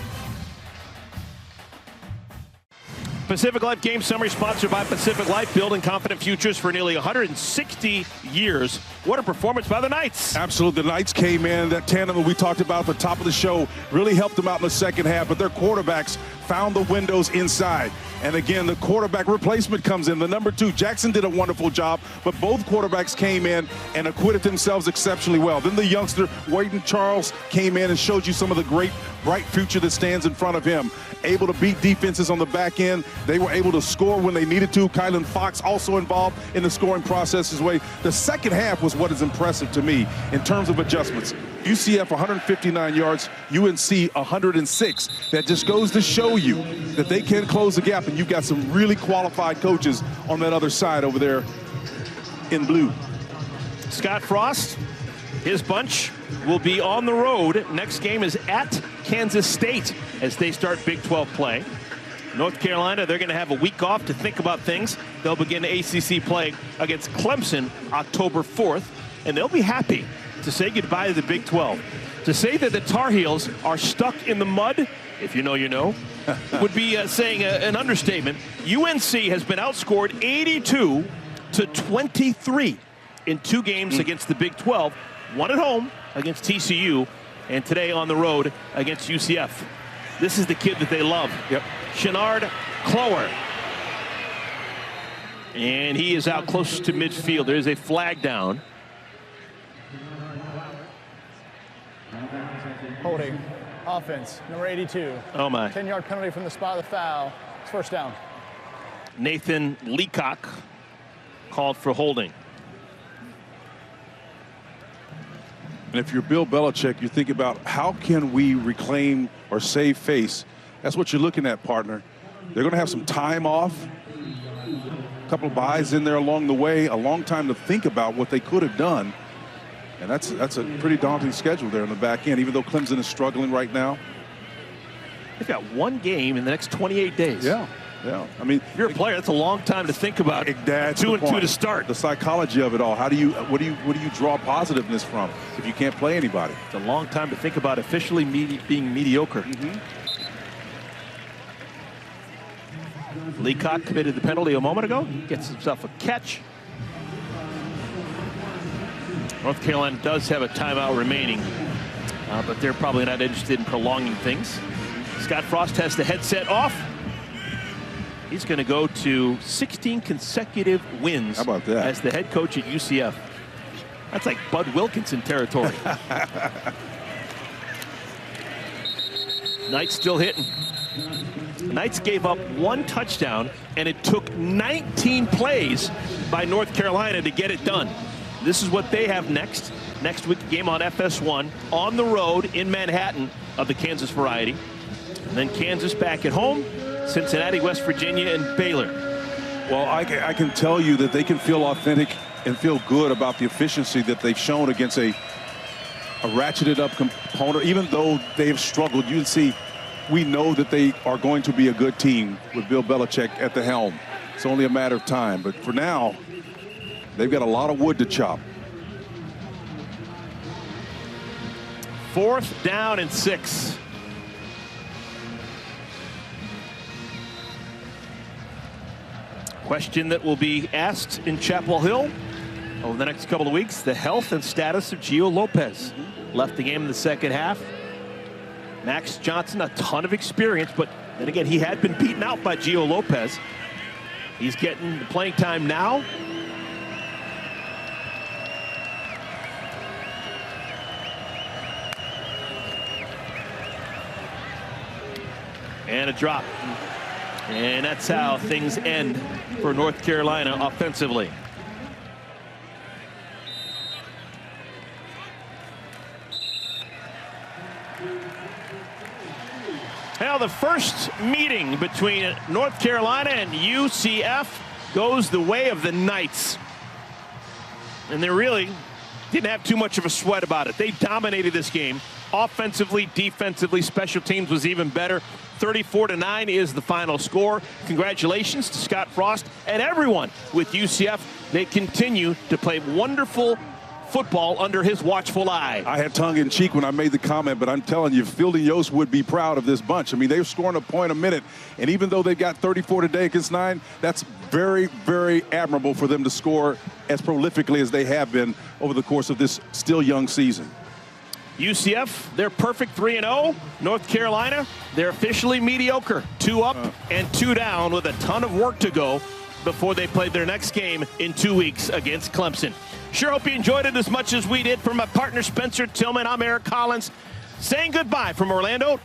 Pacific Life Game Summary sponsored by Pacific Life, building confident futures for nearly 160 years. What a performance by the Knights. Absolutely. The Knights came in. That tandem that we talked about at the top of the show really helped them out in the second half, but their quarterbacks found the windows inside. And again, the quarterback replacement comes in. The number 2, Jackson, did a wonderful job, but both quarterbacks came in and acquitted themselves exceptionally well. Then the youngster, Wayden Charles, came in and showed you some of the great, bright future that stands in front of him. Able to beat defenses on the back end. They were able to score when they needed to. Kylan Fox also involved in the scoring process as well. The second half was what is impressive to me in terms of adjustments. UCF 159 yards, UNC 106. That just goes to show you that they can close the gap, and you've got some really qualified coaches on that other side over there in blue. Scott Frost, His bunch will be on the road. Next game is at Kansas State as they start Big 12 play. North Carolina, they're going to have a week off to think about things. They'll begin ACC play against Clemson October 4th, and they'll be happy to say goodbye to the Big 12. To say that the Tar Heels are stuck in the mud, if you know, you know, would be saying an understatement. UNC has been outscored 82-23 in 2 games against the Big 12. One at home against TCU, and today on the road against UCF. This is the kid that they love. Yep. Shenard Clower. And he is out close to midfield. There is a flag down. Holding. Offense, number 82. Oh, my. 10-yard penalty from the spot of the foul. It's first down. Nathan Leacock called for holding. And if you're Bill Belichick, you think about how can we reclaim or save face. That's what you're looking at, partner. They're going to have some time off, a couple of buys in there along the way, a long time to think about what they could have done. And that's a pretty daunting schedule there in the back end, even though Clemson is struggling right now. They've got 1 game in the next 28 days. Yeah. I mean, if you're a player, that's a long time to think about. That's 2-2 to start. The psychology of it all. What do you draw positiveness from if you can't play anybody? It's a long time to think about officially being mediocre. Leacock committed the penalty a moment ago. Gets himself a catch. North Carolina does have a timeout remaining, but they're probably not interested in prolonging things. Scott Frost has the headset off. He's going to go to 16 consecutive wins. How about that? As the head coach at UCF. That's like Bud Wilkinson territory. Knights still hitting. Knights gave up 1 touchdown, and it took 19 plays by North Carolina to get it done. This is what they have next. Next week, game on FS1 on the road in Manhattan of the Kansas variety. And then Kansas back at home, Cincinnati, West Virginia, and Baylor. Well, I can tell you that they can feel authentic and feel good about the efficiency that they've shown against a ratcheted up component. Even though they've struggled, you can see we know that they are going to be a good team with Bill Belichick at the helm. It's only a matter of time. But for now, they've got a lot of wood to chop. 4th down and 6. Question that will be asked in Chapel Hill over the next couple of weeks: the health and status of Gio Lopez. Left the game in the second half. Max Johnson, a ton of experience, but then again, he had been beaten out by Gio Lopez. He's getting the playing time now. And a drop. And that's how things end for North Carolina offensively. Now the first meeting between North Carolina and UCF goes the way of the Knights. And they really didn't have too much of a sweat about it. They dominated this game offensively, defensively. Special teams was even better. 34-9 is the final score. Congratulations to Scott Frost and everyone with UCF. They continue to play wonderful football under his watchful eye. I had tongue in cheek when I made the comment, but I'm telling you, Fielding Yost would be proud of this bunch. I mean, they're scoring a point a minute, and even though they've got 34 today against 9, that's very, very admirable for them to score as prolifically as they have been over the course of this still young season. UCF, they're perfect 3-0. North Carolina, they're officially mediocre. 2 up and 2 down with a ton of work to go before they play their next game in 2 weeks against Clemson. Sure hope you enjoyed it as much as we did. From my partner Spencer Tillman, I'm Eric Collins saying goodbye from Orlando.